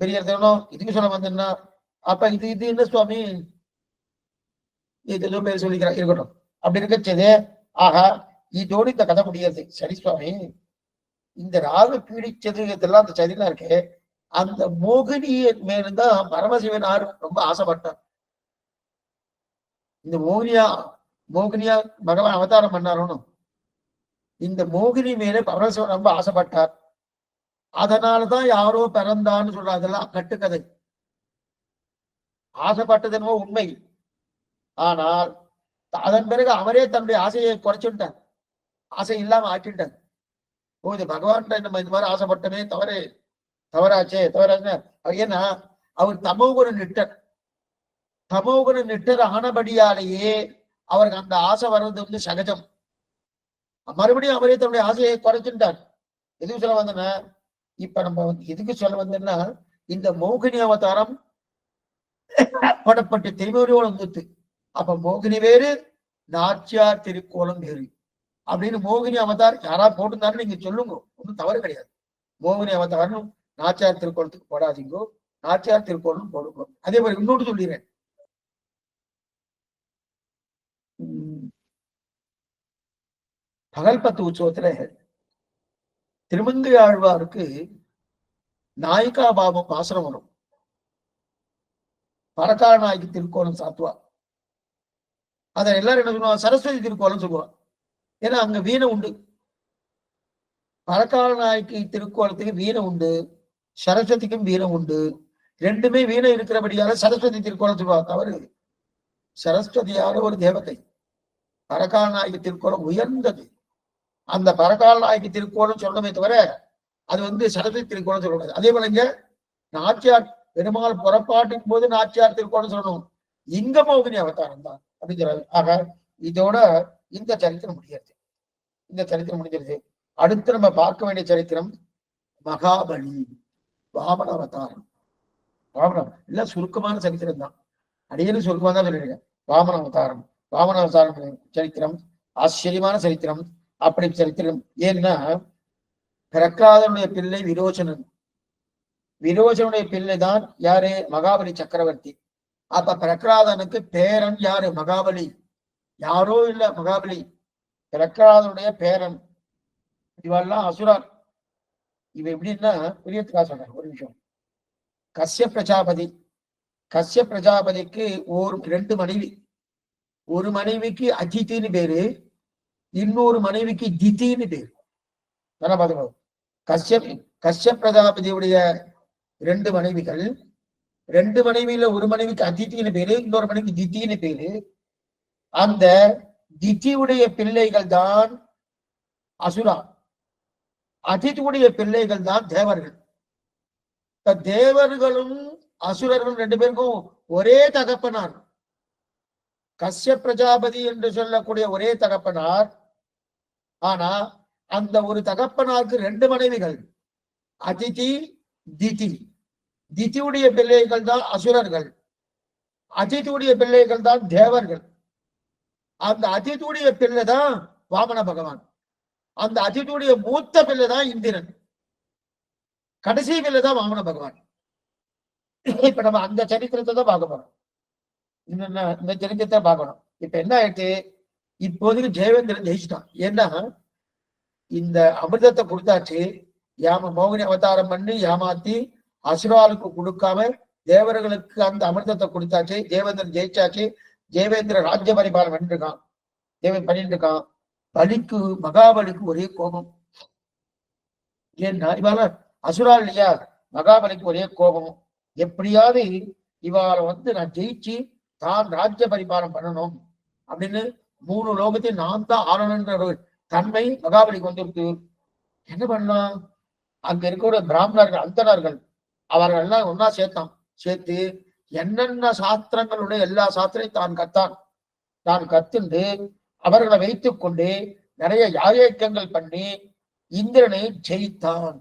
பெரிய திருநம் இதுக்கு சொல்ல வந்தேன்னா அப்ப இது என்ன சுவாமி இது ஏதோ பேர் சொல்லிக்கிறார், இருக்கட்டும். அப்படி இருக்கச்சது ஆகா இதோடு இந்த கதை முடியாது. சரி சுவாமி, இந்த ராகு பீடிச்சது இதெல்லாம் அந்த சரிதான் இருக்கு. அந்த மோகினிய மேல்தான் பரமசிவனார் ரொம்ப ஆசைப்பட்டார். இந்த மோகினியா பகவான் அவதாரம் பண்ணாரோன்னு இந்த மோகினி மேல பரமசிவன் ரொம்ப ஆசைப்பட்டார். அதனாலதான் யாரோ பிறந்தான்னு சொல்ற அதெல்லாம் கட்டுக்கதை. ஆசைப்பட்டது என்னவோ உண்மை. ஆனால் அதன் பிறகு அவரே தன்னுடைய ஆசையை குறைச்சுட்டார், ஆசை இல்லாம ஆக்கிட்டார். ஓ இது பகவான் நம்ம இந்த மாதிரி ஆசைப்பட்டமே தவறாச்சே. ஏன்னா அவர் தமோகுண நிட்டர் ஆனபடியாலேயே அவருக்கு அந்த ஆசை வர்றது சகஜம். மறுபடியும் அவரே தன்னுடைய ஆசையை குறைச்சுட்டார். எதுக்கு சொல்ல வந்தேன்னா இப்ப நம்ம எதுக்கு சொல்ல வந்தேன்னா இந்த மோகினி அவதாரம் படப்பட்டு திருமொழியோடு வந்துட்டு அப்ப மோகினி வேறு, நாச்சியார் திருக்கோலம் வேறு அப்படின்னு மோகினி அவதார் யாரா போட்டிருந்தாருன்னு நீங்க சொல்லுங்க, ஒன்றும் தவறு கிடையாது. மோகினி அவதாரம் நாச்சியார் திருக்கோலத்துக்கு போடாதீங்கோ, நாச்சியார் திருக்கோலம் போடுங்க. அதே மாதிரி இன்னொன்று சொல்லிடுறேன். பகல்பத்து உற்சவத்துல திருமங்கை ஆழ்வாருக்கு நாயிகா பாவம் பாசனம் வரும். பரகால நாய்க்கு திருக்கோலம் சாத்துவா. அத எல்லாரும் என்ன சொல்லுவாங்க? சரஸ்வதி திருக்கோலம் சொல்லுவாங்க. ஏன்னா அங்க வீணை உண்டு. பரகால நாய்க்கு திருக்கோலத்துக்கு வீணை உண்டு, சரஸ்வதிக்கும் வீணை உண்டு. ரெண்டுமே வீணை இருக்கிறபடியால சரஸ்வதி திருக்கோலம் சொல்லுவாங்க. தவறு. சரஸ்வதியான ஒரு தேவதை. பரகால நாய்க்கு திருக்கோலம் உயர்ந்தது. அந்த பரகால நாய்க்கு திருக்கோலம் சொல்லணுமே தவிர அது சரஸ்வதி திருக்கோலம் சொல்லக்கூடாது. அதே போல இங்க நாச்சியார் பெருமாள் புறப்பாட்டின் போது நாச்சியார் திருக்கோலம் சொல்லணும். இங்க மோகினி அவதாரம் தான் அப்படின்னு சொல்றாரு. ஆக இதோட இந்த சரித்திரம் முடிஞ்சிருது. அடுத்து நம்ம பார்க்க வேண்டிய சரித்திரம் மகாபலி வாமன அவதாரம். வாமனம் எல்லாம் சுருக்கமான சரித்திரம் தான். அடியேன்னு சுருக்கமா தான் சொல்லியிருக்கேன். வாமன அவதாரம், வாமன அவதாரம் சரித்திரம் ஆச்சரியமான சரித்திரம். அப்படி சரித்திரம் ஏன்னா பிரகலாதனுடைய பிள்ளை விரோச்சனன், விரோச்சனுடைய பிள்ளை தான் யாரு? மகாபலி சக்கரவர்த்தி. அப்ப பிரகலாதனுக்கு பேரன் யாரு? மகாபலி. யாரோ இல்ல, மகாபலி பிரகலாதனுடைய பேரன். இவெல்லாம் அசுரர். இவ எப்படின்னா புரியத்துக்காக சொல்றேன் ஒரு விஷயம். கஷ்ய பிரஜாபதி, கஷ்ய பிரஜாபதிக்கு ரெண்டு மனைவி. ஒரு மனைவிக்கு அஜித்தின்னு பேரு, இன்னொரு மனைவிக்கு தித்தின்னு பேரு. கஷ்ய பிரஜாபதியுடைய ரெண்டு மனைவிகள், ரெண்டு மனைவியில ஒரு மனைவிக்கு அதித்தின்னு பேரு, இன்னொரு மனைவிக்கு தித்தின்னு பேரு. அந்த தித்தியுடைய பிள்ளைகள் தான் அசுரா, அதித்தியுடைய பிள்ளைகள் தான் தேவர்கள். தேவர்களும் அசுரர்களும் ரெண்டு பேருக்கும் ஒரே தகப்பனார். கஷ்ய பிரஜாபதி என்று சொல்லக்கூடிய ஒரே தகப்பனார். ஆனா அந்த ஒரு தகப்பனாருக்கு ரெண்டு மனைவிகள், அதிதி திதி. திதியுடைய பிள்ளைகள் தான் அசுரர்கள், அதிதியுடைய பிள்ளைகள் தான் தேவர்கள். அந்த அதிதியுடைய பிள்ளை தான் வாமன பகவான். அந்த அதிதியுடைய மூத்த பிள்ளை தான் இந்திரன். கடைசி பிள்ளை தான் வாமன பகவான். இப்ப நம்ம அந்த சரித்திரத்தை தான் பார்க்க போறோம். இந்த சரித்திரத்தை பார்க்கணும். இப்ப என்ன ஆயிடுச்சு? இப்போதைக்கு ஜெயவேந்திரன் ஜெயிச்சுட்டான். ஏன்னா இந்த அமிர்தத்தை கொடுத்தாச்சு, மோகினி அவதாரம் பண்ணி ஏமாத்தி அசுராளுக்கு கொடுக்காம தேவர்களுக்கு அந்த அமிர்தத்தை கொடுத்தாச்சு. தேவேந்திரன் ஜெயிச்சாச்சு. தேவேந்திர ராஜ்ய பரிபாலம் பண்ணிருக்கான், தேவன் பண்ணிட்டு இருக்கான். பலிக்கு, மகாபலிக்கு ஒரே கோபம். ஏன்னா இவாள அசுரா இல்லையா, மகாபலிக்கு ஒரே கோபம். எப்படியாவது இவாளை நான் ஜெயிச்சு தான் ராஜ்ய பரிபாலம் பண்ணணும் அப்படின்னு 3 லோகத்தையும் நான் தான் ஆளணுன்ற ஒரு தன்மை மகாபலிக்கு வந்துருக்கு. என்ன பண்ணலாம்? அங்க இருக்கிற பிராமணர்கள், அந்தணர்கள், அவர்கள் எல்லாம் ஒன்னா சேர்த்து என்னென்ன சாஸ்திரங்களுடைய எல்லா சாஸ்திரையும் தான் கத்துண்டு அவர்களை வைத்துக் கொண்டு நிறைய யாகங்கள் பண்ணி இந்திரனை ஜெயித்தான்.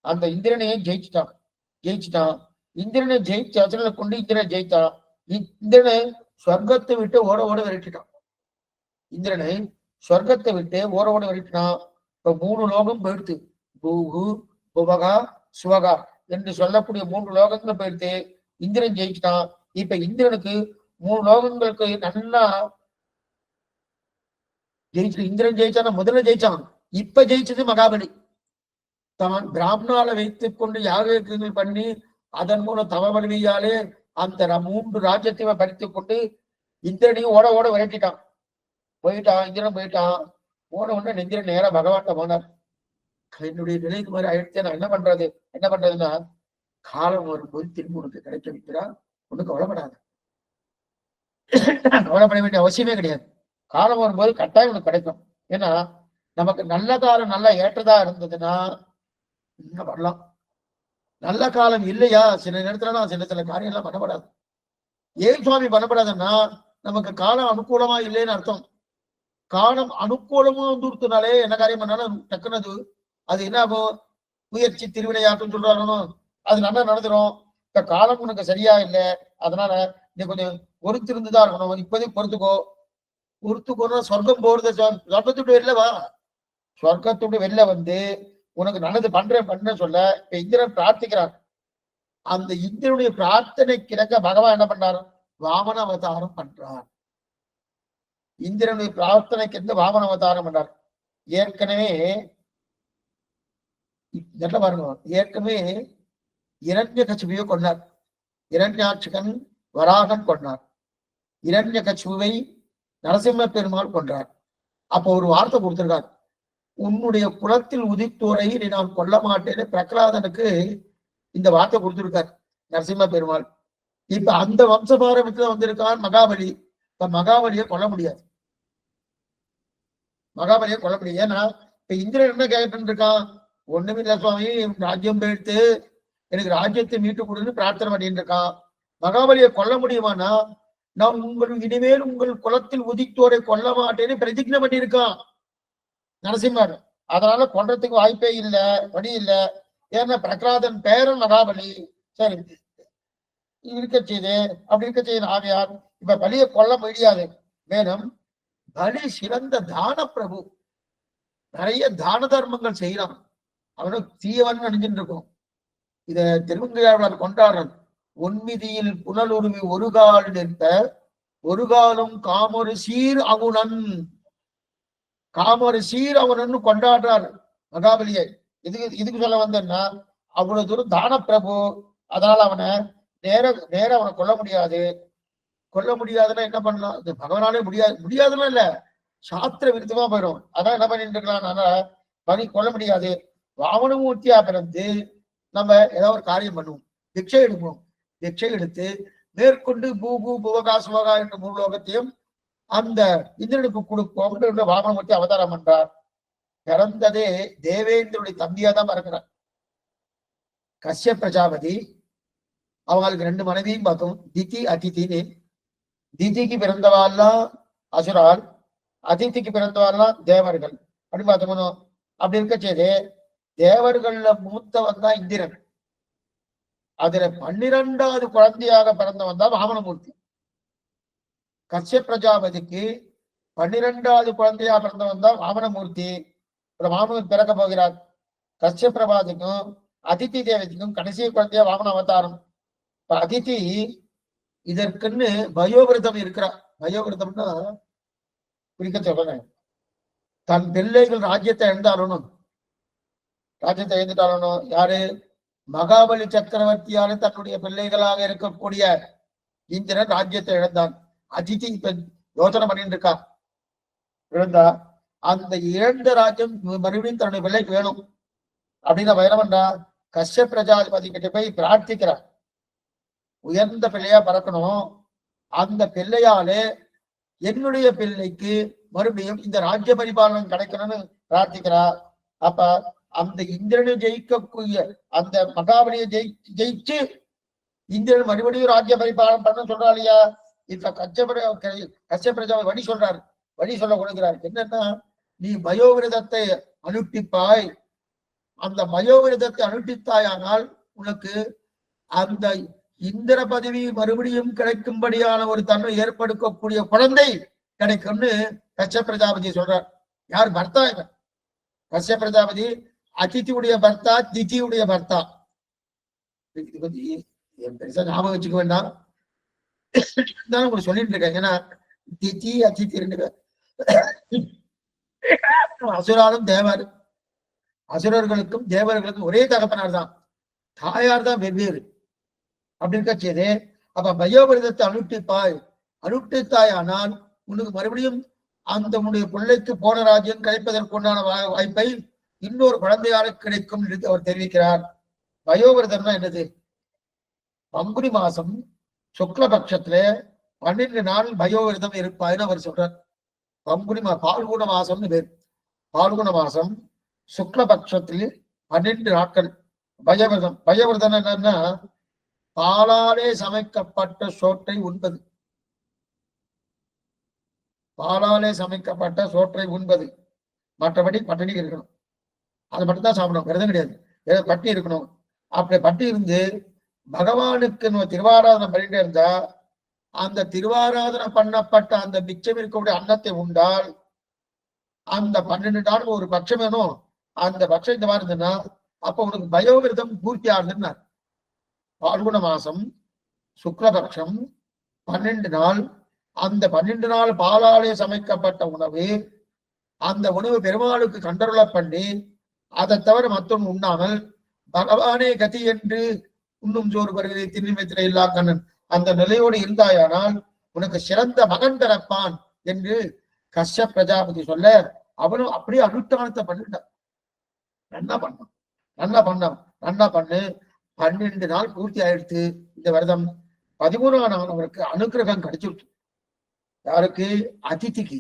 அந்த இந்திரனையே ஜெயிச்சுட்டான். இந்திரனை ஜெயிச்ச அசுரனை கொண்டு இந்திரனை ஜெயித்தான். இந்திரனை சொர்க்கத்தை விட்டு ஓட விரட்டிட்டான். இந்திரனை சொர்க்கத்தை விட்டு ஓட விரட்டினான். இப்ப 3 லோகம் போயிடுத்து. பூகு, புவகா, சுவகா என்று சொல்லக்கூடிய 3 லோகங்கள் போயிடுத்து. இந்திரன் ஜெயிச்சிட்டான். இப்ப இந்திரனுக்கு 3 லோகங்களுக்கு நல்லா ஜெயிச்சு. இந்திரன் ஜெயிச்சான முதல்ல ஜெயிச்சான். இப்ப ஜெயிச்சது மகாபலி. தான் பிராமணால வைத்துக் கொண்டு யாகங்கள் பண்ணி அதன் மூலம் தவ வலிமையாலே அந்த 3 ராஜ்யத்தையும் படித்துக் கொண்டு இந்திரனையும் ஓட விரட்டிட்டான். இந்திரன் போயிட்டான். ஓட இந்திரன் நேரா பகவான்கிட்ட போனார். என்னுடைய நிலைக்கு மாதிரி ஆயிடுச்சு, நான் என்ன பண்றதுன்னா காலம் வரும்போது திரும்ப உனக்கு கிடைக்க வைக்கிறா, ஒண்ணு கவலைப்படாது. கவலைப்பட வேண்டிய அவசியமே கிடையாது. காலம் வரும்போது கட்டாயம் உனக்கு கிடைக்கும். ஏன்னா நமக்கு நல்ல காலம் நல்லா ஏற்றதா இருந்ததுன்னா என்ன பண்ணலாம். நல்ல காலம் இல்லையா, சில நேரத்துல சில காரியம் எல்லாம் பண்ணப்படாது. ஏன் சுவாமி பண்ணப்படாதுன்னா நமக்கு காலம் அனுகூலமா இல்லைன்னு அர்த்தம். காலம் அனுகூலமா வந்துருத்துனாலே என்ன காரியம் பண்ணாலும் டக்குனது அது என்ன ஆகும்? முயற்சி திருவிளையாட்டுன்னு சொல்றாங்க, அது நல்லா நடந்துடும். இப்ப காலம் உனக்கு சரியா இல்லை, அதனால நீ கொஞ்சம் பொறுத்திருந்துதான் இருக்கணும். இப்போதைக்கு பொறுத்துக்கோன்னா சொர்க்கம் போறது. சொர்க்கத்துடைய வெளில வா, சொர்க்கத்துடைய வெளில வந்து உனக்கு நல்லது பண்றேன் சொல்ல இப்ப இந்திரன் பிரார்த்திக்கிறார். அந்த இந்திரனுடைய பிரார்த்தனை கிடக்க பகவான் என்ன பண்ணார்? வாமன அவதாரம் பண்றார். இந்திரனுடைய பிரார்த்தனைக்கு வாமன அவதாரம் பண்றார். ஏற்கனவே பாருங்க, ஏற்கனவே இரண்யகசிபுவை கொண்டார். இரண்யாட்சகன் வராகன் கொண்டார். இரண்யகசிபுவை நரசிம்ம பெருமாள் கொன்றார். அப்போ ஒரு வார்த்தை கொடுத்திருக்கார், உன்னுடைய குலத்தில் உதித்தோரை நான் கொல்ல மாட்டேன்னு பிரகலாதனுக்கு இந்த வார்த்தை கொடுத்திருக்கார் நரசிம்ம பெருமாள். இப்ப அந்த வம்ச பாரம்பரியத்துல வந்திருக்கான் மகாபலி. இப்ப மகாபலியை கொல்ல முடியாது. ஏன்னா இப்ப இந்திரன் என்ன கேட்டு இருக்கான்? ஒண்ணுமில்ல சுவாமி, ராஜ்யம் போயிடுத்து, எனக்கு ராஜ்யத்தை மீட்டு கொடுன்னு பிரார்த்தனை பண்ணிட்டு இருக்கான். மகாபலியை கொல்ல முடியுமானா நான் இனிமேல் உங்கள் குலத்தில் உதித்தோரை கொல்ல மாட்டேன்னு பிரதிஜை பண்ணியிருக்கான் நரசிம்மர். அதனால கொன்றதுக்கு வாய்ப்பே இல்லை, வழி இல்லை. ஏன்னா பிரகலாதன் பேரன் மகாபலி. சரி இருக்க செய்து அப்படி இருக்க செய்து ஆகையால் இப்ப பலியை கொல்ல முடியாது. மேலும் பலி சிறந்த தான பிரபு, நிறைய தான தர்மங்கள் செய்யறான். அவனும் தீயவன் அணிஞ்சுட்டு இருக்கும். இத திருவங்கையாளர் கொண்டாடுறது. ஒன்மிதியில் புனலுருவி ஒரு கால் நிற்க ஒரு காலம் காமொரு சீர் அகுணன், காமொரு சீர் அவனன்னு கொண்டாடுறாரு மகாபலியை. இதுக்கு சொல்ல வந்தேன்னா அவ்வளவு தூரம் தான பிரபு, அதனால அவனை நேர அவனை கொல்ல முடியாது. கொல்ல முடியாதுன்னா என்ன பண்ணலாம்? இது பகவானாலே முடியாதுன்னா இல்ல, சாஸ்திர விருத்தமா போயிடும். அதான் என்ன பண்ணிட்டு இருக்கலாம், பலி கொல்ல முடியாது. வாமனமூர்த்தியா பிறந்து நம்ம ஏதாவது ஒரு காரியம் பண்ணுவோம், திக்ஷை எடுப்போம். திக்ஷை எடுத்து மேற்கொண்டு பூபு புவகா சுவகா என்ற மூலோகத்தையும் அந்த இந்திரனுக்கு கொடுப்போம். வாமனமூர்த்தி அவதாரம் பண்றார். பிறந்ததே தேவேந்திரனுடைய தம்பியா தான் பிறக்கிறார். கஷ்ய பிரஜாபதி அவங்களுக்கு 2 மனைவியும் பார்த்தோம், திதி அதிதின்னு. திதிக்கு பிறந்தவாள்லாம் அசுரால், அதிதிக்கு பிறந்தவாள்லாம் தேவர்கள். அப்படி பார்த்தோம். அப்படி இருக்க செய்து தேவர்கள்ல மூத்தவன் தான் இந்திரன். அதுல 12வது குழந்தையாக பிறந்தவன் தான் வாமனமூர்த்தி. கஷ்ய பிரஜாபதிக்கு 12வது குழந்தையாக பிறந்தவன் தான் வாமனமூர்த்தி. வாமனன் பிறக்க போகிறார். கஷ்ய பிரபாதிக்கும் அதித்தி தேவதிக்கும் கடைசி குழந்தையா வாமன அவதாரம். அதித்தி இதற்குன்னு வயோவிரதம் இருக்கிறார். வயோவிரதம்னா குறிக்க சொல்றேன், தன் பிள்ளைகள் ராஜ்யத்தை இழந்தாலும், ராஜ்யத்தை இழந்துட்டாலும், யாரு? மகாபலி சக்கரவர்த்தியான தன்னுடைய பிள்ளைகளாக இருக்கக்கூடிய இந்திரன் ராஜ்யத்தை இழந்தான். அதித்தி இப்ப யோசனை பண்ணிட்டு இருக்கா. இழந்தா அந்த இழந்த ராஜ்யம் மறுபடியும் தன்னுடைய பிள்ளைக்கு வேணும் அப்படின்னு வைரவன்றா கஷ்ய பிரஜாதிபதி கிட்ட போய் பிரார்த்திக்கிறார். உயர்ந்த பிள்ளையா பறக்கணும், அந்த பிள்ளையாலே என்னுடைய பிள்ளைக்கு மறுபடியும் இந்த ராஜ்ய பரிபாலனம் கிடைக்கணும்னு பிரார்த்திக்கிறார். அப்ப அந்த இந்திரனை ஜெயிக்கக்கூடிய அந்த மகாபலியை ஜெயிச்சு இந்திரன் மறுபடியும் ராஜ்ய பரிபாலனம் பண்ண சொல்றா இல்லையா? இப்ப கஷ்ய பிரஜாவை வழி சொல்றாரு, வழி சொல்ல கொடுக்கிறார். என்னன்னா, நீ மயோவிரதத்தை அனுஷ்டிப்பாய். அந்த மயோவிரதத்தை அனுஷ்டித்தாயானால் உனக்கு அந்த இந்திர பதவி மறுபடியும் கிடைக்கும்படியான ஒரு தன்மை ஏற்படுத்தக்கூடிய குழந்தை கிடைக்கும்னு கஷ்ய பிரஜாபதி சொல்றார். யார் பர்த்தா? கஷ்ய பிரஜாபதி அதிதியுடைய பர்த்தா, திதியுடைய பர்த்தா. பெருசா ஞாபகம் வச்சுக்க வேண்டாம், உங்களுக்கு சொல்லிட்டு இருக்கேன். ஏன்னா திதி அதிதி 2 பேர். அசுராலும் தேவர், அசுரர்களுக்கும் தேவர்களுக்கும் ஒரே தகப்பனார் தான், தாயார் தான் வெவ்வேறு. அப்படி இருக்க செய்து அப்ப பயோவிரதத்தை அனுஷ்டிப்பாய். அனுஷ்டித்தாய் ஆனால் உனக்கு மறுபடியும் அந்த உன்னுடைய பிள்ளைக்கு போன ராஜ்யம் கிடைப்பதற்குண்டான வாய்ப்பை இன்னொரு குழந்தையால கிடைக்கும் என்று அவர் தெரிவிக்கிறார். பயோவிரதம்னா என்னது? பங்குனி மாசம் சுக்லபட்சத்துல 12 நாள் பயோவிரதம் இருப்பாய்னு அவர் சொல்றார். பங்குனி பால்குண மாசம்னு பேர். பால்குண மாசம் சுக்லபட்சத்தில் 12 நாட்கள் பயோவிரதம். பயோவிரதம் என்னன்னா, பாலாலே சமைக்கப்பட்ட சோற்றை உண்பது. பாலாலே சமைக்கப்பட்ட சோற்றை உண்பது. மற்றபடி பட்டினி இருக்கணும், அது மட்டும்தான் சாப்பிடணும், விரதம் கிடையாது. பட்டி இருக்கணும். அப்படி பட்டி இருந்து பகவானுக்கு நம்ம திருவாராதனை பண்ணிட்டே இருந்தா அந்த திருவாராதனை பண்ணப்பட்ட அந்த மிச்சம் இருக்கக்கூடிய அன்னத்தை உண்டால் அந்த 12 நாள் ஒரு பட்சம் வேணும். அந்த பட்சம் இந்த மாதிரி இருந்ததுன்னா அப்ப உனக்கு பயோவிரதம் பூர்த்தி ஆகுதுன்னா. பால்குண மாசம் சுக்லபட்சம் 12 நாள், அந்த 12 நாள் பாலாலே சமைக்கப்பட்ட உணவு, அந்த உணவு பெருமாளுக்கு கண்டருள பண்ணி அதை தவிர மற்றொன்று உண்ணாமல் பகவானே கதி என்று உண்ணும் சோறு வருகிறது திருநிமித்திர இல்லா கண்ணன் அந்த நிலையோடு இருந்தாயானால் உனக்கு சிறந்த மகன் பிறப்பான் என்று கஷ்ய பிரஜாபதி சொல்ல அவனும் அப்படியே அனுஷ்டானத்தை பண்ணிட்டான். நல்லா பண்ணு. 12 நாள் பூர்த்தி ஆயிடுத்து. இந்த விரதம் 13ஆம் நாள் அவருக்கு அனுகிரகம் கிடைச்சிருச்சு. யாருக்கு? அதிதிக்கு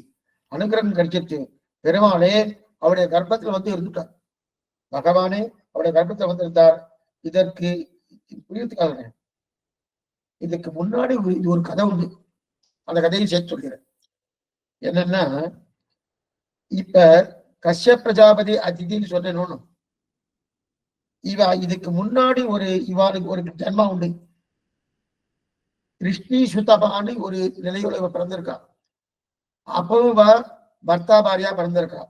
அனுகிரகம் கிடைச்சிருச்சு. பெருமாளே அவருடைய கர்ப்பத்துல வந்து இருந்துட்டார். பகவானே அவருடைய கர்ப்பத்துல வந்து இருந்தார். இதற்கு புரியத்துக்காக இதுக்கு முன்னாடி இது ஒரு கதை உண்டு, அந்த கதையும் சேர்த்து சொல்கிறேன். என்னன்னா, இப்ப கஷ்ய பிரஜாபதி அதிதின்னு சொன்னோம். இதுக்கு முன்னாடி இவாளுக்கு ஒரு ஜன்மா உண்டு. கிருஷ்ணி சுதபான்னு ஒரு நிலையோட இவ பிறந்திருக்கா. அப்பவும் பர்த்தா பாரியா பிறந்திருக்கா.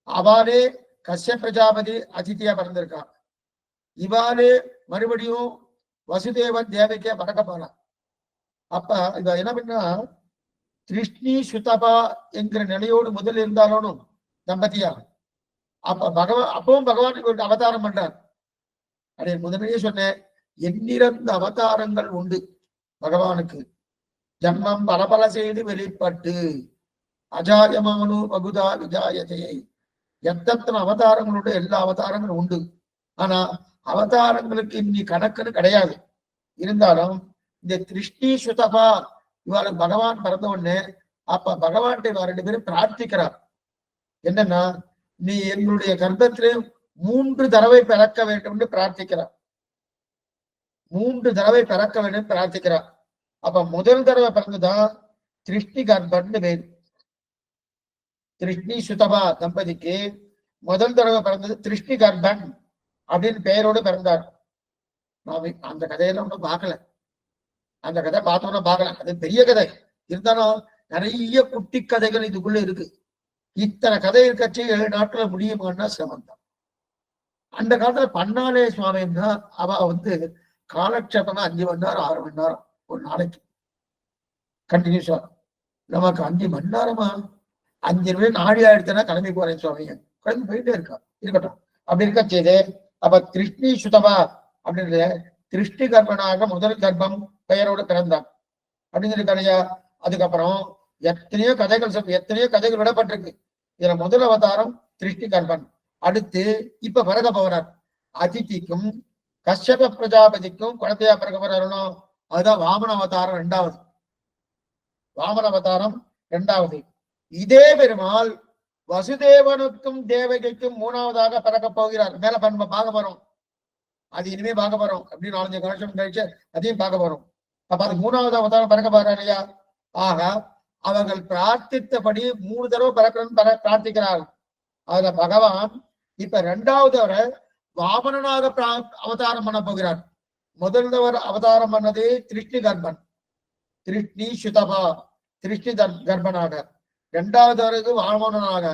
அவாளே கஷ்ய பிரஜாபதி அதித்தியா பிறந்திருக்கா. இவாளே மறுபடியும் வசுதேவன் தேவைக்கே பறக்க போனா. அப்ப இவ என்ன பண்ணா, கிருஷ்ணி சுதபா என்கிற நிலையோடு முதல் இருந்தாலும் தம்பதியா. அப்பவும் பகவான் இவருக்கு அவதாரம் பண்றார். அதை முதலே சொன்னேன், எண்ணிறந்த அவதாரங்கள் உண்டு பகவானுக்கு. ஜன்மம் பல செய்து வெளிப்பட்டு அஜாயமானு பகுதா விஜாயதே. எத்தனை அவதாரங்களுடைய எல்லா அவதாரங்களும் உண்டு. ஆனா அவதாரங்களுக்கு இன்னி கணக்குன்னு கிடையாது. இருந்தாலும் இந்த திருஷ்டி சுதபா இவாளுக்கு பகவான் பிறந்த உடனே அப்ப பகவான் ரெண்டு பேரும் பிரார்த்திக்கிறார். என்னன்னா, நீ எங்களுடைய கர்ப்பத்திலே 3 தடவை பிறக்க வேண்டும் என்று பிரார்த்திக்கிறார். 3 தடவை பிறக்க வேண்டும் பிரார்த்திக்கிறார். அப்ப முதல் தடவை பிறந்துதான் திருஷ்டி கர்ப்பன் பேர். திருஷ்ணி சுதபா தம்பதிக்கு முதல் தடவை பிறந்தது திருஷ்டி கர்ப்பன் அப்படின்னு பெயரோடு பிறந்தார். நான் அந்த கதையெல்லாம் ஒன்றும் பார்க்கல. அந்த கதை பார்த்தோம்னா பார்க்கலாம். அது பெரிய கதை. இருந்தாலும் நிறைய குட்டி கதைகள் இதுக்குள்ள இருக்கு. இத்தனை கதை இருக்கச்சு 7 நாட்கள முடியுமான்னா சிரமம் தான். அந்த காலத்துல பன்னாலே சுவாமின்னா அவ காலட்சேபமா 5 மணி நேரம் 6 மணி நேரம் ஒரு நாளைக்கு கண்டினியூஸா. நமக்கு 5 மணி நேரமா 5 நிமிஷம் நாடி ஆயிடுச்சுன்னா கிளம்பி போறேன் சுவாமி, கிளம்பி போயிட்டே இருக்கட்டும். அப்படி இருக்க செய்து அப்ப திருஷ்ணி சுதபா அப்படின்ற திருஷ்டி கர்ப்பனாக முதல் கர்ப்பம் பெயரோடு பிறந்தான் அப்படின்னு கதையா. அதுக்கப்புறம் எத்தனையோ கதைகள் விடப்பட்டிருக்கு. இதுல முதல் அவதாரம் திருஷ்டி கர்ப்பன். அடுத்து இப்ப பிறக போறார் அதிதிக்கும் கஷ்யப பிரஜாபதிக்கும் குழந்தையா பிறக்க போறாருனோ, அதுதான் வாமன அவதாரம் 2வது. வாமன அவதாரம் 2வது. இதே பெருமாள் வசுதேவனுக்கும் தேவகைக்கும் 3வதாக பிறக்க போகிறார். மேல நம்ம பார்க்க போறோம். அது இனிமே பார்க்க போறோம். அப்படின்னு 4-5 வருஷம் கழிச்சு அதையும் பார்க்க போறோம். அப்ப அது 3வது அவதாரம் பிறக்க போறாரு இல்லையா. ஆக அவர்கள் பிரார்த்தித்தபடி 3 தடவை பிறக்கணும்னு பிரார்த்திக்கிறார்கள். அதுல பகவான் இப்ப 2வது வாமனனாக அவதாரம் பண்ண போகிறார். முதல்வர் அவதாரம் பண்ணது திருஷ்டி கர்ப்பன், திருஷ்ணி சுதபா, திருஷ்டி கர்ப்பனாக. 2வது வாமனனாக.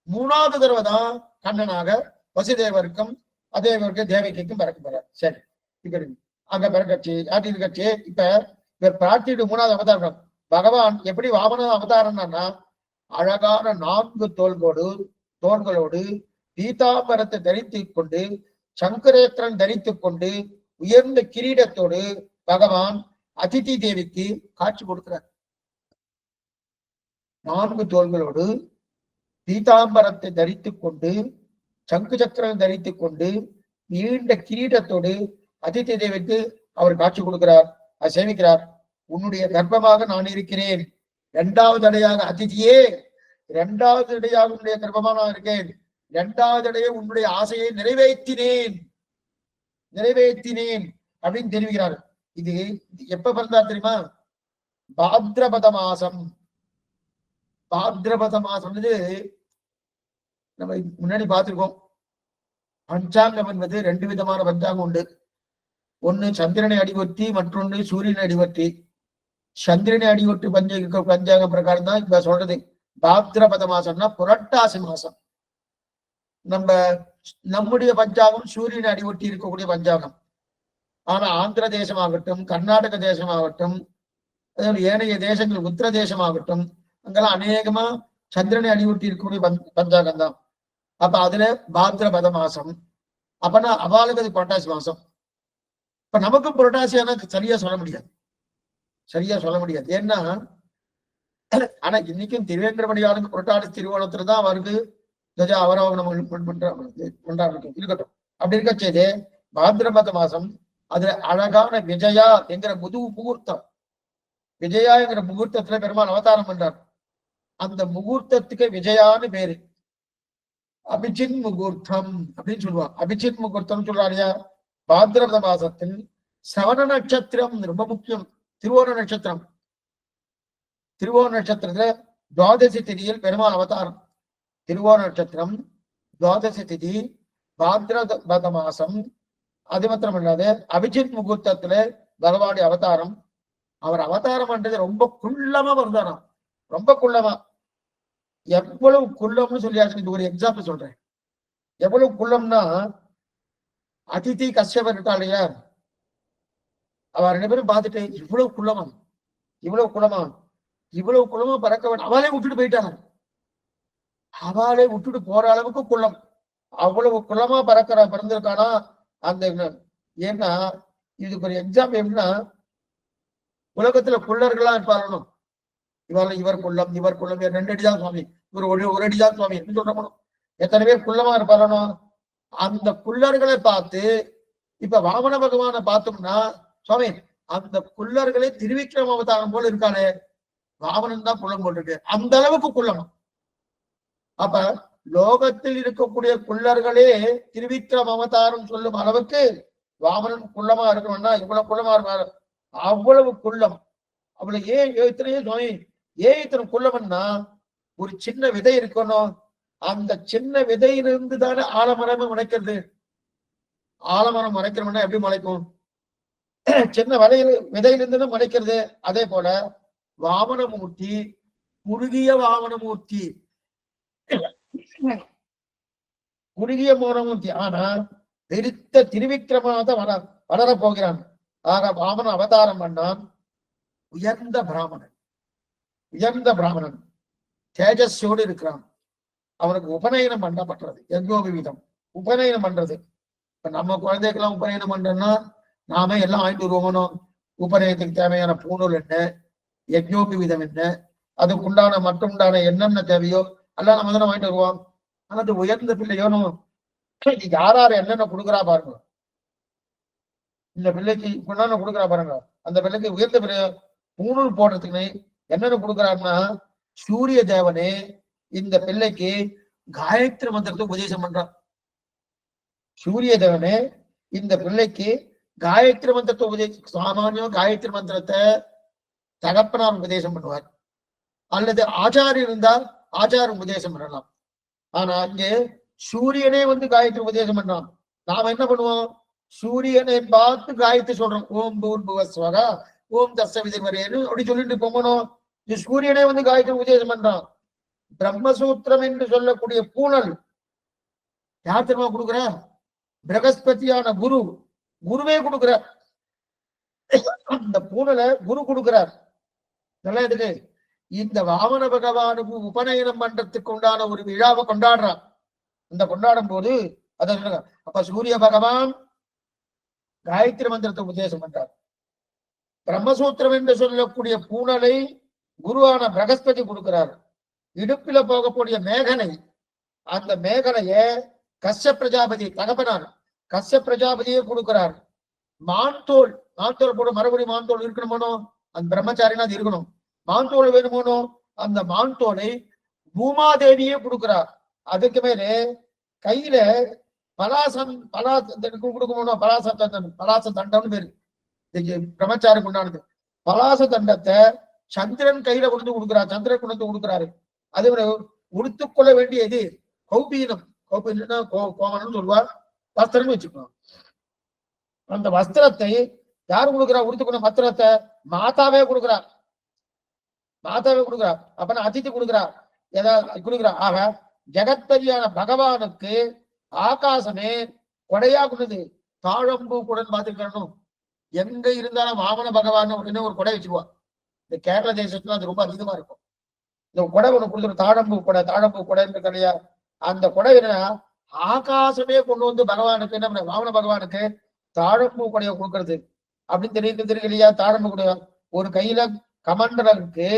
3வது தடவை தான் கண்ணனாக வசுதேவருக்கும் அதேவருக்கு தேவகிக்கும் பிறக்க போறார். சரி, இப்ப அங்க பிறக்கச்சு ஆட்டி இருக்கச்சு. இப்ப இவர் பிரார்த்திட்டு 3வது அவதாரம் பகவான் எப்படி வாமன அவதாரம்னா, அழகான 4 தோள்களோடு பீதாம்பரத்தை தரித்துக் கொண்டு சங்கரேத்திரன் தரித்துக் கொண்டு உயர்ந்த கிரீடத்தோடு பகவான் அதிதி தேவிக்கு காட்சி கொடுக்கிறார். 4 தோள்களோடு பீதாம்பரத்தை தரித்துக் கொண்டு சங்கு சக்கரம் தரித்துக் கொண்டு நீண்ட கிரீடத்தோடு அதிதி தேவிக்கு அவர் காட்சி கொடுக்கிறார். அதை சேவிக்கிறார். உன்னுடைய கர்ப்பமாக நான் இருக்கிறேன். 2வது அடையாக அதிதியே, 2வது அடையாக உன்னுடைய கர்ப்பமாக நான் இருக்கேன். 2வது அடைய உன்னுடைய ஆசையை நிறைவேற்றினேன் அப்படின்னு தெரிவிக்கிறார். இது எப்ப பிறந்தார் தெரியுமா? பாத்ரபத மாசம். பாத்ரபத மாசம் நம்ம முன்னாடி பார்த்திருக்கோம். பஞ்சாங்கம் என்பது 2 விதமான பஞ்சாங்கம் உண்டு. ஒண்ணு சந்திரனை அடிவொற்றி, மற்றொன்று சூரியனை அடிவொற்றி. சந்திரனை அடிவொற்றி பஞ்சாங்க பிரகாரம் தான் இப்ப சொல்றது. பாத்ரபத மாசம்னா புரட்டாசி மாசம். நம்முடைய பஞ்சாங்கம் சூரியனை அடிவொட்டி இருக்கக்கூடிய பஞ்சாங்கம். ஆனா ஆந்திர தேசமாகட்டும், கர்நாடக தேசமாகட்டும், ஏனைய தேசங்கள் உத்தர தேசமாகட்டும், அங்கெல்லாம் அநேகமா சந்திரனை அடிவொட்டி இருக்கக்கூடிய பஞ்சாங்கம் தான். அப்ப அதுல பாத்ரபத மாசம். அப்பனா அவளுக்கு அது புரட்டாசி மாசம். இப்ப நமக்கும் புரட்டாசியான சரியா சொல்ல முடியாது. ஏன்னா ஆனா இன்னைக்கும் திருவேங்கடமணியாருக்கு புரட்டாசி திருவோணத்துல தான் அவருக்கு கஜா அவரோகணம் இருக்கட்டும். அப்படி இருக்க செய்து பாத்ரபத மாசம் அதுல அழகான விஜயா என்கிற முகூர்த்தம். விஜயா என்கிற முகூர்த்தத்துல பெருமாள் அவதாரம் பண்றார். அந்த முகூர்த்தத்துக்கு விஜயான்னு பேரு. அபிஜித் முகூர்த்தம் அப்படின்னு சொல்லுவாங்க. அபிஜித் முகூர்த்தம் சொல்றாருயா. பாத்ரபத மாசத்தில் சவண நட்சத்திரம் ரொம்ப முக்கியம். திருவோண நட்சத்திரத்துல துவாதசி திதியில் பெருமாள் அவதாரம். திருவோண நட்சத்திரம் துவாதசி திதி பாத்ரபத மாசம். அது மாத்திரம் இல்லாது அபிஜித் முகூர்த்தத்துல பகவானுடைய அவதாரம். அவர் அவதாரம் பண்றது ரொம்ப குள்ளமா வந்தாராம், ரொம்ப குள்ளமா. எவ்வளவு குள்ளம்னு சொல்லியாச்சு. இது ஒரு எக்ஸாம்பிள் சொல்றேன். எவ்வளவு குள்ளம்னா, அதிதி கஷ்யபர் இருக்கா இல்லையா, அவ 2 பேரும் பார்த்துட்டு இவ்வளவு குள்ளமா, இவ்வளவு குள்ளமா, இவ்வளவு குள்ளமா பறக்க வேண்டும், அவளே விட்டுட்டு போயிட்டாங்க. அவளே விட்டுட்டு போற அளவுக்கு குள்ளம். அவ்வளவு குள்ளமா பிறந்திருக்கானா அந்த. ஏன்னா இதுக்கு ஒரு எக்ஸாம்பிள் எப்படின்னா, உலகத்துல குள்ளர்களா இருப்பாரணும். இவர் குள்ளம், இவர் குள்ளம், 2 அடிதான் சுவாமி, இவர் ஒரு அடிதான் சுவாமி என்று சொல்றோம். எத்தனை பேர் குள்ளமா இருப்பாரனோ அந்த குள்ளர்களை பார்த்து. இப்ப வாமன பகவானை பார்த்தோம்னா, சுவாமி அந்த குள்ளர்களே திருவிக்ரம அவதாரம் போல இருக்கானே, வாமனன் தான் குள்ளம் போட்டிருக்கு, அந்த அளவுக்கு குள்ளம். அப்ப லோகத்தில் இருக்கக்கூடிய குள்ளர்களே திருவிக்ரம அவதாரம் சொல்லும் அளவுக்கு வாமனன் குள்ளமா இருக்கணும்னா இவ்வளவு குள்ளமா இருப்பாரு. அவ்வளவு குள்ளம். அவ்வளவு இத்தனையே சுவாமி, இத்தனை குள்ளம்னா, ஒரு சின்ன விதை இருக்கணும். அந்த சின்ன விதையிலிருந்து தானே ஆலமரமே முளைக்கிறது. ஆலமரம் முளைக்கணும்னா எப்படி முளைக்கும்? சின்ன விதையிலிருந்து தான் முளைக்கிறது. அதே போல வாமனமூர்த்தி, குறுகிய வாமனமூர்த்தி, குறுகிய மோனமூர்த்தி. ஆனா பெருத்த திருவிக்கிரமாக வளர போகிறான். ஆக வாமன அவதாரம் பண்ணான். உயர்ந்த பிராமணன், உயர்ந்த பிராமணன் தேஜஸோடு இருக்கிறான். அவனுக்கு உபநயனம் பண்ணப்பட்டது, யஜ்ஞோபவீதம் உபநயனம் பண்றது. இப்ப நம்ம குழந்தைக்கெல்லாம் உபநயனம் பண்றோம்னா நாம எல்லாம் வாங்கிட்டு வருவோம். உபநயனத்துக்கு தேவையான பூணூல் என்ன, யஜ்ஞோபவீதம் என்ன, அதுக்குண்டான மட்டும்டான என்னென்ன தேவையோ எல்லாம் நம்ம தானே வாங்கிட்டு வருவோம். ஆனா அது உயர்ந்த பிள்ளையோனும் யாராரு என்னென்ன கொடுக்குறா பாருங்க. இந்த பிள்ளைக்கு என்னென்ன கொடுக்குறா பாருங்க. அந்த பிள்ளைக்கு உயர்ந்த பிள்ளை பூணூல் போடுறதுக்கு என்னென்ன கொடுக்குறாருன்னா, சூரிய தேவனே இந்த பிள்ளைக்கு காயத்ரி மந்திரத்தை உபதேசம் பண்றான். சூரிய தேவனே இந்த பிள்ளைக்கு காயத்ரி மந்திரத்தை உபதேசம். சாமானியம் காயத்ரி மந்திரத்தை தகப்பனார் உபதேசம் பண்ணுவார், அல்லது ஆச்சாரியர் இருந்தால் ஆச்சாரம் உபதேசம் பண்ணலாம். ஆனா இங்கே சூரியனே காயத்ரி உபதேசம் பண்றான். நாம என்ன பண்ணுவோம்? சூரியனை பார்த்து காயத்ரி சொல்றோம். ஓம் பூர்புவஸ்வகா ஓம் தஸ்ஸ விதிர்வரேன்னு அப்படி சொல்லிட்டு போகணும். இது சூரியனே காயத்ரி உபதேசம் பண்றான். பிரம்மசூத்திரம் என்று சொல்லக்கூடிய பூணல் யார் தெரியுமா கொடுக்குற? பிரகஸ்பதியான குருவே கொடுக்கிறார். அந்த பூணலை குரு கொடுக்கிறார். நல்லா இருக்கு. இந்த வாமன பகவானுக்கு உபநயனம் பண்றதுக்கு உண்டான ஒரு விழாவை கொண்டாடுறான். அந்த கொண்டாடும் போது அத சொல்லுங்க. அப்ப சூரிய பகவான் காயத்ரி மந்திரத்தை உபதேசம் பண்றார். பிரம்மசூத்திரம் என்று சொல்லக்கூடிய பூணலை குருவான பிரகஸ்பதி கொடுக்கிறார். இடுப்பில போகக்கூடிய மேகனை, அந்த மேகனைய கஷ்ய பிரஜாபதி தகப்பனார் கஷ்ய பிரஜாபதியே கொடுக்கிறார். மான்தோல் போட மறுபடியும் மான்தோல் இருக்கணுமோ, அந்த பிரம்மச்சாரினா அது இருக்கணும். மான்தோல் வேணுமோனோ, அந்த மான்தோலை பூமாதேவியே கொடுக்கிறார். அதுக்கு மேலே கையில கொடுக்கணும். பலாச தண்டம்னு பேரு பிரம்மச்சாருக்கு உண்டானது. பலாச தண்டத்தை சந்திரன் கையில கொண்டு கொடுக்கிறார். சந்திரன் கொண்டு கொடுக்கிறாரு. அதே மாதிரி உடுத்துக்கொள்ள வேண்டியது கௌபீனம். கௌபீனா கோமனம்னு சொல்லுவார். வஸ்திரம் வச்சுக்கணும். அந்த வஸ்திரத்தை யாரு கொடுக்குறா? உடுத்துக்கணும் வஸ்திரத்தை மாதாவே கொடுக்கிறார். மாதாவே கொடுக்கிறார். அப்ப அதித்தி கொடுக்கிறார். ஏதாவது கொடுக்கிறார். ஆக ஜெகத்பதியான பகவானுக்கு ஆகாசமே கொடையா கொடுது. தாழம்பூ குடன் பார்த்துக்கணும். எங்க இருந்தாலும் வாமன பகவான் உடனே ஒரு கொடை வச்சுக்குவான். இந்த கேரள தேசத்துல அது ரொம்ப அதிகமா இருக்கும். இந்த கொடை ஒண்ணு கொடுத்துரு, தாழம்பூ கொடைன்னு கிடையா. அந்த கொடை என்னன்னா, ஆகாசமே கொண்டு பகவானுக்கு என்ன பண்ண, வாமன பகவானுக்கு தாழம்பூ கொடையை கொடுக்கறது அப்படின்னு தெரியலையா? தாழம்பூ கொடை ஒரு கையில கமண்டலருக்கு,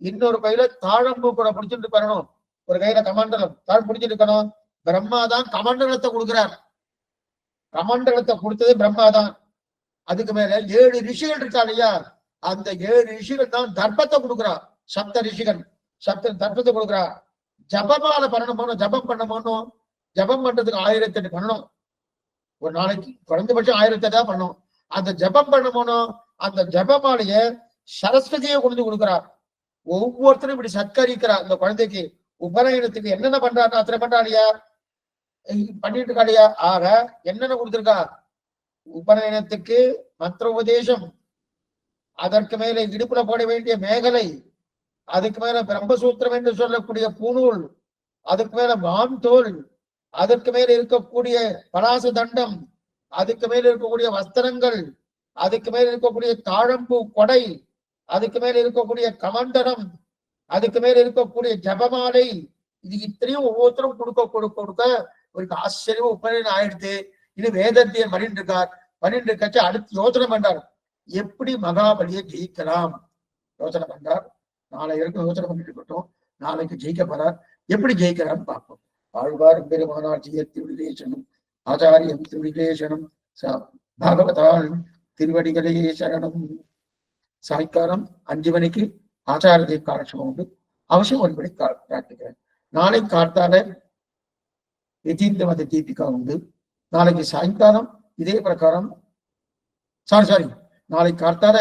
இன்னொரு கையில தாழம்பூ கொடை பிடிச்சிட்டு வரணும். ஒரு கையில கமண்டலம் பிடிச்சிட்டு இருக்கணும். பிரம்மாதான் கமண்டலத்தை கொடுக்கிறார். கமண்டலத்தை கொடுத்தது பிரம்மாதான். அதுக்கு மேல 7 ரிஷிகள் இருக்கா இல்லையா? அந்த 7 ரிஷிகள் தான் தர்ப்பத்தை கொடுக்குறார். சப்த ரிஷிகள் தர்ப்பத்தை கொடுக்குறார். ஜபமால பண்ணணும், ஜபம் பண்ணணும். ஜபம் பண்றதுக்கு 1008 பண்ணணும். ஒரு நாளைக்கு குறைந்தபட்சம் 1008 பண்ணணும். அந்த ஜபம் பண்ணணும். அந்த ஜபமாலைய சரஸ்வதியை கொண்டு கொடுக்கிறார். ஒவ்வொருத்தரும் இப்படி சத்கரிக்கிறார். இந்த குழந்தைக்கு உபநயனத்துக்கு என்னென்ன பண்றாருன்னா அத்தனை பண்றாளியா. பண்ணிட்டு இருக்காளியா. ஆக என்னென்ன கொடுத்திருக்கா? உபநயனத்துக்கு மந்திர உபதேசம், அதற்கு மேலே இடுப்புல போட வேண்டிய மேகலை, அதுக்கு மேல பிரம்மசூத்திரம் என்று சொல்லக்கூடிய பூநூல், அதுக்கு மேல மான் தோல், அதற்கு மேல இருக்கக்கூடிய பலாச தண்டம், அதுக்கு மேல இருக்கக்கூடிய வஸ்திரங்கள், அதுக்கு மேல இருக்கக்கூடிய தாழம்பூ கொடை, அதுக்கு மேல இருக்கக்கூடிய கமண்டனம், அதுக்கு மேல இருக்கக்கூடிய ஜபமாலை, இது இத்தனையும் ஒவ்வொருத்தரும் கொடுக்க கொடுக்க கொடுக்க ஒரு ஆச்சரியமா உபநயனம் ஆயிடுத்து. இது வேதத்தையே பண்ணிட்டு இருக்கார். பண்ணிட்டு இருக்காச்சு அடுத்து யோசனை பண்றார், எப்படி மகாபலியை ஜெயிக்கலாம் யோசனை பண்றார். நாளை வரைக்கும் யோசனை பண்ணிட்டு இருக்கட்டும், நாளைக்கு ஜெயிக்க போறார். எப்படி ஜெயிக்கிறான்னு பார்ப்போம். ஆழ்வார் பெருமானார் திருவிலேசனும் ஆச்சாரியம் திருவிலேசனும் பாகவதால் திருவடிகளே சரணம். சாயங்காலம் 5 மணிக்கு ஆச்சாரிய காலட்சம் உண்டு. அவசியம் 1 மணிக்கு பிரார்த்திக்கிறேன். நாளை காத்தால யதீந்திரமத தீபிகா உண்டு. நாளைக்கு சாயங்காலம் இதே பிரகாரம் நாளை காத்தால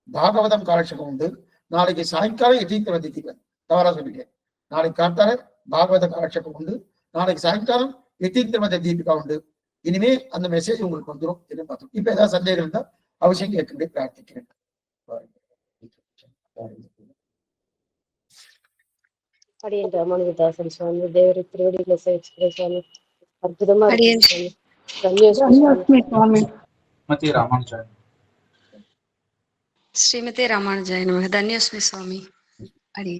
பாகவதம் காலட்சகம் உண்டு. நாளைக்கு சாயங்காலம் யதீந்திரமத தீபிகா, தவறா சொல்லிட்டேன். நாளைக்கு காத்தால பாகவத காலட்சகம் உண்டு. நாளைக்கு சாயங்காலம் யதீந்திரமத தீபிகா உண்டு. இனிமே அந்த மெசேஜ் உங்களுக்கு வந்துடும். எதிர்பார்த்தோம். இப்ப ஏதாவது சந்தேகம் இருந்தா அவசியம் கேட்கவே பிரார்த்திக்கிறேன். அடியன் ராமானுஜதாசன் சுவாமி தேவரி திருவடிகளை சேவிச்சுக்கிறேன் சுவாமி. அற்புதமா இருக்கு சுவாமி. ஸ்ரீமதி ராமானுஜாய நமக. தன்யோஸ்மி சுவாமி. அடி